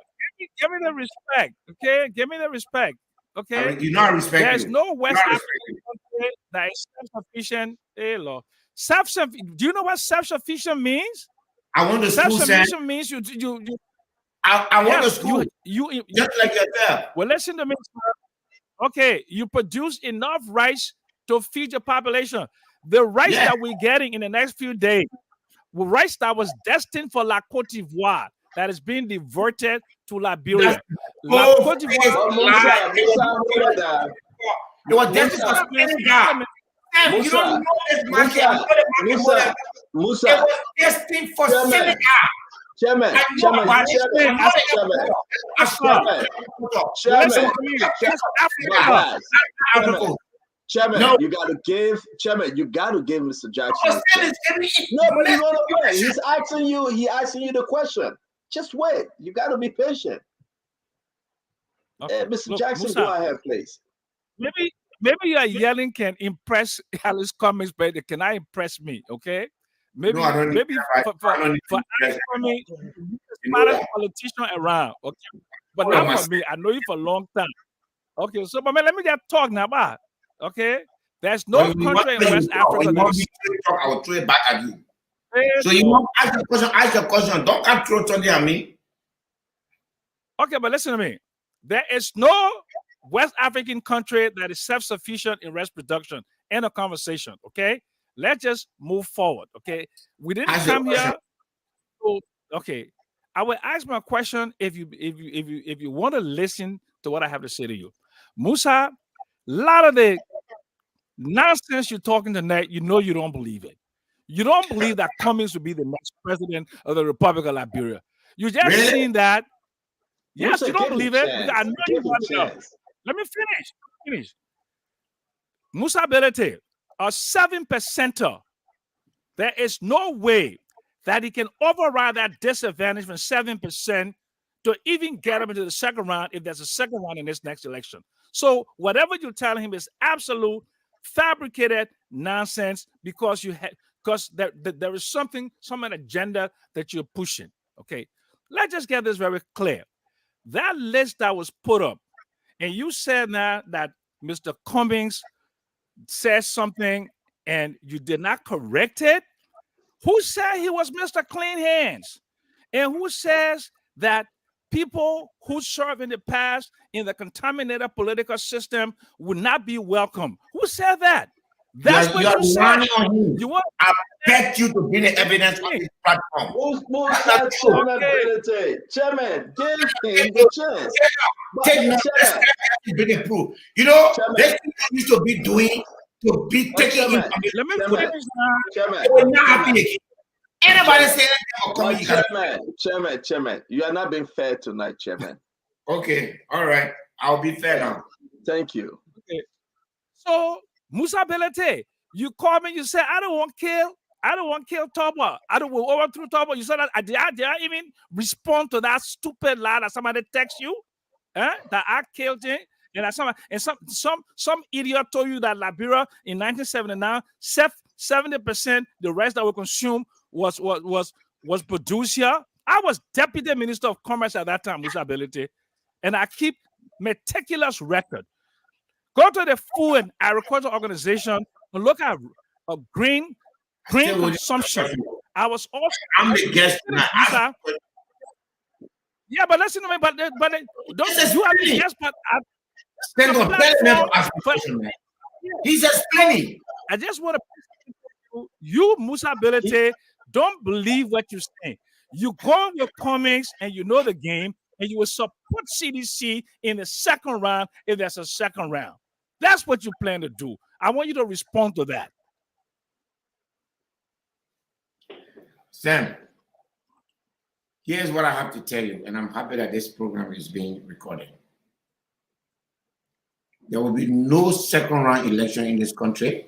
S9: Give me the respect, okay? Give me the respect, okay?
S11: You know I respect
S9: There's
S11: you.
S9: no West African country that is self-sufficient. Do you know what self-sufficient means?
S11: I want the school
S9: self-sufficient means you
S11: I want the school.
S9: You
S11: just like yourself.
S9: Well, listen to me, sir. Okay, you produce enough rice to feed your population. The rice that we're getting in the next few days, rice that was destined for La Cote d'Ivoire, that is being diverted to Liberia. La Cote d'Ivoire.
S11: You are destined for Senegal. You don't know this market.
S6: Musa.
S11: It was destined for Senegal.
S6: Chairman, you gotta give Mr. Jackson. No, but you don't wait. He's asking you the question. Just wait. You gotta be patient.
S9: Okay.
S6: Mr. Jackson, Musa, go ahead, please.
S9: Maybe your yelling can impress Alice Cummings, but it cannot impress me, okay? Maybe for me, smartest politician around, okay? But not for me. I know you for a long time. Okay, so but man, let me just talk now about, okay? There's no country in West Africa that is...
S11: I will throw it back at you. So you want to ask the question. Don't come throw something at me.
S9: Okay, but listen to me. There is no West African country that is self-sufficient in rice production. End of conversation, okay? Let's just move forward, okay? We didn't come here. Okay, I will ask my question if you want to listen to what I have to say to you, Musa. A lot of the nonsense you're talking tonight, you know you don't believe it. You don't believe that Cummings will be the next president of the Republic of Liberia. You just seen that. Yes, you don't believe it. I know you want to know. Let me finish. Musa Belete, a 7%er, there is no way that he can override that disadvantage from 7% to even get him into the second round if there's a second round in this next election. So whatever you're telling him is absolute fabricated nonsense because there is some agenda that you're pushing. Okay, let's just get this very clear. That list that was put up, and you said now that Mr. Cummings said something and you did not correct it. Who said he was Mr. Clean Hands? And who says that people who served in the past in the contaminated political system would not be welcome? Who said that? That's what you said.
S11: beg you to bring the evidence on this platform.
S6: Chairman, give him the chance.
S11: Take no bring the proof. You know, this thing used to be doing, to be taking information.
S9: Let me finish now.
S11: It will not happen again. Anybody say that?
S6: Chairman, you are not being fair tonight, Chairman.
S11: Okay, all right. I'll be fair now.
S6: Thank you.
S9: Okay. So, Musa Belete, you call me, you say, I don't want to kill Toba. I don't want to overthrow Toba. You said that did I even respond to that stupid lie that somebody text you? That I killed him? And some idiot told you that Liberia in 1979, 70% the rice that we consume was produced here. I was deputy minister of commerce at that time, Musa Belete, and I keep meticulous record. Go to the Food and Agriculture Organization and look at green consumption. I was also.
S11: I'm the guest now.
S9: Yeah, but listen to me. But don't you have the guest? But
S11: he's explaining.
S9: I just want to you, Musa Belete, don't believe what you say. You go on your comments and you know the game, and you will support CDC in the second round if there's a second round. That's what you plan to do. I want you to respond to that.
S11: Sam, here's what I have to tell you, and I'm happy that this program is being recorded. There will be no second round election in this country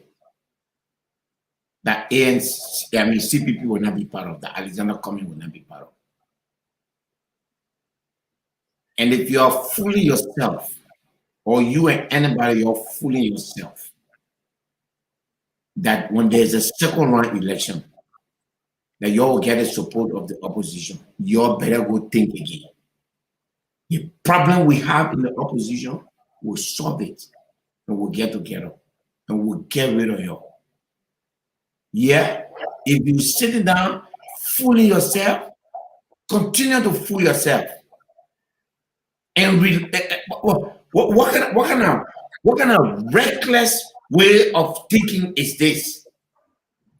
S11: that CPP will not be part of, that Alexander Cummings will not be part of. And if you are fooling yourself, or you and anybody, you're fooling yourself, that when there's a second round election, that you all get the support of the opposition, you all better go think again. The problem we have in the opposition, we'll solve it, and we'll get together, and we'll get rid of you. Yeah, if you sitting down, fooling yourself, continue to fool yourself. And what kind of reckless way of thinking is this?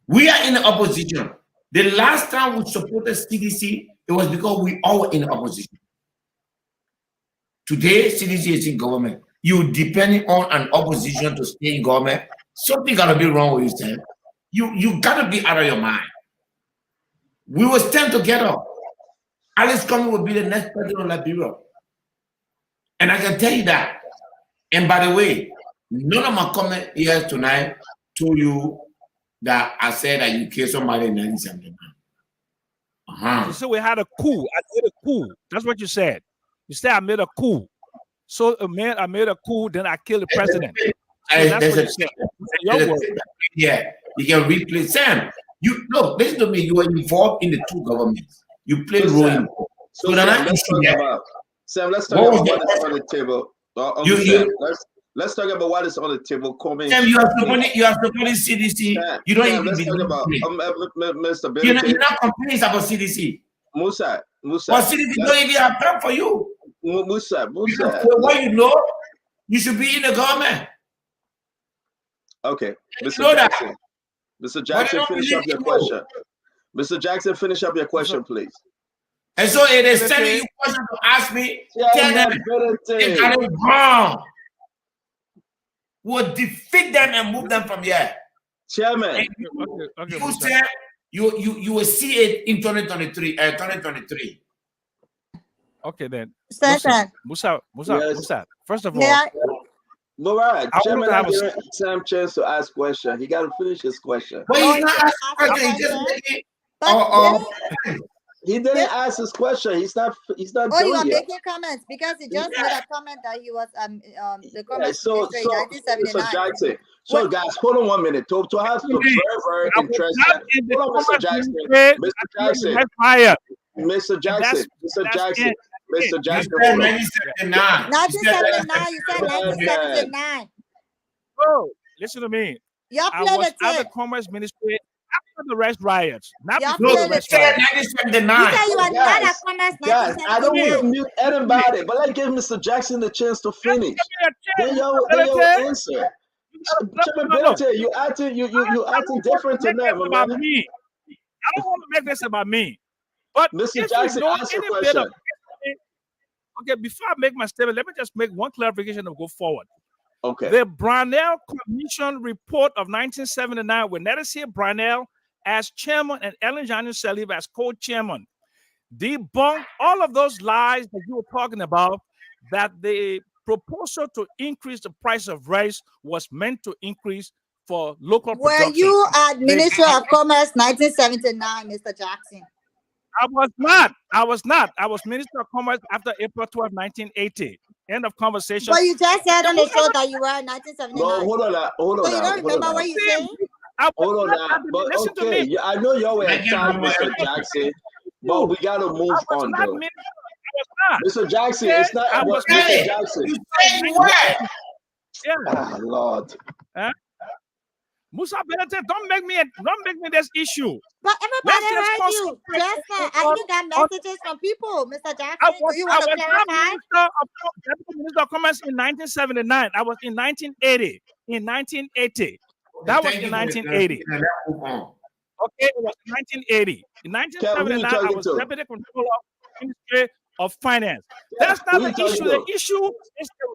S11: We are in the opposition. The last time we supported CDC, it was because we all were in the opposition. Today, CDC is in government. You depending on an opposition to stay in government, something gotta be wrong with you, Sam. You gotta be out of your mind. We will stand together. Alex Cummings will be the next president of Liberia. And I can tell you that. And by the way, none of my comment here tonight told you that I said that you killed somebody in 1979.
S9: You said we had a coup. I did a coup. That's what you said. You said I made a coup. So I made a coup, then I killed the president. So that's what you said.
S11: Yeah, you can replay. Sam, you look, listen to me. You were involved in the two governments. You played role in. So
S6: Sam, let's talk about what is on the table. Let's talk about what is on the table.
S11: Sam, you are supporting CDC. You don't even
S6: talk about Mr.
S11: You're not complaining about CDC.
S6: Musa.
S11: But CDC don't even have time for you.
S6: Musa.
S11: What you know, you should be in the government.
S6: Okay, Mr. Jackson, finish up your question. Mr. Jackson, finish up your question, please.
S11: And so it is sending you questions to ask me. Tell them they got it wrong. We'll defeat them and move them from here.
S6: Chairman,
S11: you said you will see it in 2023.
S9: Okay then.
S10: Musa.
S9: First of all,
S6: Murat, Chairman, I gave Sam chance to ask question. He got to finish his question.
S11: But he's not asking question.
S6: He didn't ask his question. He's not.
S10: Oh, you are making comments because he just made a comment that he was the comment.
S6: So
S10: 1979.
S6: So guys, hold on 1 minute. To have some very interesting. Hold on, Mr. Jackson. Mr. Jackson.
S10: 1979. You said 1979.
S9: Oh, listen to me.
S10: I was
S9: at the Commerce Ministry after the rest riots. Not
S11: before the rest riots. 1979.
S6: Guys, I don't want to mute anybody, but let's give Mr. Jackson the chance to finish. Then you'll answer. You acting different tonight,
S9: about me. I don't want to make this about me. But
S6: Mr. Jackson, ask your question.
S9: Okay, before I make my statement, let me just make one clarification and go forward.
S6: Okay.
S9: The Brownell Commission report of 1979, with Nettie Brownell as chairman and Ellen Johnson Sirleaf as co-chairman, debunked all of those lies that you were talking about, that the proposal to increase the price of rice was meant to increase for local production.
S10: Were you at Ministry of Commerce 1979, Mr. Jackson?
S9: I was not. I was Minister of Commerce after April 12, 1980. End of conversation.
S10: But you just said on the show that you were in 1979.
S6: No, hold on.
S10: So you don't remember what you saying?
S6: Hold on. But okay, I know y'all were at time, Mr. Jackson, but we got to move on, though. Mr. Jackson, it's not Mr. Jackson.
S11: You said you were.
S9: Yeah.
S6: Ah, Lord.
S9: Musa Belete, don't make me this issue.
S10: But everybody heard you. Just and you got messages from people, Mr. Jackson. Do you want to clarify?
S9: Minister of Commerce in 1979. I was in 1980. In 1980. That was in 1980. Okay, it was 1980. In 1979, I was Deputy Controller of the Ministry of Finance. That's not the issue. The issue is the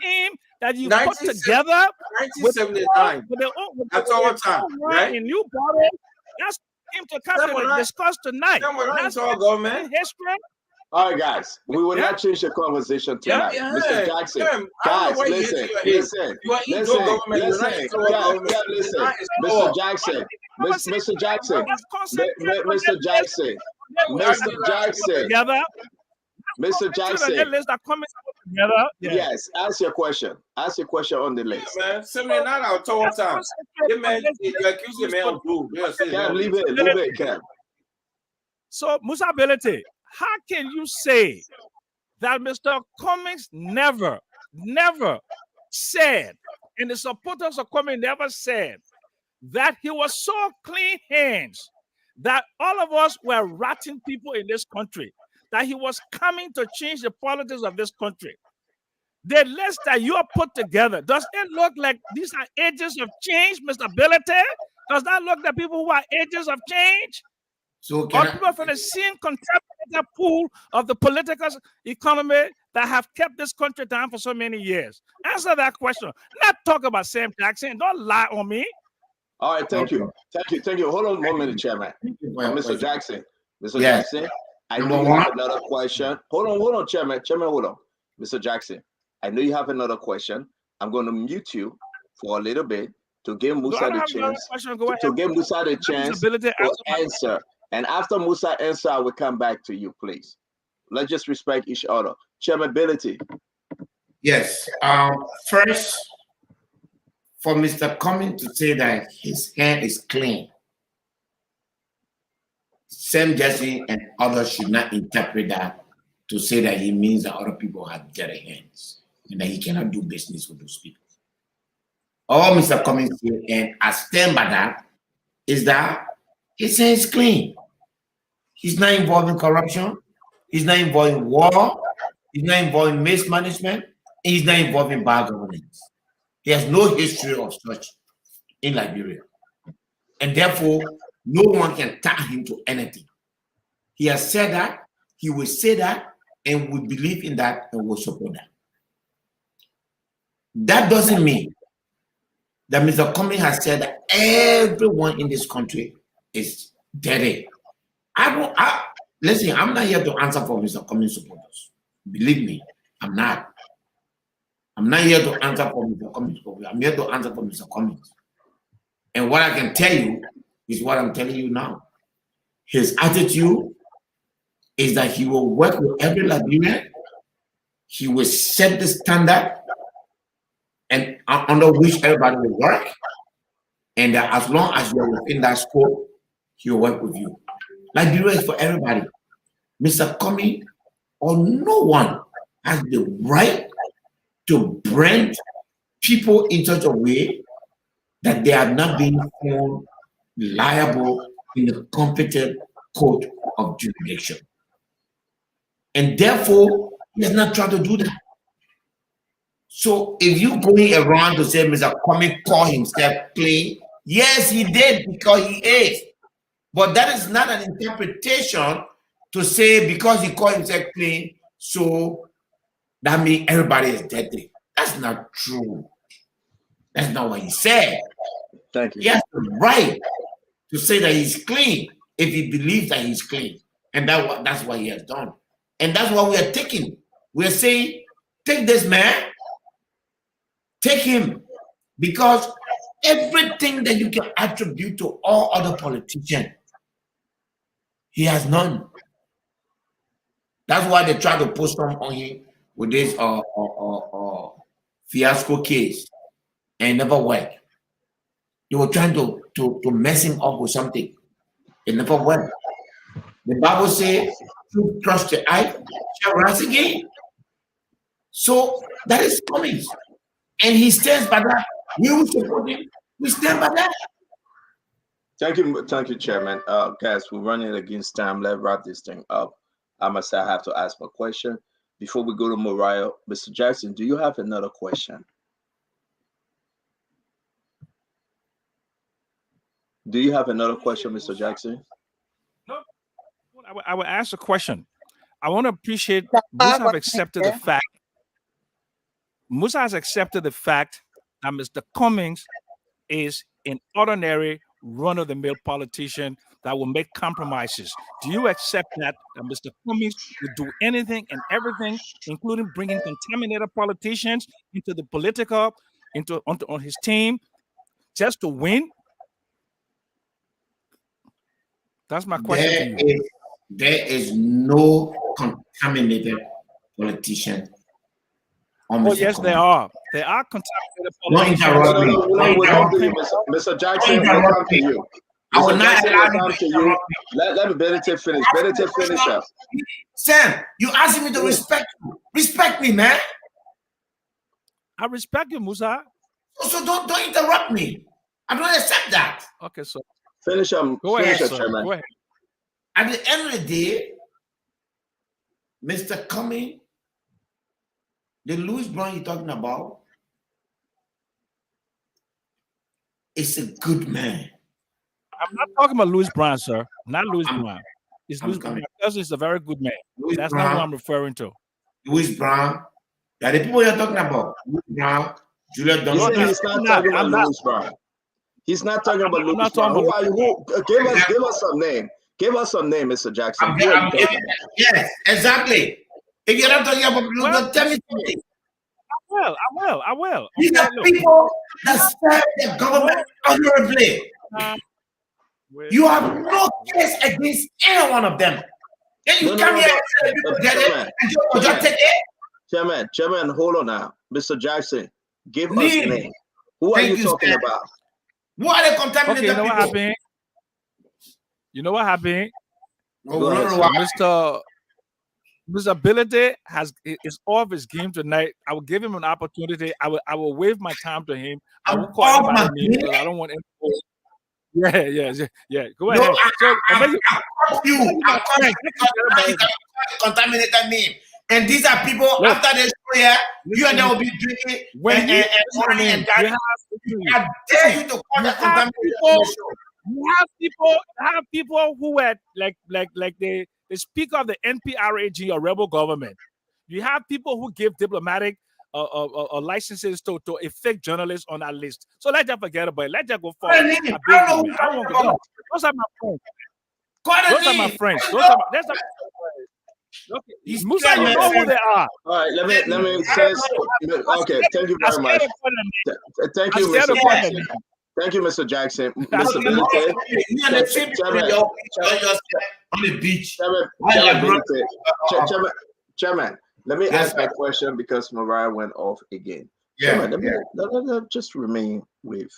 S9: team that you put together
S3: 1979. That's all time, right?
S9: In New Body. That's him to come to discuss tonight.
S3: That's all government
S9: history.
S6: All right, guys, we will not change the conversation tonight. Mr. Jackson, guys, listen. Mr. Jackson, yes, ask your question. Ask your question on the list.
S3: Yeah, man, 79 out total time. You accuse the man of blue.
S6: Cam, leave it, Cam.
S9: So, Musa Belete, how can you say that Mr. Cummings never said, and the supporters of Cummings never said, that he was so clean hands that all of us were rotten people in this country, that he was coming to change the politics of this country? The list that you have put together, does it look like these are agents of change, Mr. Belete? Does that look like people who are agents of change?
S11: So
S9: or people from the same contaminated pool of the political economy that have kept this country down for so many years? Answer that question. Not talk about Sam Jackson. Don't lie on me.
S6: All right, thank you. Hold on 1 minute, Chairman. Mr. Jackson. Jackson, I know you have another question. Hold on, Chairman. Hold on. Mr. Jackson, I know you have another question. I'm going to mute you for a little bit to give Musa the chance to answer. And after Musa answer, I will come back to you, please. Let's just respect each other. Chairman Ability.
S11: Yes. First, for Mr. Cummings to say that his hand is clean, Sam Jackson and others should not interpret that to say that he means that other people have dirty hands and that he cannot do business with those people. All Mr. Cummings said, and I stand by that, is that his hand is clean. He's not involved in corruption. He's not involved in war. He's not involved in mismanagement. And he's not involved in bad governance. He has no history of such in Liberia. And therefore, no one can tie him to anything. He has said that, he will say that, and we believe in that and will support that. That doesn't mean that Mr. Cummings has said that everyone in this country is dirty. Listen, I'm not here to answer for Mr. Cummings supporters. Believe me, I'm not. I'm not here to answer for Mr. Cummings supporters. I'm here to answer for Mr. Cummings. And what I can tell you is what I'm telling you now. His attitude is that he will work with every Liberian. He will set the standard and under which everybody will work. And that as long as you're within that scope, he will work with you. Liberia is for everybody. Mr. Cummings or no one has the right to brand people in such a way that they are not being found liable in the competent court of jurisdiction. And therefore, he has not tried to do that. So if you going around to say Mr. Cummings call himself clean, yes, he did because he is. But that is not an interpretation to say because he called himself clean, so that means everybody is dirty. That's not true. That's not what he said.
S6: Thank you.
S11: He has the right to say that he's clean if he believes that he's clean. And that's what he has done. And that's what we are taking. We're saying, take this man, take him. Because everything that you can attribute to all other politicians, he has none. That's why they try to put some on him with this fiasco case, and it never worked. They were trying to mess him up with something. It never worked. The Bible says, "To trust the eye shall rise again." So that is coming, and he stands by that. We will support him. We stand by that.
S6: Thank you, Chairman. Guys, we're running against time. Let's wrap this thing up. I must say I have to ask my question before we go to Mariah. Mr. Jackson, do you have another question? Do you have another question, Mr. Jackson?
S9: No, I will ask a question. I want to appreciate Musa have accepted the fact. Musa has accepted the fact that Mr. Cummings is an ordinary run-of-the-mill politician that will make compromises. Do you accept that Mr. Cummings will do anything and everything, including bringing contaminated politicians into the political, on his team, just to win? That's my question to you.
S11: There is no contaminated politician.
S9: Oh, yes, there are. There are contaminated politicians.
S6: Mr. Jackson, we'll come to you.
S11: I will not allow
S6: you. Let Benedict finish. Benedict finish up.
S11: Sam, you asking me to respect you. Respect me, man.
S9: I respect you, Musa.
S11: So don't interrupt me. I don't accept that.
S9: Okay, so
S6: finish up.
S9: Go ahead, Chairman. Go ahead.
S11: At the end of the day, Mr. Cummings, the Louis Brown you're talking about, is a good man.
S9: I'm not talking about Louis Brown, sir. Not Louis Brown. It's Louis Brown. My cousin is a very good man. That's not what I'm referring to.
S11: Louis Brown. Yeah, the people you're talking about. Louis Brown, Juliet Duncan.
S6: He's not talking about Louis Brown. He's not talking about Louis Brown. Who are you? Give us some name. Give us some name, Mr. Jackson.
S11: Yes, exactly. If you're not talking about Louis, tell me something.
S9: I will.
S11: These are people that serve the government honorably. You have no case against any one of them. Then you come here and say people get it and you just take it.
S6: Chairman, hold on now. Mr. Jackson, give us a name. Who are you talking about?
S11: Who are the contaminated people?
S9: You know what happened? Mr. Ability is off his game tonight. I will give him an opportunity. I will waive my time to him. I will call him by name because I don't want him to. Yeah. Go ahead.
S11: Contaminated name. And these are people after this show here, you and they will be drinking and I dare you to call the contaminated.
S9: You have people who were like the speaker of the NPRAG or rebel government. You have people who give diplomatic licenses to a fake journalist on that list. So let's just forget about it. Let's just go forward. Those are my friends. Those are my friends. Okay. Musa, you know who they are.
S6: All right, let me say. Okay, thank you very much. Thank you, Mr. Jackson. Thank you, Mr. Jackson. Mr.
S11: On the beach.
S6: Chairman, let me ask my question because Mariah went off again. Let me just remain with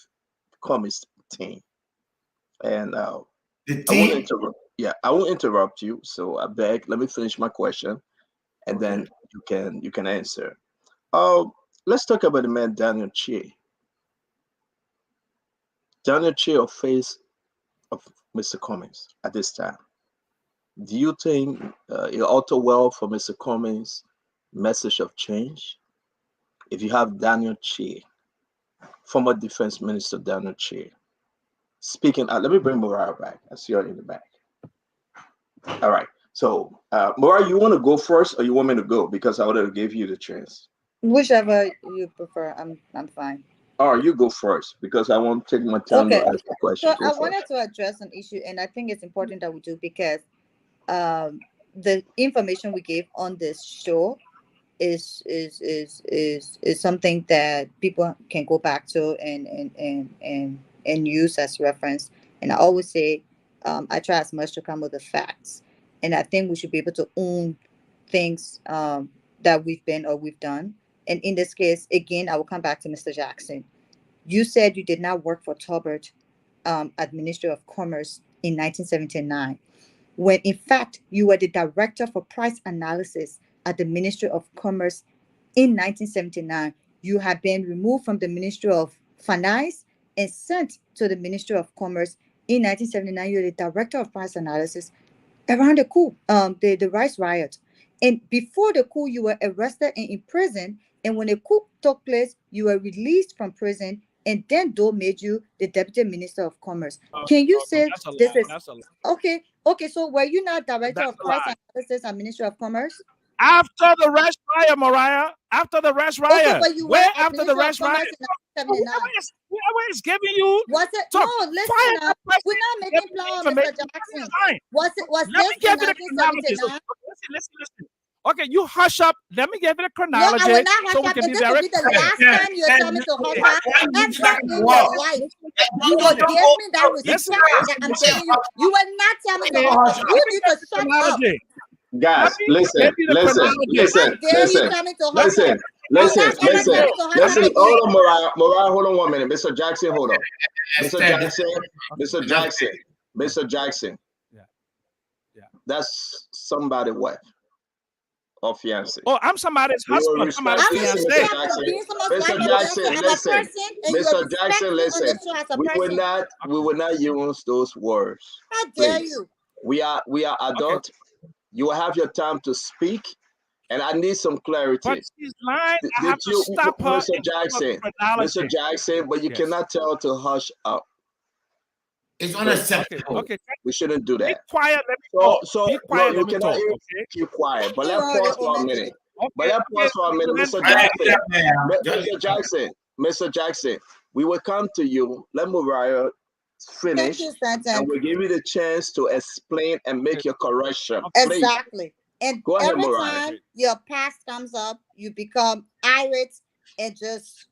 S6: Cummings' team. And I won't interrupt you. So I beg, let me finish my question, and then you can answer. Let's talk about the man Daniel Che. Daniel Che of face of Mr. Cummings at this time. Do you think it alter well for Mr. Cummings' message of change? if you have Daniel Che, former Defense Minister Daniel Che, speaking out. Let me bring Mariah back. I see her in the back. All right. So, Mariah, you want to go first, or you want me to go? Because I would have gave you the chance.
S10: Whichever you prefer, I'm fine.
S6: All right, you go first because I won't take my time to ask the question.
S10: So I wanted to address an issue, and I think it's important that we do, because the information we gave on this show is something that people can go back to and use as reference. And I always say, I try as much to come with the facts, and I think we should be able to own things that we've been or we've done. And in this case, again, I will come back to Mr. Jackson. You said you did not work for Tolbert at Ministry of Commerce in 1979, when in fact you were the director for price analysis at the Ministry of Commerce in 1979. You had been removed from the Ministry of Finance and sent to the Ministry of Commerce in 1979. You're the director of price analysis around the coup, the rice riot. And before the coup, you were arrested and imprisoned. And when the coup took place, you were released from prison. And then Doe made you the Deputy Minister of Commerce. Can you say this is okay? Okay, so were you not director of price analysis at Ministry of Commerce?
S9: After the rash riot, Mariah. After the rash riot.
S10: Okay, but you
S9: where
S10: were
S9: after the rash riot? Whoever is giving you.
S10: Was it?
S9: So,
S10: no, listen. We're not making plans, Mr. Jackson. Was it? Was
S9: Let me
S10: this in
S9: give you the chronology.
S10: 1979?
S9: Listen. Okay, you hush up. Let me give you the chronology.
S10: No, I will not hush
S9: so we
S10: up.
S9: can
S10: And
S9: be
S10: this will
S9: very
S10: be the last time you tell me to hush up. Ever in your life, you will give me that respect that I'm giving you. You will not tell me to hush up. You need to shut up.
S6: Guys, listen. Hold on, Mariah, hold on 1 minute. Mr. Jackson, hold on. Mr. Jackson.
S9: Yeah.
S6: That's somebody's wife or fiance.
S9: Oh, I'm somebody's husband. Somebody's fiance.
S6: Mr. Jackson, listen. We will not use those words.
S10: How dare you?
S6: We are adult. Okay. You will have your time to speak, and I need some clarity.
S9: But she's lying. I have to stop her.
S6: Mr. Jackson, but you cannot tell her to hush up.
S11: It's unacceptable.
S9: Okay.
S6: We shouldn't do that.
S9: Be quiet. Let me talk.
S6: So
S9: be quiet.
S6: you cannot keep quiet. But let's pause for a minute. Mr. Jackson, we will come to you. Let Mariah finish, and we'll give you the chance to explain and make your correction.
S10: Exactly. And
S6: go ahead,
S10: every
S6: Mariah.
S10: time your past comes up, you become irate and just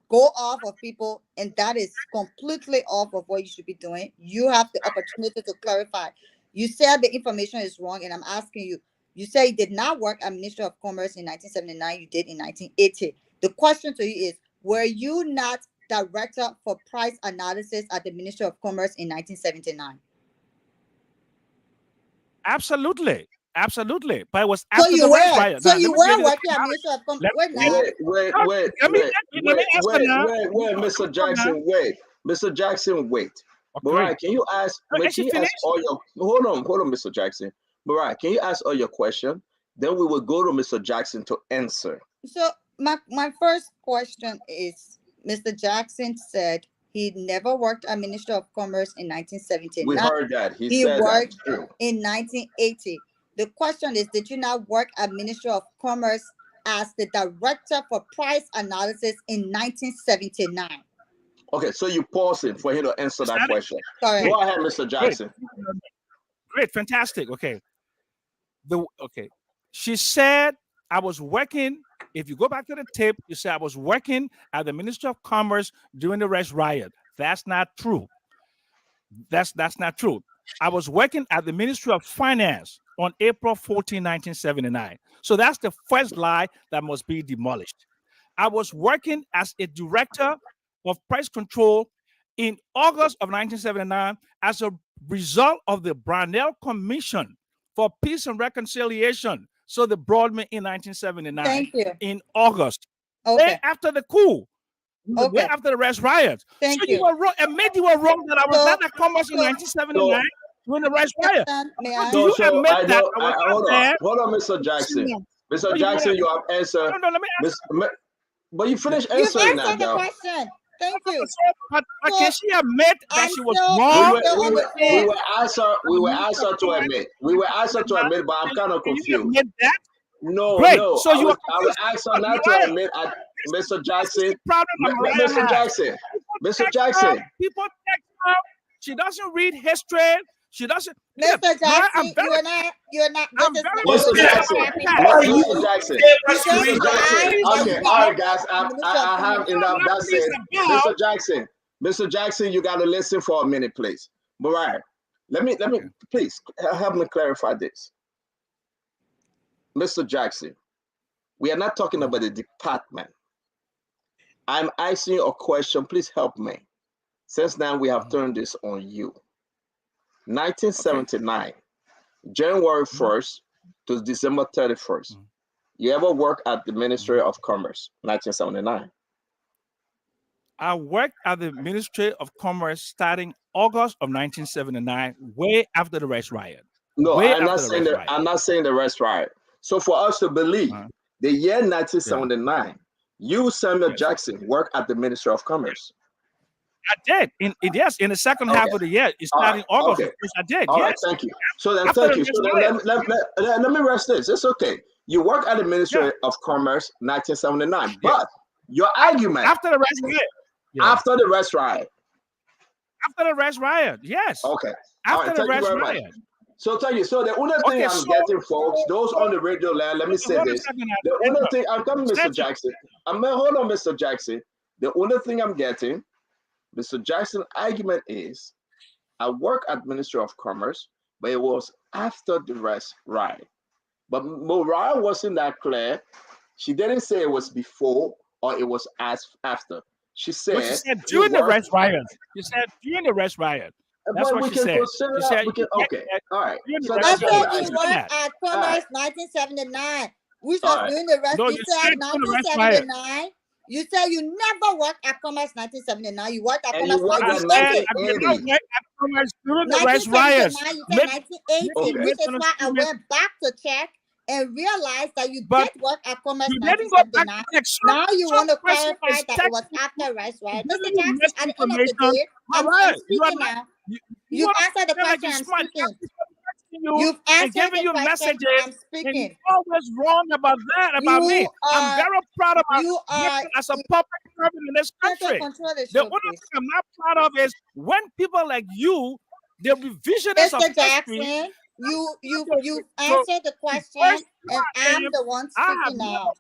S10: go off of people, and that is completely off of what you should be doing. You have the opportunity to clarify. You said the information is wrong, and I'm asking you. You say you did not work at Ministry of Commerce in 1979. You did in 1980. The question to you is, were you not director for price analysis at the Ministry of Commerce in 1979?
S9: Absolutely. But it was after
S10: so you
S9: the
S10: were.
S9: riot.
S10: So you were working at Ministry of Commerce.
S6: Wait, Mr. Jackson, wait. Mr. Jackson, wait. Mariah, can you ask? All your? Hold on, Mr. Jackson. Mariah, can you ask all your question? Then we will go to Mr. Jackson to answer.
S10: So my first question is, Mr. Jackson said he never worked at Ministry of Commerce in 1979.
S6: We heard that. He said
S10: worked
S6: that
S10: in 1980. The question is, did you not work at Ministry of Commerce as the director for price analysis in 1979?
S6: Okay, so you pausing for him to answer that question.
S10: Sorry.
S6: Go ahead, Mr. Jackson.
S9: Great, fantastic. Okay. She said I was working. If you go back to the tape, you say I was working at the Ministry of Commerce during the rice riot. That's not true. That's not true. I was working at the Ministry of Finance on April 14, 1979. So that's the first lie that must be demolished. I was working as a director of price control in August of 1979 as a result of the Brownell Commission for Peace and Reconciliation. So they brought me in 1979.
S10: Thank you.
S9: In August.
S10: Okay.
S9: Way after the coup.
S10: Okay.
S9: Way after the rice riots.
S10: Thank
S9: you. You were wrong. Admit you were wrong that I was not at Commerce in 1979 during the rice riot. Do you admit that I was
S6: hold on, Mr. Jackson. Mr. Jackson, you have answered.
S9: No, let me answer.
S6: But you finished
S10: You've
S6: answering that,
S10: answered the
S6: though.
S10: question. Thank you.
S4: But
S10: So,
S4: can she admit that
S10: I'm
S4: she was
S10: still-
S4: wrong?
S6: We were asked her to admit. We were asked her to admit, but I'm kind of
S4: Can you
S6: confused.
S4: admit that?
S6: No,
S4: Great.
S6: no.
S4: So you
S6: I
S4: are
S6: was asked her not to
S4: Mariah,
S6: admit. Mr. Jackson,
S4: this is the problem that Mariah
S6: Mr.
S4: has.
S6: Jackson,
S4: People
S6: Mr.
S4: text
S6: Jackson.
S4: her, people text her. She doesn't read history. She doesn't.
S10: Mr.
S4: Mariah,
S10: Jackson, you're not.
S4: I'm
S10: This is
S4: very
S6: Mr.
S10: this is
S6: Jackson,
S10: not happening.
S6: Mr. Jackson,
S10: Because
S6: Mr. Jackson.
S10: I
S6: Okay, all right, guys. I have enough. That's it. Mr. Jackson, Mr. Jackson, you got to listen for a minute, please. Mariah, let me, please help me clarify this. Mr. Jackson, we are not talking about the department. I'm asking you a question. Please help me. Since now we have turned this on you. 1979, January 1st to December 31st. You ever work at the Ministry of Commerce, 1979?
S4: I worked at the Ministry of Commerce starting August of 1979, way after the race riot.
S6: No,
S4: way
S6: I'm not
S4: after the
S6: saying
S4: race
S6: that.
S4: riot.
S6: I'm not saying the rest right. So for us to believe the year 1979, you, Samuel Jackson, worked at the Ministry of Commerce.
S4: I did. Yes, in the second half of the year, it started in August.
S6: Okay.
S4: Of course, I did.
S6: All
S4: yes.
S6: right, thank you. So then,
S4: After
S6: thank
S4: the
S6: you. So
S4: race
S6: then
S4: riot.
S6: let me rest this. It's okay. You work at the Ministry of Commerce, 1979, but your argument
S4: after the race riot.
S6: After the race riot.
S4: After the race riot, yes.
S6: Okay.
S4: After the
S6: thank you
S4: race
S6: very
S4: riot.
S6: much. So thank you. So the only thing I'm getting, folks, those on the radio land, let me say this. The only thing I'm coming, Mr. Jackson. Hold on, Mr. Jackson. The only thing I'm getting, Mr. Jackson's argument is, I work at Ministry of Commerce, but it was after the race riot. But Mariah wasn't that clear. She didn't say it was before or it was after. She said,
S4: she said during the race riot. She said during the race riot. That's what she said.
S6: She said, okay, all right.
S10: So that's why you work at Commerce 1979, which was during the rest. You said 1979. You said you never worked at Commerce 1979. You worked at Commerce 1980.
S4: I did not work at Commerce during the race riots.
S10: You said 1980, which is why I went back to check and realized that you did work at Commerce 1979. Now you want to clarify that it was after race riot. Mr. Jackson, at the end of the day, I'm speaking now. You've answered the question. I'm speaking. You've answered the question. I'm speaking.
S4: You're always wrong about that, about me. I'm very proud of you as a public servant in this country. The only thing I'm not proud of is when people like you, the revisionists of history.
S10: You answered the question, and I'm the one speaking now.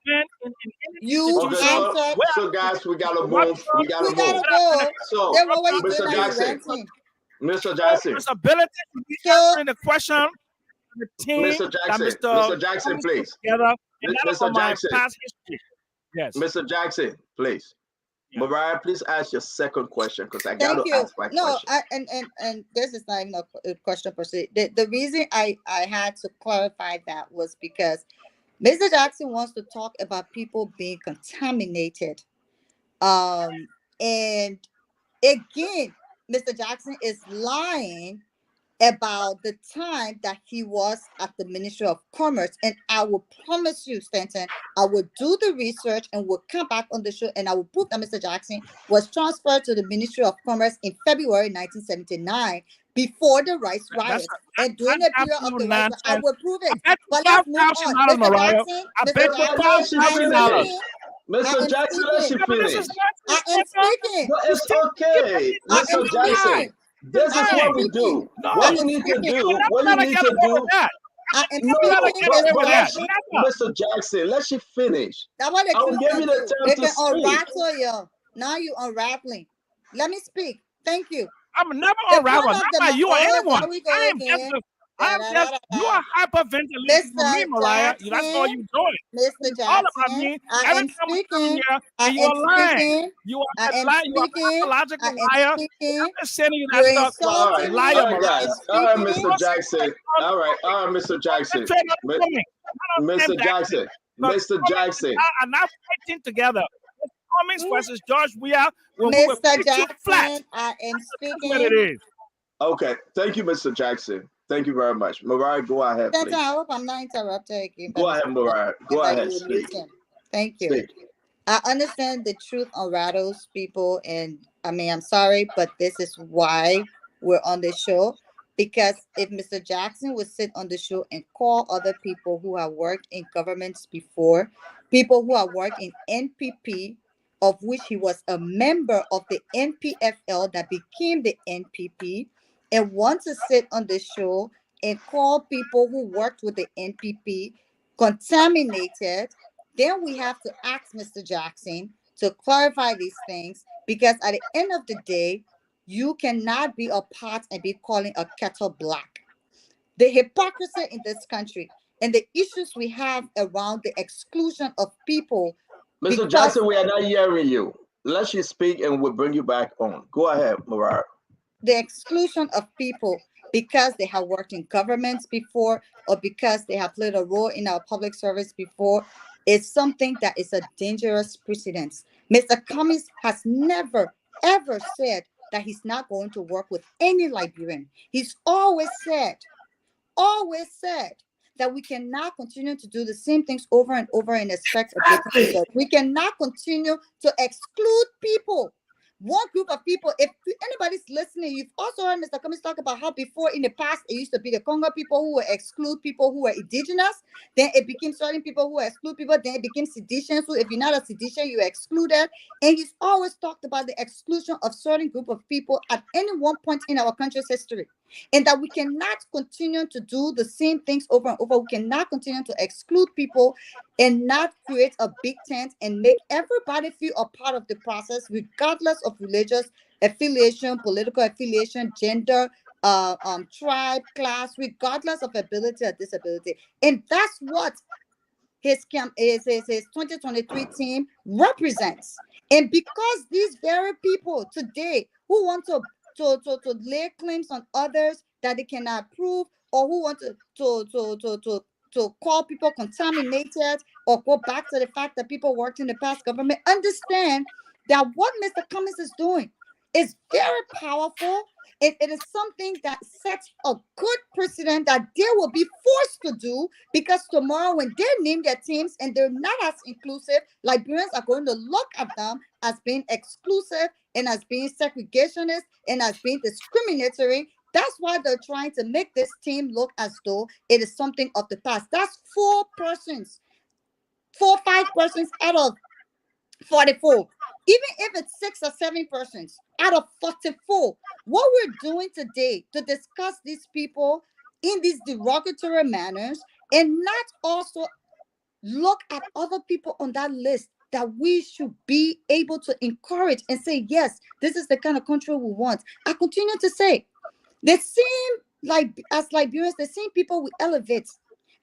S10: You answered.
S6: So guys, we gotta move. We gotta
S10: go.
S6: So,
S10: then what were you
S6: Mr.
S10: doing?
S6: Jackson. Mr. Jackson.
S4: Ability to be answering the question. The team
S6: Mr. Jackson. Mr. Jackson, please. Mr. Jackson.
S4: Yes.
S6: Mr. Jackson, please. Mariah, please ask your second question because I got to ask my question.
S10: And this is not even a question per se. The reason I had to clarify that was because Mr. Jackson wants to talk about people being contaminated. And again, Mr. Jackson is lying about the time that he was at the Ministry of Commerce. And I will promise you, Stanton, I will do the research and will come back on the show and I will prove that Mr. Jackson was transferred to the Ministry of Commerce in February 1979 before the rice riot. And during the period of the rice riot, I will prove it. But let's move on.
S6: Mr. Jackson, let you finish.
S10: I am speaking.
S6: No, it's okay. Mr. Jackson. This is what we do. What you need to do. Mr. Jackson, let you finish.
S10: That's what
S6: I will give you the time to
S10: speak. Now you unraveling. Let me speak. Thank you.
S4: I'm never unraveling. Not you or anyone. You are hyperventilating for me, Mariah. That's all you're doing.
S10: Mr. Jackson,
S4: all about me. Every time I come here, and you are lying. You are a liar. You are a pathological liar. I'm just sending you that stuff.
S6: All right, guys. All right, Mr. Jackson. All right, Mr. Jackson. Mr. Jackson. Mr. Jackson.
S4: Are not fighting together. Cummings versus George Weah.
S10: Mr. Jackson, I am speaking.
S4: What it is.
S6: Okay, thank you, Mr. Jackson. Thank you very much. Mariah, go ahead, please.
S10: I hope I'm not interrupted again.
S6: Go ahead, Mariah. Go ahead, speak.
S10: Thank you.
S6: Speak.
S10: I understand the truth unrattles people, and I mean, I'm sorry, but this is why we're on the show. Because if Mr. Jackson would sit on the show and call other people who have worked in governments before, people who have worked in NPP, of which he was a member of the NPFL that became the NPP, and want to sit on the show and call people who worked with the NPP contaminated, then we have to ask Mr. Jackson to clarify these things, because at the end of the day, you cannot be a pot and be calling a kettle black. The hypocrisy in this country and the issues we have around the exclusion of people.
S6: Mr. Jackson, we are not hearing you. Let you speak and we'll bring you back on. Go ahead, Murara.
S10: The exclusion of people because they have worked in governments before or because they have played a role in our public service before is something that is a dangerous precedent. Mr. Cummings has never, ever said that he's not going to work with any Liberian. He's always said that we cannot continue to do the same things over and over and expect a different result. We cannot continue to exclude people. One group of people, if anybody's listening, you've also heard Mr. Cummings talk about how before in the past it used to be the Congo people who would exclude people who were indigenous. Then it became certain people who exclude people. Then it became sedition. So if you're not a sedition, you're excluded. And he's always talked about the exclusion of certain group of people at any one point in our country's history. And that we cannot continue to do the same things over and over. We cannot continue to exclude people and not create a big tent and make everybody feel a part of the process, regardless of religious affiliation, political affiliation, gender, tribe, class, regardless of ability or disability. And that's what his 2023 team represents. And because these very people today who want to lay claims on others that they cannot prove, or who want to call people contaminated, or go back to the fact that people worked in the past government, understand that what Mr. Cummings is doing is very powerful. It is something that sets a good precedent that they will be forced to do, because tomorrow when they name their teams and they're not as inclusive, Liberians are going to look at them as being exclusive and as being segregationist and as being discriminatory. That's why they're trying to make this team look as though it is something of the past. That's 5 persons out of 44. Even if it's 6 or 7 persons out of 44, what we're doing today to discuss these people in these derogatory manners and not also look at other people on that list that we should be able to encourage and say, yes, this is the kind of country we want. I continue to say, the same, as Liberians, the same people we elevate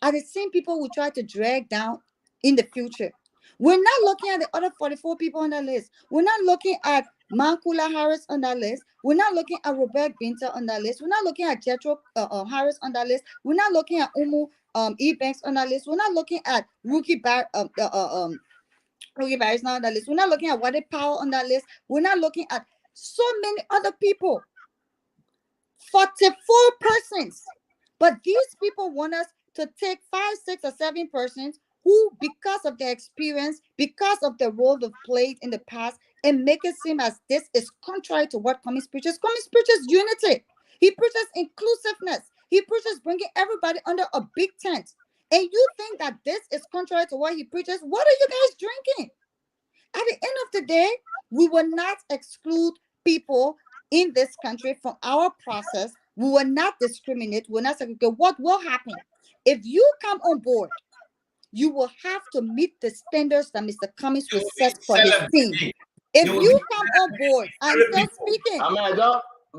S10: are the same people we try to drag down in the future. We're not looking at the other 44 people on that list. We're not looking at Mankula Harris on that list. We're not looking at Robert Binta on that list. We're not looking at Jethro Harris on that list. We're not looking at Umu Ebanks on that list. We're not looking at Rookie Barry Barry's not on that list. We're not looking at Wade Powell on that list. We're not looking at so many other people. 44 persons. But these people want us to take 5, 6, or 7 persons who, because of their experience, because of the role they've played in the past, and make it seem as this is contrary to what Cummings preaches. Cummings preaches unity. He preaches inclusiveness. He preaches bringing everybody under a big tent. And you think that this is contrary to what he preaches? What are you guys drinking? At the end of the day, we will not exclude people in this country from our process. We will not discriminate. We will not segregate. What will happen? If you come on board, you will have to meet the standards that Mr. Cummings will set for his team. If you come on board, I'm still speaking.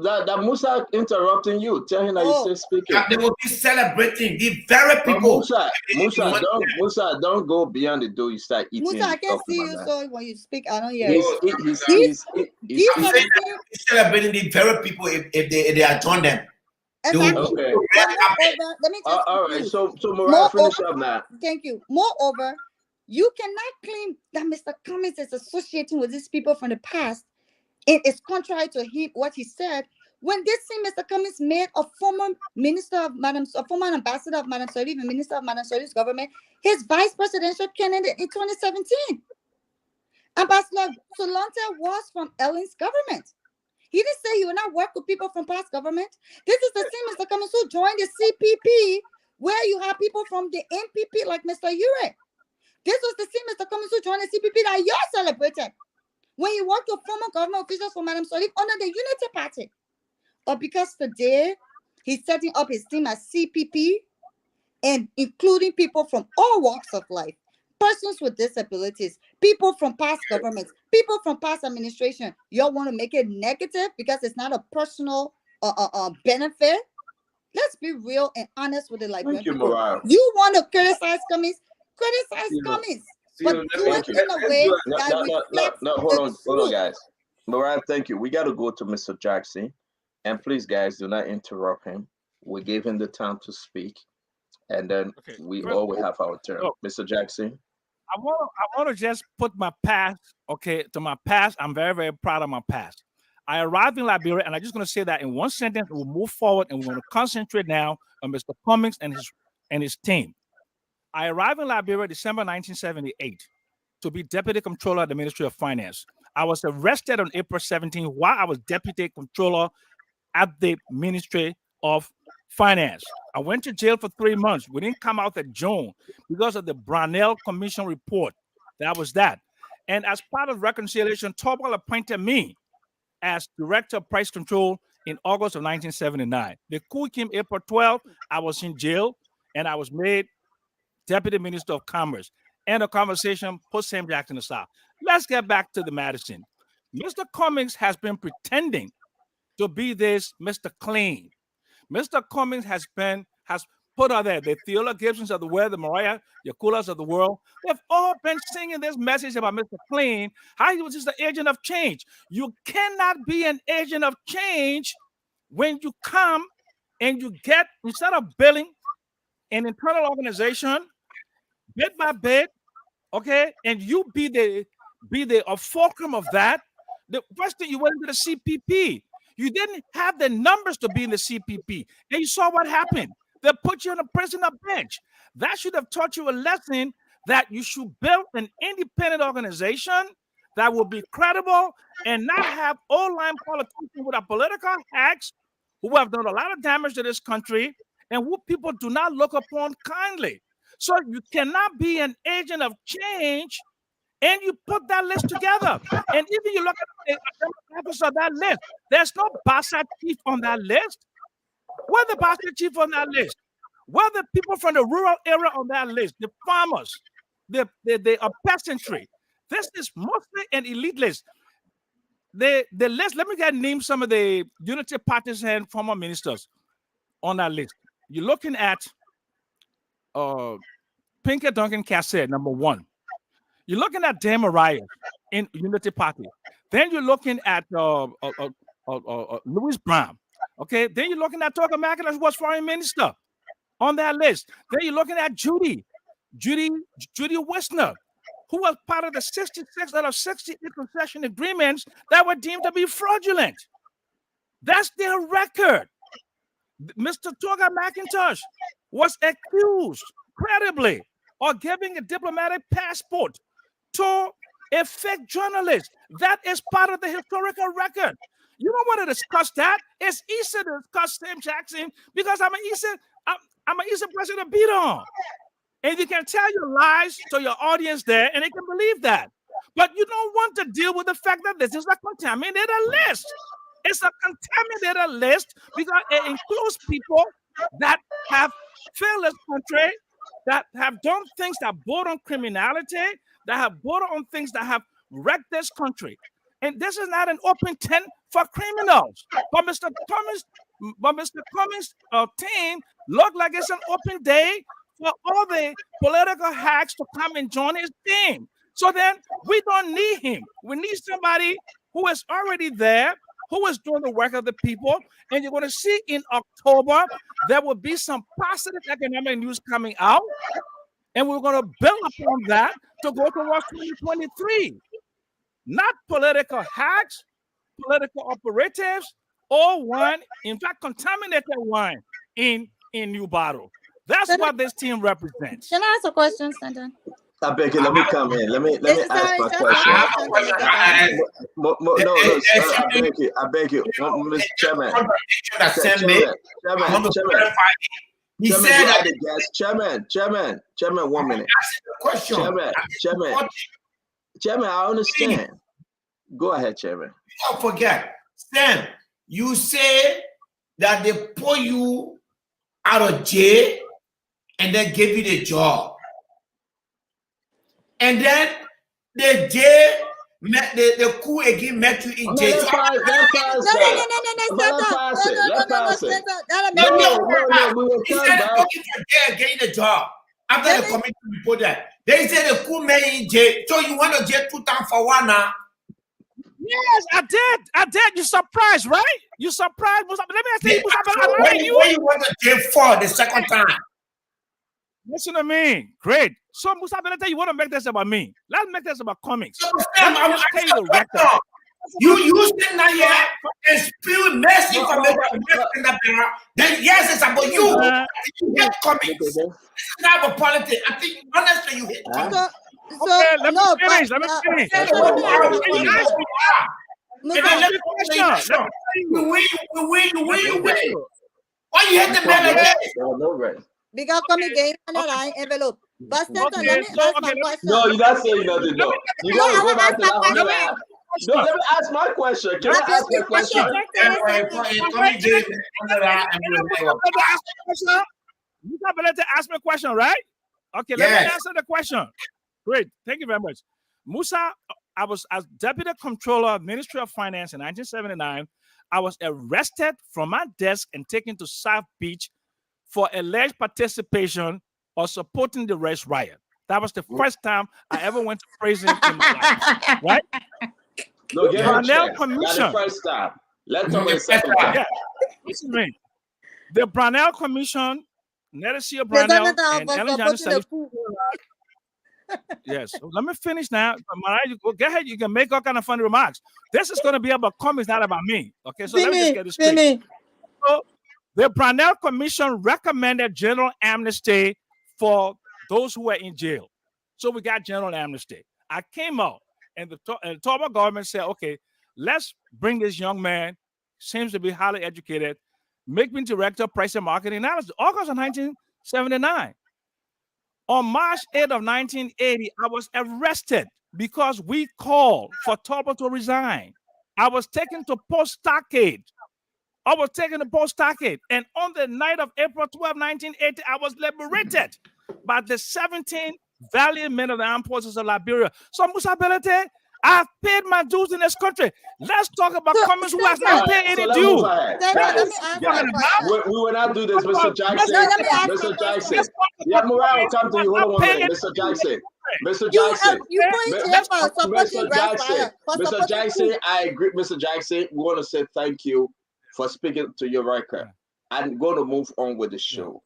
S6: That Musa interrupting you. Tell him that you're still speaking.
S11: They will be celebrating the very people.
S6: Musa, don't go beyond the door. You start eating.
S10: Musa, I can't see you, so when you speak, I don't hear
S6: you.
S10: He's
S11: celebrating the very people if they are joined them.
S10: Exactly.
S6: Okay.
S10: Let me just
S6: all right. So Mariah, finish up now.
S10: Thank you. Moreover, you cannot claim that Mr. Cummings is associating with these people from the past. It is contrary to what he said when this same Mr. Cummings made a former former ambassador of Madam Sirleaf and minister of Madam Sirleaf's government his vice presidential candidate in 2017. Ambassador Solante was from Ellen's government. He didn't say he would not work with people from past government. This is the same Mr. Cummings who joined the CPP, where you have people from the NPP like Mr. Ure. This was the same Mr. Cummings who joined the CPP that you celebrated when he worked with former government officials for Madam Sadiq under the Unity Party. Or because today he's setting up his team as CPP and including people from all walks of life, persons with disabilities, people from past governments, people from past administration. Y'all want to make it negative because it's not a personal benefit? Let's be real and honest with the Liberian people. You want to criticize Cummings? Criticize Cummings, but do it in a way that reflects
S6: hold on, guys. Mariah, thank you. We got to go to Mr. Jackson, and please, guys, do not interrupt him. We gave him the time to speak, and then we all will have our turn. Mr. Jackson.
S9: I want to just put my past, to my past. I'm very, very proud of my past. I arrived in Liberia, and I'm just going to say that in one sentence. We'll move forward, and we're going to concentrate now on Mr. Cummings and his team. I arrived in Liberia December 1978 to be Deputy Controller at the Ministry of Finance. I was arrested on April 17 while I was Deputy Controller at the Ministry of Finance. I went to jail for 3 months. We didn't come out at June because of the Brownell Commission report. That was that. And as part of reconciliation, Tobal appointed me as Director of Price Control in August of 1979. The coup came April 12. I was in jail, and I was made Deputy Minister of Commerce. End of conversation, put Sam Jackson aside. Let's get back to the Madison. Mr. Cummings has been pretending to be this Mr. Clean. Mr. Cummings has put out there the Theola Gibsons of the world, the Mariah Yakulas of the world. They've all been singing this message about Mr. Clean, how he was just the agent of change. You cannot be an agent of change when you come and you get, instead of building an internal organization, bit by bit, and you be the fulcrum of that. The first thing you went into the CPP, you didn't have the numbers to be in the CPP, and you saw what happened. They put you on a prisoner bench. That should have taught you a lesson that you should build an independent organization that will be credible and not have all-line politicians with a political hacks who have done a lot of damage to this country and who people do not look upon kindly. So you cannot be an agent of change, and you put that list together. And even you look at the members of that list, there's no Bassa chief on that list. Where the Bassa chief on that list? Where the people from the rural area on that list? The farmers, the peasantry. This is mostly an elite list. The list, let me name some of the Unity Parties and former ministers on that list. You're looking at Pinkett Duncan Cassett, number 1. You're looking at Dan Mariah in Unity Party. Then you're looking at Louis Brown. Okay. Then you're looking at Toga McIntosh, who was foreign minister on that list. Then you're looking at Judy Wisner, who was part of the 66 out of 68 concession agreements that were deemed to be fraudulent. That's their record. Mr. Toga McIntosh was accused credibly of giving a diplomatic passport to a fake journalist. That is part of the historical record. You don't want to discuss that. It's easy to discuss Sam Jackson because I'm an easy person to beat on. And you can tell your lies to your audience there, and they can believe that. But you don't want to deal with the fact that this is a contaminated list. It's a contaminated list because it includes people that have failed this country, that have done things that border on criminality, that have bordered on things that have wrecked this country. And this is not an open tent for criminals. But Mr. Cummings' team look like it's an open day for all the political hacks to come and join his team. So then we don't need him. We need somebody who is already there, who is doing the work of the people. And you're going to see in October, there will be some positive economic news coming out. And we're going to build upon that to go towards 2023. Not political hacks, political operatives, or wine, in fact, contaminated wine in new bottle. That's what this team represents.
S10: Can I ask a question, Stanton?
S6: I beg you, let me come in. Let me
S10: This is
S6: ask
S10: how
S6: my
S10: it's just
S6: question.
S10: a question, Mr. Dawson.
S6: No, I beg you. Mr. Chairman.
S11: He
S6: Chairman,
S11: said
S6: you
S11: that
S6: are the guest. Chairman, 1 minute.
S11: question.
S6: Chairman, I understand. Go ahead, Chairman.
S11: Don't forget, Sam, you say that they pull you out of jail and then give you the job. And then the jail, the coup again met you in jail.
S6: Let's pass that. We will
S11: He
S6: come
S11: said
S6: back.
S11: looking for jail, getting the job. After the committee report that. They said the coup met you in jail. So you want to jail 2 times for 1 now?
S9: Yes, I did. You surprised, right? You surprised. Let me ask you,
S11: What you want to jail for the second time?
S9: Listen to me. Great. So, Musa Belete, you want to make this about me? Let's make this about comics.
S11: So, Sam, I'm
S9: tell you the record.
S11: You sitting down here and spill mess information. Then yes, it's about you. You hate comics. This is not about politics. I think honestly, you hate comics.
S9: Okay, let me finish. Let me finish.
S11: You win. Why you hate the man again?
S10: Because coming game and an envelope. But let me ask my question.
S6: No, you're not saying nothing. No, you gotta go back to that. No, let me ask my question. Can I ask my question?
S9: You got to ask me a question, right? Okay, let me answer the question. Great, thank you very much. Musa, I was as Deputy Comptroller of Ministry of Finance in 1979. I was arrested from my desk and taken to South Beach for alleged participation or supporting the race riot. That was the first time I ever went to prison in my life, right?
S6: No,
S9: the Brownell Commission.
S6: Not the first time. Let's talk about the second time.
S9: Yeah. Listen to me. The Brownell Commission, Nedesia Brownell, and Ellen Johnson. Yes. So let me finish now. Go ahead. You can make all kind of funny remarks. This is going to be about comics, not about me. Okay. So let me just get this straight. So, the Brownell Commission recommended general amnesty for those who were in jail. So we got general amnesty. I came out and the Toba government said, okay, let's bring this young man, seems to be highly educated, make me director of price and marketing analysis. August of 1979. On March 8th of 1980, I was arrested because we called for Toba to resign. I was taken to Post Stockade. And on the night of April 12, 1980, I was liberated by the 17 valiant men of the armed forces of Liberia. So, Musa Belete, I've paid my dues in this country. Let's talk about Cummins who has not paid any due.
S6: We will not do this, Mr. Jackson. Mr. Jackson. Yeah, Mariah will come to you. Hold on 1 minute. Mr. Jackson. Mr. Jackson. Mr. Jackson, I agree. Mr. Jackson, we want to say thank you for speaking to your record. I'm going to move on with the show.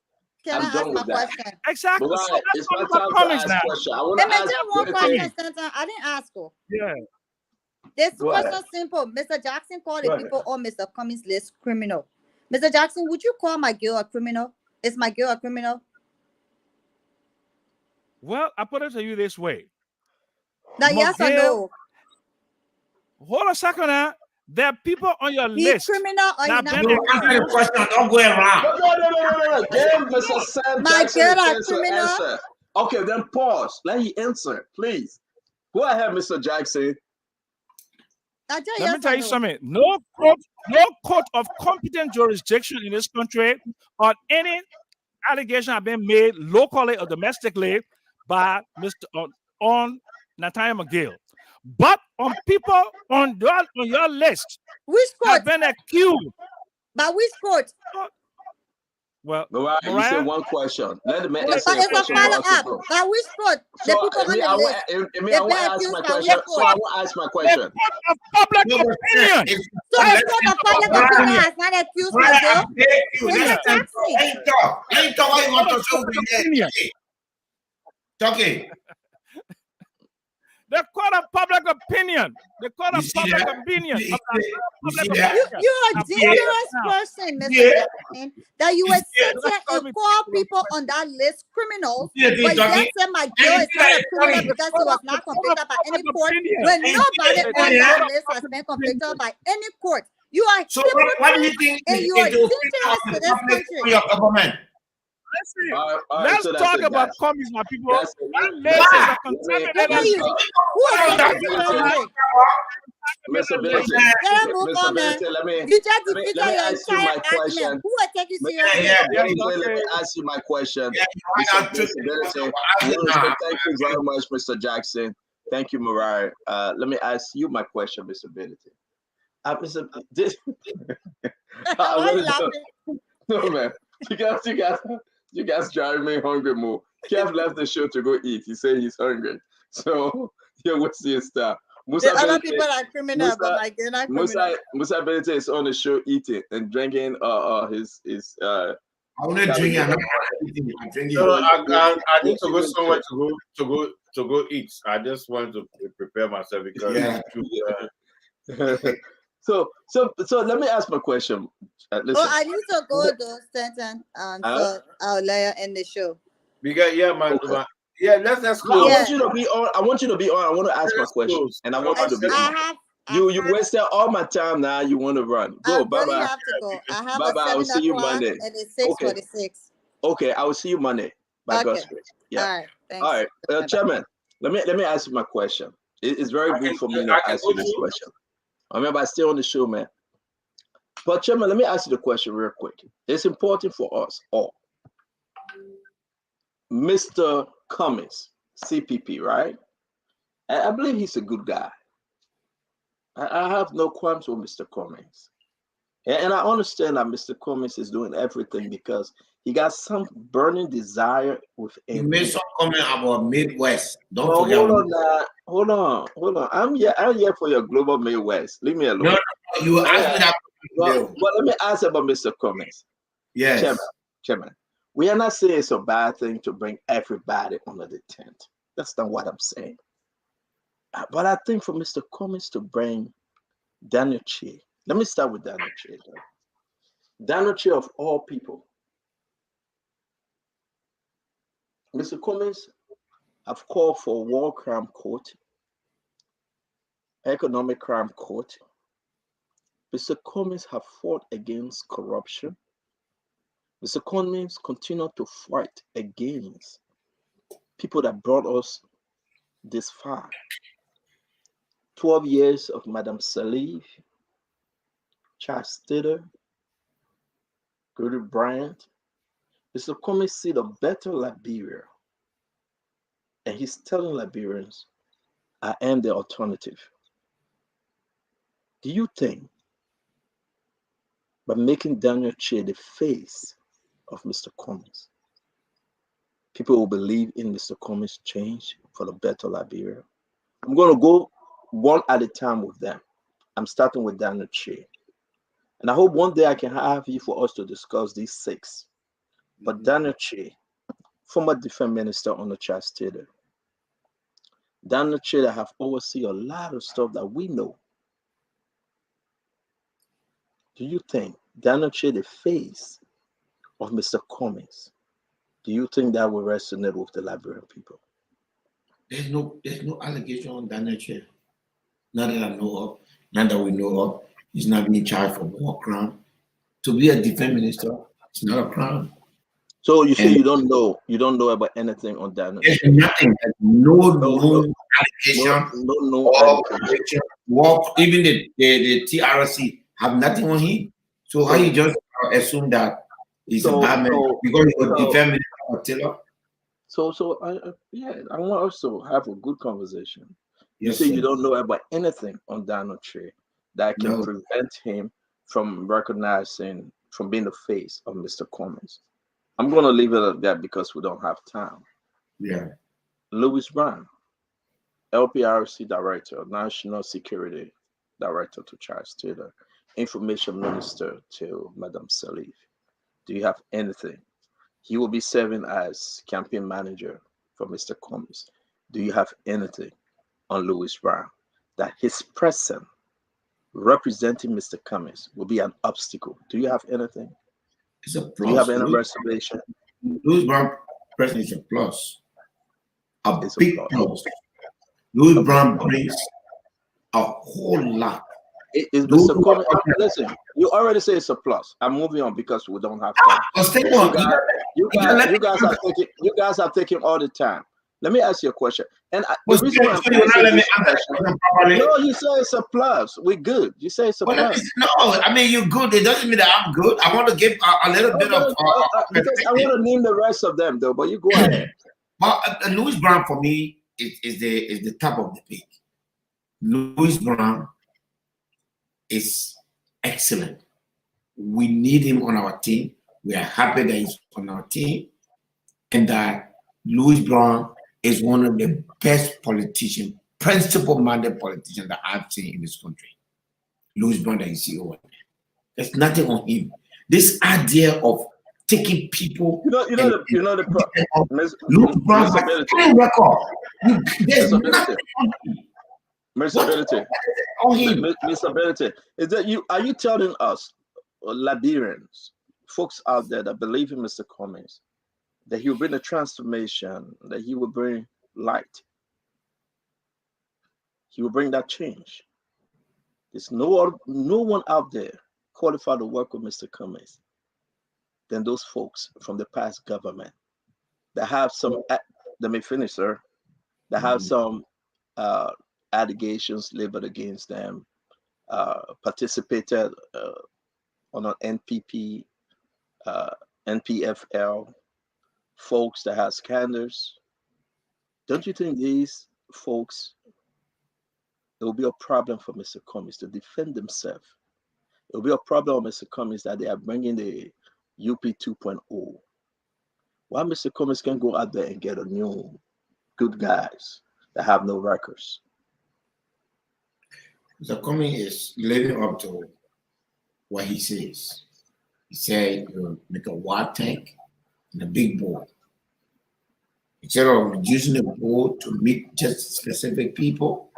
S6: I'm done with that.
S9: Exactly.
S6: So it's my time to ask question. I want to ask
S10: one question, Senator. I didn't ask her.
S9: Yeah.
S10: This question is simple. Mr. Jackson called the people on Mr. Cummings' list criminal. Mr. Jackson, would you call my girl a criminal? Is my girl a criminal?
S9: Well, I put it to you this way.
S10: Now, yes or no?
S9: Hold a second now. There are people on your list.
S10: Criminal or
S11: not criminal? Question, don't go around.
S6: No. Give Mr. Sam Jackson
S10: a chance to
S6: answer. Okay, then pause. Let him answer, please. Go ahead, Mr. Jackson.
S9: Let me tell you something. No court of competent jurisdiction in this country on any allegation have been made locally or domestically by on Nathaniel McGill. But on people on your list,
S10: which court
S9: have been accused.
S10: But which court?
S6: Well, Mariah, you said one question. Let the man answer
S10: it's
S6: the question.
S10: But which court? The people on the list.
S6: I want to ask my question. So I want to ask my question.
S9: Public opinion.
S10: So it's not a public opinion has not accused my girl.
S11: Ain't talk what you want to say. Talking.
S9: The court of public opinion. The court
S11: You
S9: of
S11: see
S9: public
S11: that?
S9: opinion.
S11: You
S9: Of the
S11: see
S9: public
S11: that?
S9: opinion.
S10: You're a
S9: Now,
S10: dangerous
S9: now,
S10: person, Mr.
S11: Yeah.
S10: Jackson, that you would sit
S9: don't
S10: here
S9: call
S10: and
S9: me
S10: call
S9: people.
S10: people on that list criminals,
S11: You see the
S10: but
S11: thing
S10: yet
S11: talking?
S10: say my
S11: And
S10: girl
S11: you
S10: is
S11: see
S10: not
S11: that
S10: a
S11: it's
S10: criminal
S11: funny.
S10: because he was not convicted by any
S9: Public
S10: court,
S9: opinion.
S10: when
S11: And you see
S10: nobody
S11: that it's
S10: on
S11: funny,
S10: that
S11: huh?
S10: list has been convicted by any court. You are
S11: So what do you
S10: hypocrite
S11: think
S10: and
S11: is
S10: you
S11: the
S10: are
S11: opinion
S10: dangerous
S11: of
S10: to
S11: the
S10: this
S11: public
S10: country.
S11: on your government?
S9: Listen,
S6: All right,
S9: let's
S6: so that's
S9: talk
S6: it,
S9: about
S6: guys.
S9: commies, my people.
S6: That's it.
S9: That list
S6: That's
S9: is
S11: Why?
S9: a
S6: it.
S9: contaminated
S10: How are you?
S9: list.
S10: Who is
S11: What
S10: taking
S11: is
S10: you
S11: that?
S10: seriously?
S6: Mr.
S9: List.
S6: Benson,
S10: Let us move
S6: Mr.
S10: on, man.
S6: Benson, let me
S10: You just defeated
S6: let me
S10: your
S6: ask you
S10: entire
S6: my question.
S10: argument. Who will take you
S6: Mr.
S10: seriously?
S11: Yeah,
S9: Yes,
S11: please.
S6: Let
S9: okay.
S6: me ask you my question.
S11: Yeah, you find
S6: Mr.
S11: out truth.
S6: Benson, yes, thank you very much, Mr. Jackson. Thank you, Mariah. Let me ask you my question, Mr. Benson. Mr. This,
S10: Why are you laughing?
S6: no, man. You guys driving me hungry more. Kev left the show to go eat. He said he's hungry. So, yeah, what's your style?
S10: The other people are criminal, but like they're not criminal.
S6: Musa Benete is on the show eating and drinking his
S11: I want to drink and I'm drinking.
S3: So I need to go somewhere to go eat. I just want to prepare myself because
S11: Yeah.
S6: so let me ask my question. Listen.
S10: Oh, I need to go though, Stanton. So I'll let you end the show.
S3: Because let's
S6: No,
S3: close.
S6: I want you to be on. I want to ask my question, and I want you to be on. You wasted all my time. Now you want to run. Go. Bye bye.
S10: Have to go. I have
S6: Bye
S10: a
S6: bye. I will
S10: 7
S6: see you
S10: o'clock
S6: Monday.
S10: and it's 6:46.
S6: Okay, I will see you Monday. By God's grace. Yeah.
S10: All right. Thanks.
S6: All right, Chairman. Let me ask you my question. It's very good for me to ask you this question. Remember, I stay on the show, man. But Chairman, let me ask you the question real quick. It's important for us all. Mr. Cummings, CPP, right? I believe he's a good guy. I have no qualms with Mr. Cummings. And I understand that Mr. Cummings is doing everything because he got some burning desire within
S11: You
S6: him.
S11: made some comment about Midwest. Don't forget.
S6: Hold on. I'm here for your global Midwest. Leave me alone.
S11: No, you asked me that.
S6: Well, let me ask about Mr. Cummings.
S11: Yes.
S6: Chairman, we are not saying it's a bad thing to bring everybody under the tent. That's not what I'm saying. But I think for Mr. Cummings to bring Daniel Che, let me start with Daniel Che. Daniel Che, of all people, Mr. Cummings have called for war crime court, economic crime court. Mr. Cummings have fought against corruption. Mr. Cummings continue to fight against people that brought us this far. 12 years of Madam Salif, Charles Titter, Gertrude Bryant. Mr. Cummings see the better Liberia. And he's telling Liberians, I am the alternative. Do you think by making Daniel Che the face of Mr. Cummings, people will believe in Mr. Cummings' change for the better Liberia? I'm going to go one at a time with them. I'm starting with Daniel Che. And I hope one day I can have you for us to discuss these 6. But Daniel Che, former defense minister under Charles Taylor, Daniel Che that have overseen a lot of stuff that we know. Do you think Daniel Che, the face of Mr. Cummings, do you think that will resonate with the Liberian people?
S11: There's no allegation on Daniel Che. Not that I know of, not that we know of. He's not being charged for war crime. To be a defense minister, it's not a crime.
S6: So you say you don't know about anything on Daniel Che?
S11: There's nothing. There's no allegation.
S6: No
S11: allegation. Even the TRC have nothing on him. So how you just assume that he's a bad man because he was defense minister for Taylor?
S6: So I want us to have a good conversation. You
S11: Yes,
S6: say
S11: sir.
S6: you don't know about anything on Daniel Che that can prevent him from recognizing, from being the face of Mr. Cummings. I'm going to leave it at that because we don't have time.
S11: Yeah.
S6: Louis Brown, LPRC Director, National Security Director to Charles Taylor, Information Minister to Madam Salif. Do you have anything? He will be serving as campaign manager for Mr. Cummings. Do you have anything? on Louis Brown that his presence representing Mr. Cummings will be an obstacle? Do you have anything?
S11: It's a plus.
S6: Do you have any reservation?
S11: Louis Brown presence is a plus. A big plus. Louis Brown brings a whole lot.
S6: Is Mr. Cummings, listen, you already say it's a plus. I'm moving on because we don't have time. You guys have taken all the time. Let me ask you a question. And the reason why no, you say it's a plus. We're good. You say it's a plus.
S11: No, I mean you're good. It doesn't mean that I'm good. I want to give a little bit of.
S6: Because I want to name the rest of them though, but you go ahead.
S11: Well, Louis Brown for me is the top of the peak. Louis Brown is excellent. We need him on our team. We are happy that he's on our team, and that Louis Brown is one of the best politicians, principle-minded politicians that I've seen in this country. Louis Brown that you see over there. There's nothing on him. This idea of taking people,
S6: Louis
S11: Brown's record. There's nothing on him.
S6: Mr. Ability, is that are you telling us, Liberians, folks out there that believe in Mr. Cummings, that he will bring a transformation, that he will bring light? He will bring that change. There's no one out there qualified to work with Mr. Cummings than those folks from the past government that have some, let me finish, sir, that have some allegations labeled against them, participated on an NPP, NPFL, folks that have scandals. Don't you think these folks, it will be a problem for Mr. Cummings to defend himself? It will be a problem with Mr. Cummings that they are bringing the UP 2.0. Why Mr. Cummings can go out there and get a new good guys that have no records?
S11: Mr. Cummings is living up to what he says. He said you make a water tank and a big board. Instead of reducing the board to meet just specific people,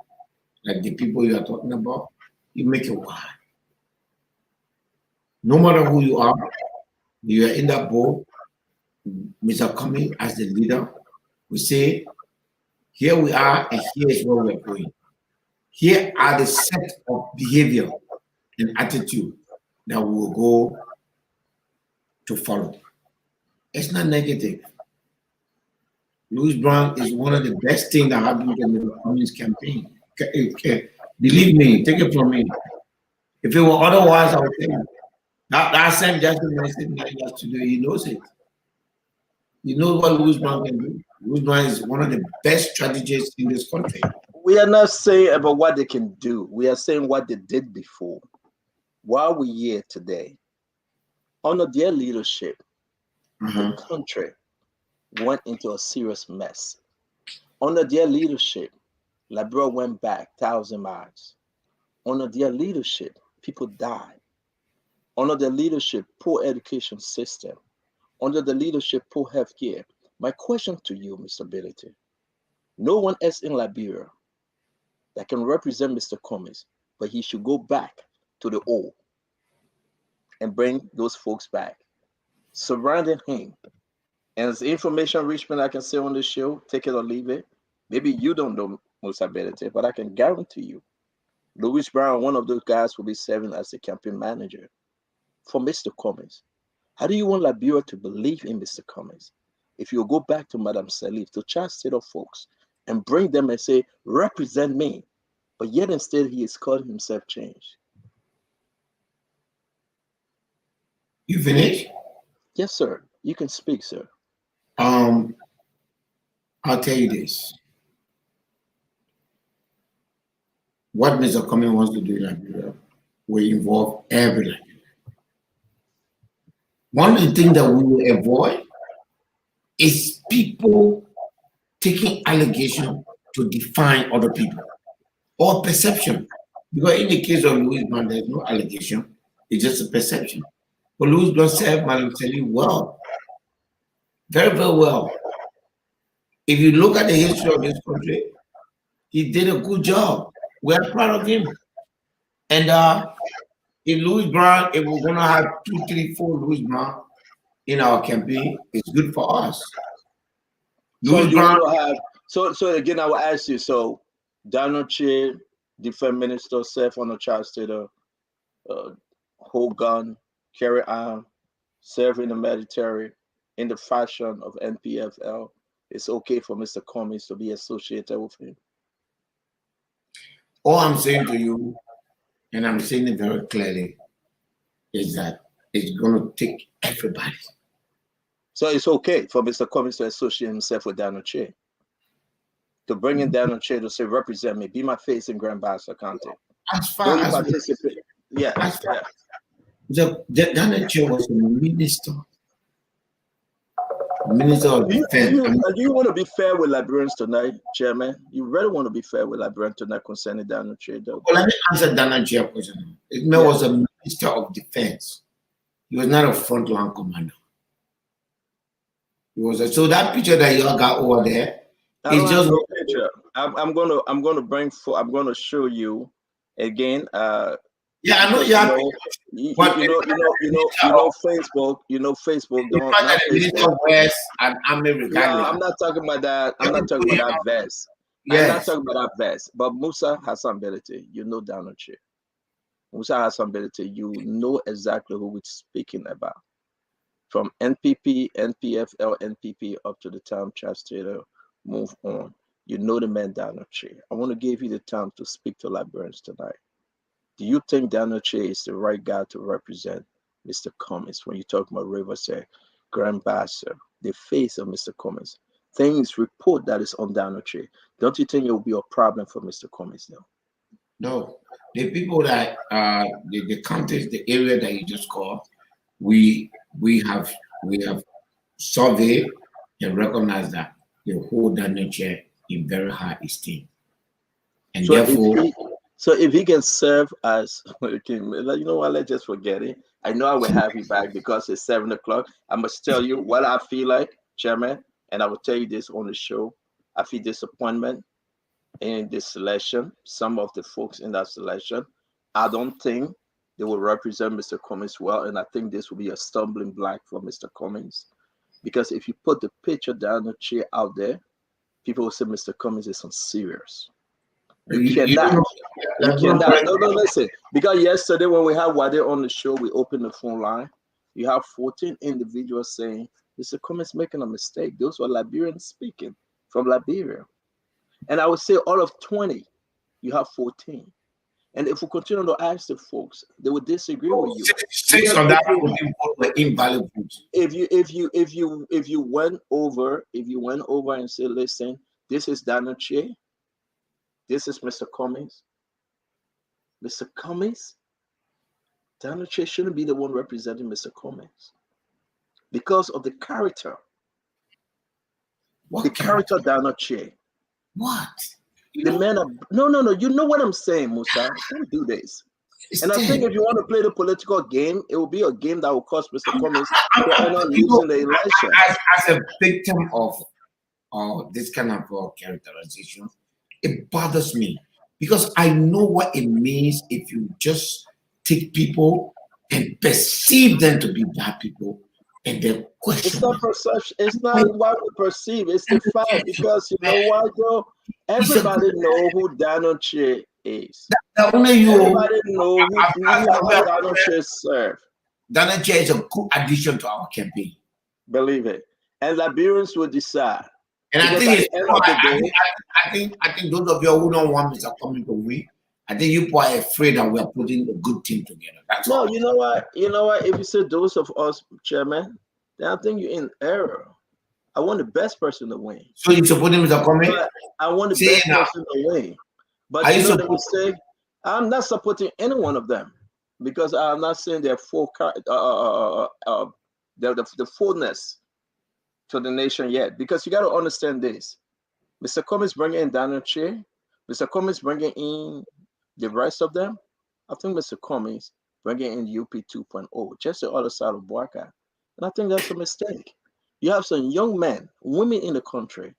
S11: like the people you are talking about, you make it wide. No matter who you are in that board, Mr. Cummings as the leader will say, here we are and here is where we're going. Here are the set of behavior and attitude that we will go to follow. It's not negative. Louis Brown is one of the best things that happened in the Cummings campaign. Believe me, take it from me. If it were otherwise, I would tell you. That same Justin Mason that he has to do, he knows it. He knows what Louis Brown can do. Louis Brown is one of the best strategists in this country.
S6: We are not saying about what they can do. We are saying what they did before. While we're here today, under their leadership, the country went into a serious mess. Under their leadership, Liberia went back 1,000 miles. Under their leadership, people died. Under their leadership, poor education system. Under the leadership, poor health care. My question to you, Mr. Ability, no one else in Liberia that can represent Mr. Cummings, but he should go back to the old and bring those folks back, surrounding him. And as information Richmond I can say on the show, take it or leave it. Maybe you don't know Mr. Ability, but I can guarantee you, Louis Brown, one of those guys, will be serving as the campaign manager for Mr. Cummings. How do you want Liberia to believe in Mr. Cummings if you go back to Madam Salif, to Charles State of folks, and bring them and say, represent me, but yet instead he is calling himself change?
S11: You finished?
S6: Yes, sir. You can speak, sir.
S11: I'll tell you this. What Mr. Cummings wants to do in Liberia will involve every Liberian. One of the things that we will avoid is people taking allegation to define other people or perception. Because in the case of Louis Brown, there's no allegation, it's just a perception. But Louis Brown served Madam Salif well, very, very well. If you look at the history of this country, He did a good job. We're proud of him. And in Louis Brown, if we're gonna have 2, 3, 4 Louis Brown in our campaign, it's good for us.
S6: So
S11: Louis
S6: you
S11: Brown.
S6: want to have so again I will ask you, so Donald Che, Defense Minister, serve on the child state, hold gun, carry arm, serve in the military in the fashion of NPFL. It's okay for Mr. Cummings to be associated with him.
S11: All I'm saying to you, and I'm saying it very clearly, is that it's going to take everybody.
S6: So it's okay for Mr. Cummings to associate himself with Donald Che, to bring in Donald Che to say, represent me, be my face in Grand Bassa County.
S11: As far as
S6: participate. Yeah.
S11: Donald Che was a minister. Minister of Defense.
S6: Do you want to be fair with Liberians tonight, Chairman? You really want to be fair with Liberians tonight concerning Donald Che, though?
S11: Well, let me answer Donald Che question. It was a minister of defense. He was not a frontline commander. He was so that picture that you all got over there is just
S6: no picture. I'm gonna show you again.
S11: Yeah, I know you have.
S6: You know Facebook. You know Facebook. Don't. Not Facebook.
S11: West and America.
S6: No, I'm not talking about that. I'm not talking about that vest. Yes. I'm not talking about that vest. But Musa Hassan Belete, you know Donald Che. Musa Hassan Belete, you know exactly who we're speaking about. From NPP, NPFL, NPP up to the time Chastater move on. You know the man Donald Che. I want to give you the time to speak to Liberians tonight. Do you think Donald Che is the right guy to represent Mr. Cummings when you talk about Riverside, Grand Bassa, the face of Mr. Cummings? Things report that is on Donald Che. Don't you think it will be a problem for Mr. Cummings now?
S11: No. The people that the counties, the area that you just called, we have surveyed and recognized that the whole Donald Che in very high esteem. And
S6: so
S11: therefore
S6: if he can serve as, you know what, let's just forget it. I know I will have you back because it's 7 o'clock. I must tell you what I feel like, Chairman, and I will tell you this on the show. I feel disappointment in this selection. Some of the folks in that selection, I don't think they will represent Mr. Cummings well, and I think this will be a stumbling block for Mr. Cummings. Because if you put the picture down the chair out there, people will say Mr. Cummings is unserious. You cannot. No, listen. Because yesterday when we had Wade on the show, we opened the phone line. You have 14 individuals saying, Mr. Cummings making a mistake. Those were Liberians speaking from Liberia. And I would say all of 20, you have 14. And if we continue to ask the folks, they would disagree with you.
S11: Six on that were invalid votes.
S6: If you went over and said, listen, this is Donald Che, this is Mr. Cummings. Mr. Cummings, Donald Che shouldn't be the one representing Mr. Cummings because of the character.
S11: What
S6: the character Donald Che.
S11: What?
S6: The man of no. You know what I'm saying, Musa. Don't do this. And I think if you want to play the political game, it will be a game that will cost Mr. Cummings to end up losing the election.
S11: As a victim of this kind of characterization, it bothers me because I know what it means if you just take people and perceive them to be bad people and then question.
S6: It's not perception. It's not what we perceive. It's the fact because you know what, though? Everybody know who Donald Che is.
S11: Only you.
S6: Everybody know who Donald Che serves.
S11: Donald Che is a good addition to our campaign.
S6: Believe it. And Liberians will decide.
S11: And I think I think those of you who don't want Mr. Cummings to win, I think you are afraid that we are putting a good team together. That's
S6: no,
S11: all.
S6: You know what? If you say those of us, Chairman, then I think you're in error. I want the best person to win.
S11: So you're supporting Mr. Cummings?
S6: I want the best person to win. But
S11: are
S6: you know
S11: the
S6: mistake? I'm not supporting any one of them because I'm not saying they're full the fullness to the nation yet. Because you got to understand this. Mr. Cummings bringing in Donald Che, Mr. Cummings bringing in the rest of them. I think Mr. Cummings bringing in UP 2.0, just the other side of Boakai. And I think that's a mistake. You have some young men, women in the country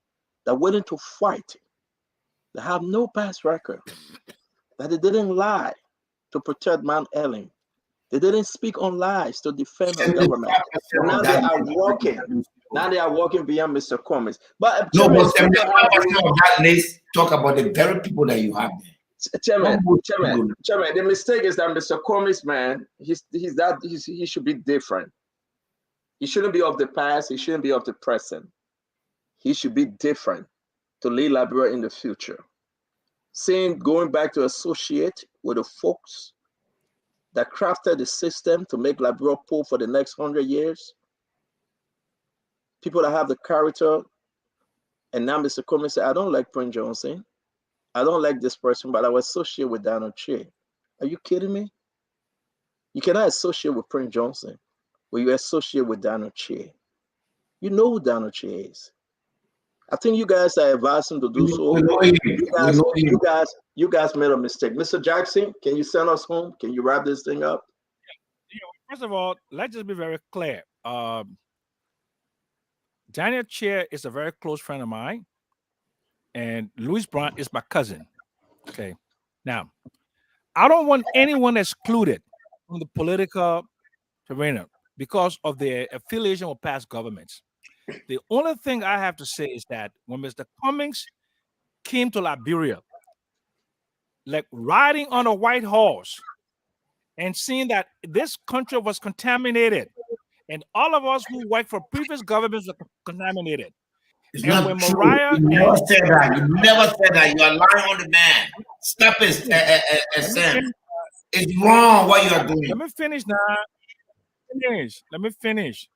S6: that are willing to fight They have no past record. That they didn't lie to protect Mount Ellen. They didn't speak on lies to defend our government. Now they are walking. Now they are walking beyond Mr. Cummings. But
S11: no,
S6: Chairman,
S11: but 75% of that list talk about the very people that you have there.
S6: Chairman, the mistake is that Mr. Cummings, man, he should be different. He shouldn't be of the past. He shouldn't be of the present. He should be different to lead Liberia in the future. Going back to associate with the folks that crafted the system to make Liberia poor for the next 100 years. People that have the character. And now Mr. Cummings said, I don't like Prince Johnson. I don't like this person, but I will associate with Daniel Che. Are you kidding me? You cannot associate with Prince Johnson when you associate with Daniel Che. You know who Daniel Che is. I think you guys are advising to do so. You guys made a mistake. Mr. Jackson, can you send us home? Can you wrap this thing up?
S9: First of all, let's just be very clear. Daniel Che is a very close friend of mine, and Louis Brown is my cousin. Okay. Now, I don't want anyone excluded from the political arena because of their affiliation with past governments. The only thing I have to say is that when Mr. Cummings came to Liberia, like riding on a white horse and seeing that this country was contaminated and all of us who worked for previous governments were contaminated.
S11: It's and when true. Mariah you never said that. You never said that. You are lying on the man. Stop it, Sam. It's wrong what you are doing.
S9: Let me finish now. Let me finish.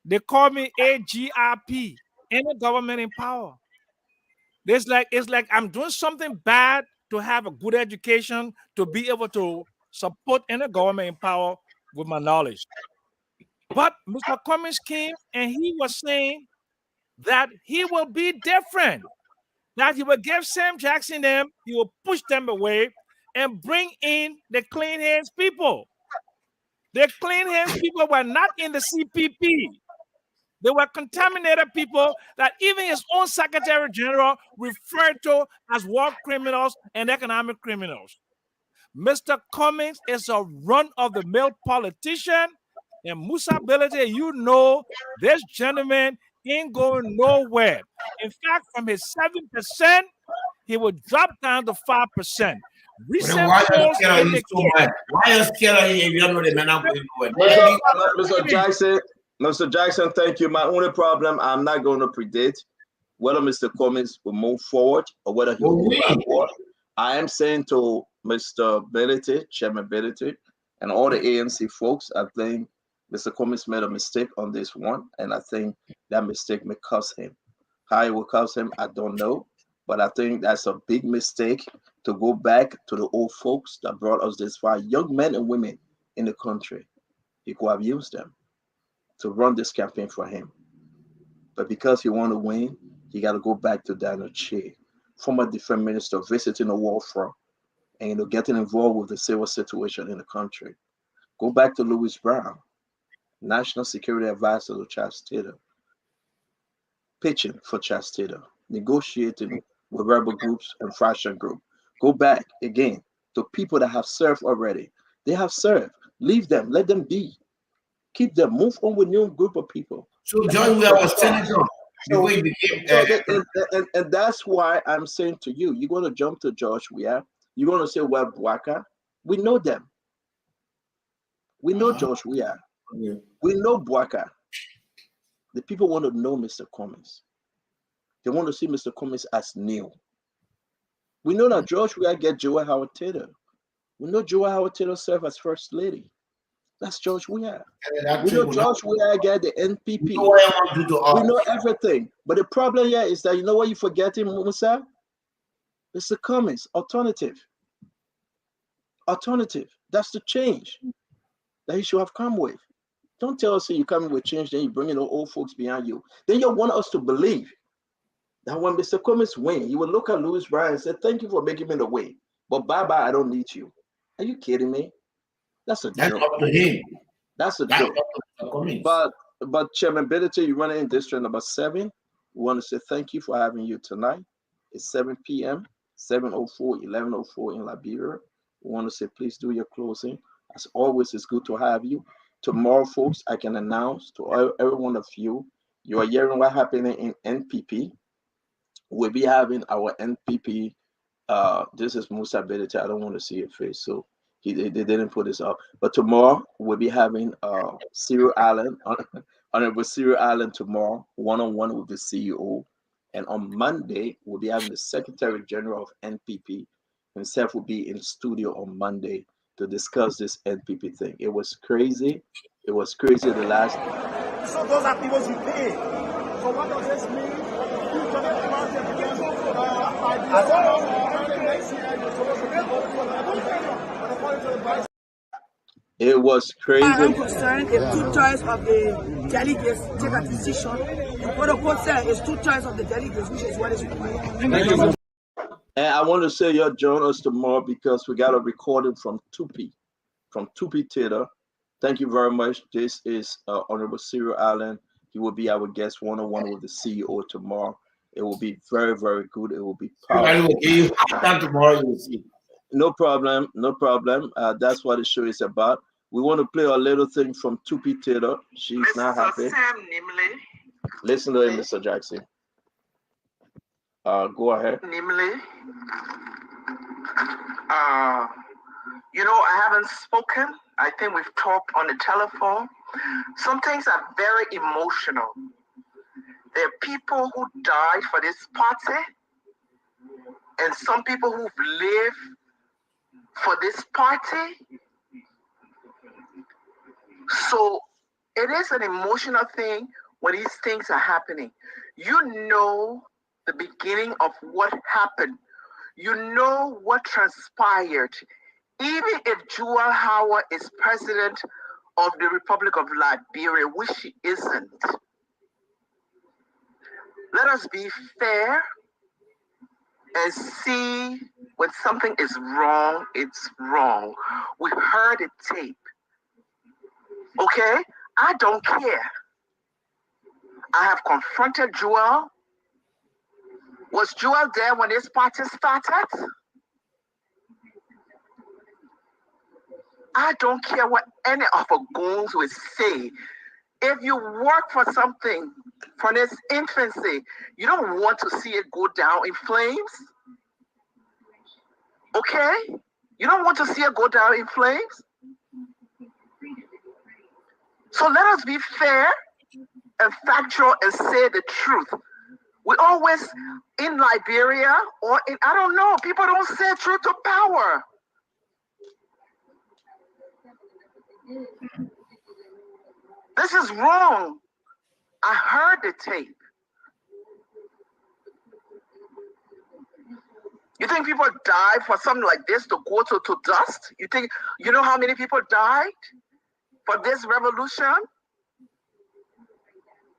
S9: They call me AGRP, any government in power. It's like I'm doing something bad to have a good education, to be able to support any government in power with my knowledge. But Mr. Cummings came and he was saying that he will be different, that he will give Sam Jackson them, he will push them away and bring in the clean hands people. The clean hands people were not in the CPP. They were contaminated people that even his own Secretary General referred to as war criminals and economic criminals. Mr. Cummings is a run-of-the-mill politician, and Musa Belete, you know this gentleman ain't going nowhere. In fact, from his 7%, he will drop down to 5%.
S11: Why are you scared of him so much? Why are you scared of him if you don't know the man not going nowhere?
S6: Mr. Jackson, thank you. My only problem, I'm not going to predict whether Mr. Cummings will move forward or whether he will move backward. I am saying to Mr. Belete, Chairman Belete, and all the ANC folks, I think Mr. Cummings made a mistake on this one, and I think that mistake may cost him. How it will cost him, I don't know, but I think that's a big mistake to go back to the old folks that brought us this far, young men and women in the country. He could have used them to run this campaign for him. But because he want to win, he got to go back to Daniel Che, former defense minister, visiting the war front and getting involved with the civil situation in the country. Go back to Louis Brown, National Security Advisor to Charles Taylor, pitching for Charles Taylor, negotiating with rebel groups and faction groups. Go back again to people that have served already. They have served. Leave them. Let them be. Keep them. Move on with new group of people.
S11: So George Weah was senator before he became.
S6: And that's why I'm saying to you, you're going to jump to George Weah. You're going to say, well, Bwaka. We know them. We know George Weah. Yeah. We know Bwaka. The people want to know Mr. Cummings. They want to see Mr. Cummings as new. We know that George Weah get Joel Howard Taylor. We know Joel Howard Taylor served as First Lady. That's George Weah. We know George Weah get the NPP. We know everything. But the problem here is that, you know what you're forgetting, Musa? Mr. Cummings, alternative. Alternative. That's the change that he should have come with. Don't tell us that you're coming with change, then you bring in the old folks behind you. Then you want us to believe that when Mr. Cummings wins, you will look at Louis Brown and say, thank you for making me the way, but bye-bye, I don't need you. Are you kidding me? That's a joke.
S11: Up to him.
S6: That's a joke. But Chairman Belete, you're running in district number 7. We want to say thank you for having you tonight. It's 7 p.m., 7:04, 11:04 in Liberia. We want to say, please do your closing. As always, it's good to have you. Tomorrow, folks, I can announce to every one of you, you are hearing what happening in NPP. We'll be having our NPP. This is Musa Belete. I don't want to see your face, so they didn't put this up. But tomorrow, we'll be having Cyril Allen, Honorable Cyril Allen tomorrow, one-on-one with the CEO. And on Monday, we'll be having the Secretary General of NPP himself will be in studio on Monday to discuss this NPP thing. It was crazy. It was crazy the last.
S2: So those are people you pay. So what does this mean? You connect the market again by next year, you're supposed to be voting for the according to the vice.
S6: It was crazy.
S12: I am concerned if 2/3 of the delegates take a decision. What the court said is 2/3 of the delegates, which is what is required.
S6: And I want to say you'll join us tomorrow because we got a recording from Tupi Theater. Thank you very much. This is Honorable Cyril Allen. He will be our guest one-on-one with the CEO tomorrow. It will be very, very good. It will be powerful.
S11: Tomorrow you will see.
S6: No problem. No problem. That's what the show is about. We want to play a little thing from Tupi Theater. She's not happy.
S13: Sam Nimley.
S6: Listen to him, Mr. Jackson. Go ahead.
S13: Nimley. I haven't spoken. I think we've talked on the telephone. Some things are very emotional. There are people who died for this party, and some people who've lived for this party. So it is an emotional thing when these things are happening. You know the beginning of what happened. You know what transpired. Even if Jewel Howard is president of the Republic of Liberia, which she isn't, let us be fair and see when something is wrong, it's wrong. We heard the tape. Okay? I don't care. I have confronted Jewel. Was Jewel there when this party started? I don't care what any of our goons will say. If you work for something from its infancy, you don't want to see it go down in flames. Okay? You don't want to see it go down in flames. So let us be fair and factual and say the truth. We always, in Liberia or in, I don't know, people don't say truth to power. This is wrong. I heard the tape. You think people died for something like this to go to dust? You know how many people died for this revolution?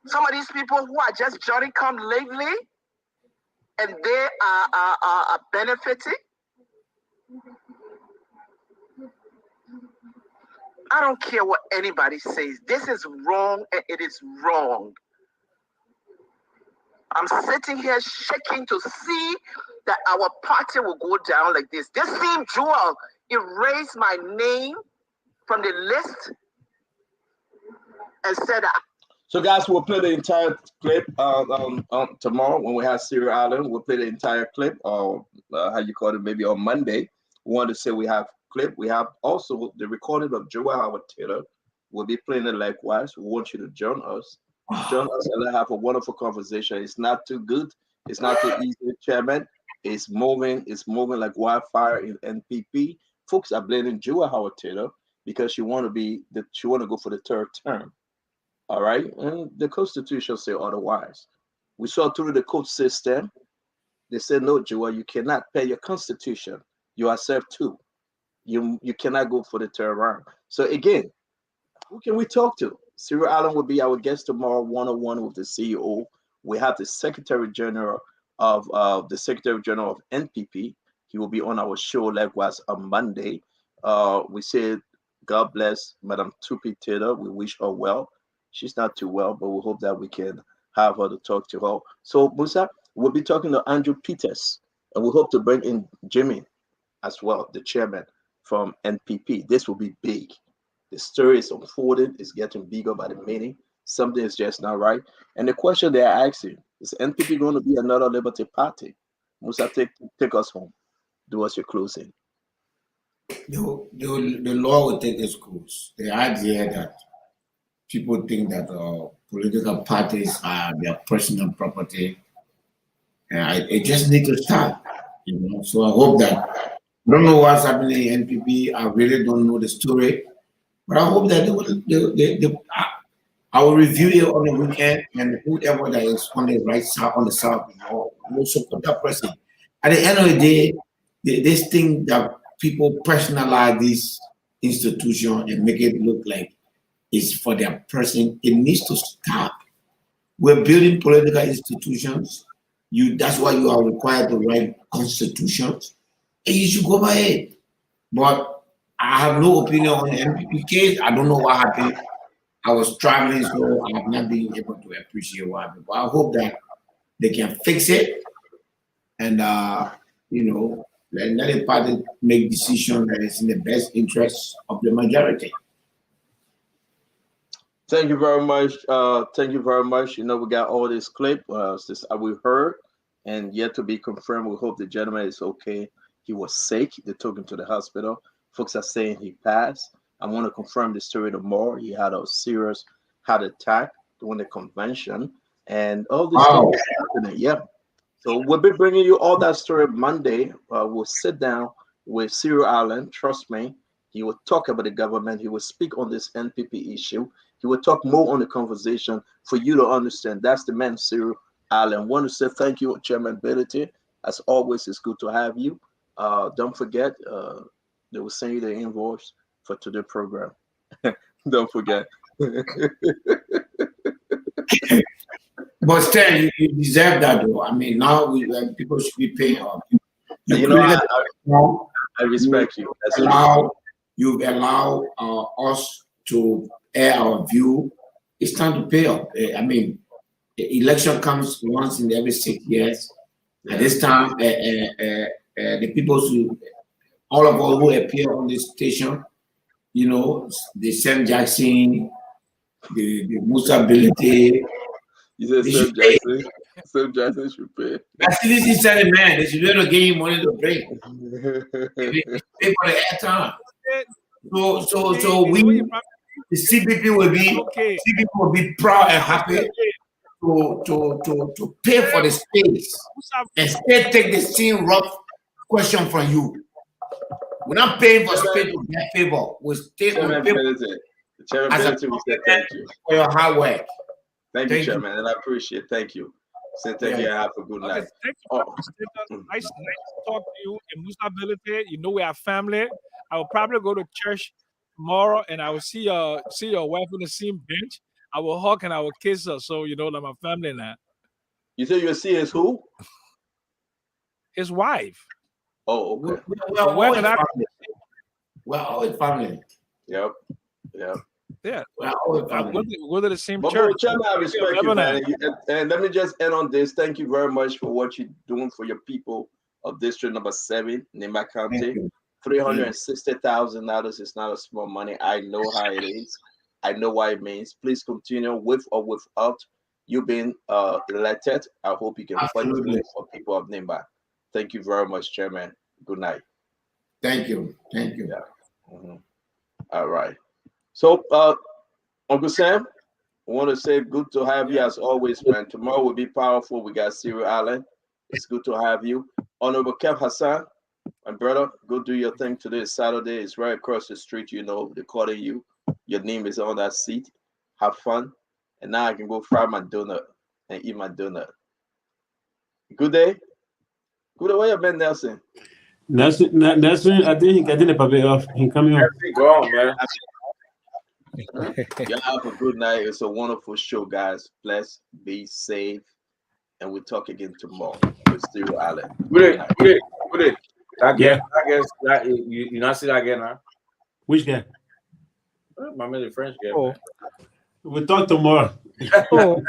S13: Some of these people who are just Johnny come lately and they are benefiting. I don't care what anybody says. This is wrong and it is wrong. I'm sitting here shaking to see that our party will go down like this. This same Jewel erased my name from the list and said
S6: So guys, we'll play the entire clip tomorrow when we have Cyril Allen. We'll play the entire clip, or how you call it, maybe on Monday. We want to say we have clip. We have also the recording of Jewel Howard Taylor. We'll be playing it likewise. We want you to join us. Join us and have a wonderful conversation. It's not too good. It's not too easy, Chairman. It's moving like wildfire in NPP. Folks are blaming Jewel Howard Taylor because she want to go for the third term. All right, and the Constitution say otherwise. We saw through the court system. They said, no, Jewel, you cannot pay your Constitution. You are served too. You cannot go for the third round. So again, who can we talk to? Cyril Allen will be our guest tomorrow, one-on-one with the CEO. We have the Secretary General of NPP. He will be on our show likewise on Monday. We said, God bless Madam Tupi Taylor. We wish her well. She's not too well, but we hope that we can have her to talk to her. So, Musa, We'll be talking to Andrew Peters, and we hope to bring in Jimmy as well, the chairman from NPP. This will be big. The story is unfolding, it's getting bigger by the minute. Something is just not right. And the question they are asking is NPP going to be another Liberty Party? Musa, take us home. Do us your closing.
S11: The law will take its course. The idea that people think that political parties are their personal property, it just needs to stop. So I hope that, I don't know what's happening in NPP. I really don't know the story, but I hope that I will review it on the weekend, and whoever that is on the right side, on the south, will support that person. At the end of the day, this thing that people personalize this institution and make it look like it's for their person, it needs to stop. We're building political institutions. That's why you are required to write constitutions, and you should go by it. But I have no opinion on the NPP case. I don't know what happened. I was traveling, so I have not been able to appreciate what happened. But I hope that they can fix it, and let the party make decision that is in the best interest of the majority.
S6: Thank you very much. Thank you very much. We got all this clip. We heard, and yet to be confirmed. We hope the gentleman is okay. He was sick. They took him to the hospital. Folks are saying he passed. I want to confirm the story tomorrow. He had a serious heart attack during the convention, and all this stuff is happening. Yeah. So we'll be bringing you all that story Monday. We'll sit down with Cyril Allen. Trust me, he will talk about the government. He will speak on this NPP issue. He will talk more on the conversation for you to understand. That's the man, Cyril Allen. Want to say thank you, Chairman Ability. As always, it's good to have you. Don't forget, they will send you the invoice for today's program. Don't forget.
S11: But still, you deserve that, though. I mean, now people should be paying off.
S6: I respect you.
S11: You've allowed us to air our view. It's time to pay off. I mean, the election comes once in every 6 years. At this time, the people all of us who appear on this station, the Sam Jackson, the Musa Ability.
S6: You said Sam Jackson should pay.
S11: That's this inside the man. They should be able to give you money to pay. Pay for the airtime. So we, the CPP will be proud and happy to pay for the space and still take the same rough question from you. We're not paying for space to get favor. We're
S6: Chairman Benedict, we say thank you
S11: for your hard work.
S6: Thank you, Chairman, and I appreciate it. Thank you. Say thank you. Have a good night.
S9: Thank you. Nice to talk to you. In Musa Ability, we are family. I will probably go to church tomorrow, and I will see your wife on the same bench. I will hug and I will kiss her, so that my family now.
S6: You say you'll see his who?
S9: His wife.
S6: Oh, okay.
S11: We're always family.
S6: Yep.
S9: Yeah. We'll go to the same
S6: but
S9: church.
S6: Chairman, I respect you, man. And let me just end on this. Thank you very much for what you're doing for your people of District Number 7, Nimba County. $360,000 is not a small money. I know how it is. I know what it means. Please continue with or without you being elected. I hope you can fight for people of Nimba. Thank you very much, Chairman. Good night.
S11: Thank you.
S6: Yeah. Mm-hmm. All right. So, Uncle Sam, I want to say good to have you as always, man. Tomorrow will be powerful. We got Cyril Allen. It's good to have you. Honorable Kev Hassan, my brother, go do your thing. Today is Saturday. It's right across the street. They're calling you. Your name is on that seat. Have fun. And now I can go fry my donut and eat my donut. Good day. Good day. Where you been, Nelson?
S14: Nelson, I think he's getting a puppy off. He's coming up.
S3: Go on, man.
S6: Y'all have a good night. It's a wonderful show, guys. Bless, be safe, and we'll talk again tomorrow with Cyril Allen.
S3: Good day. I guess that you not see that again, huh?
S14: Which guy?
S3: My man, the French guy.
S14: We'll talk tomorrow.
S4: Oh.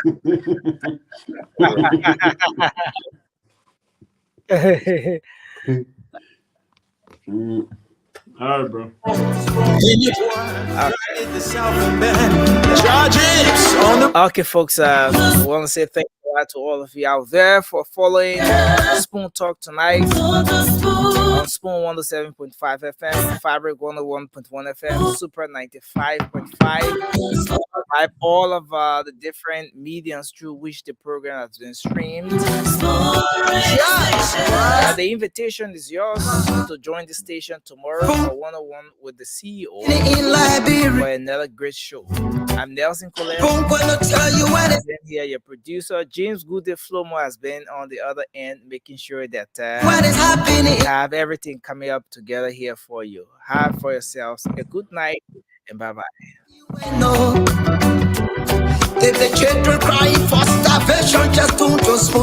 S14: All right, bro.
S4: Okay, folks. I want to say thank you to all of you out there for following Spoon Talk tonight on Spoon 107.5 FM, Fabric 101.1 FM, Super 95.5. All of the different mediums through which the program has been streamed. The invitation is yours to join the station tomorrow for 101 with the CEO for another great show. I'm Nelson Colette. I've been here, your producer. James Goode Flomo has been on the other end, making sure that we have everything coming up together here for you. Have for yourselves a good night and bye-bye.
S2: If the children crying for starvation, just don't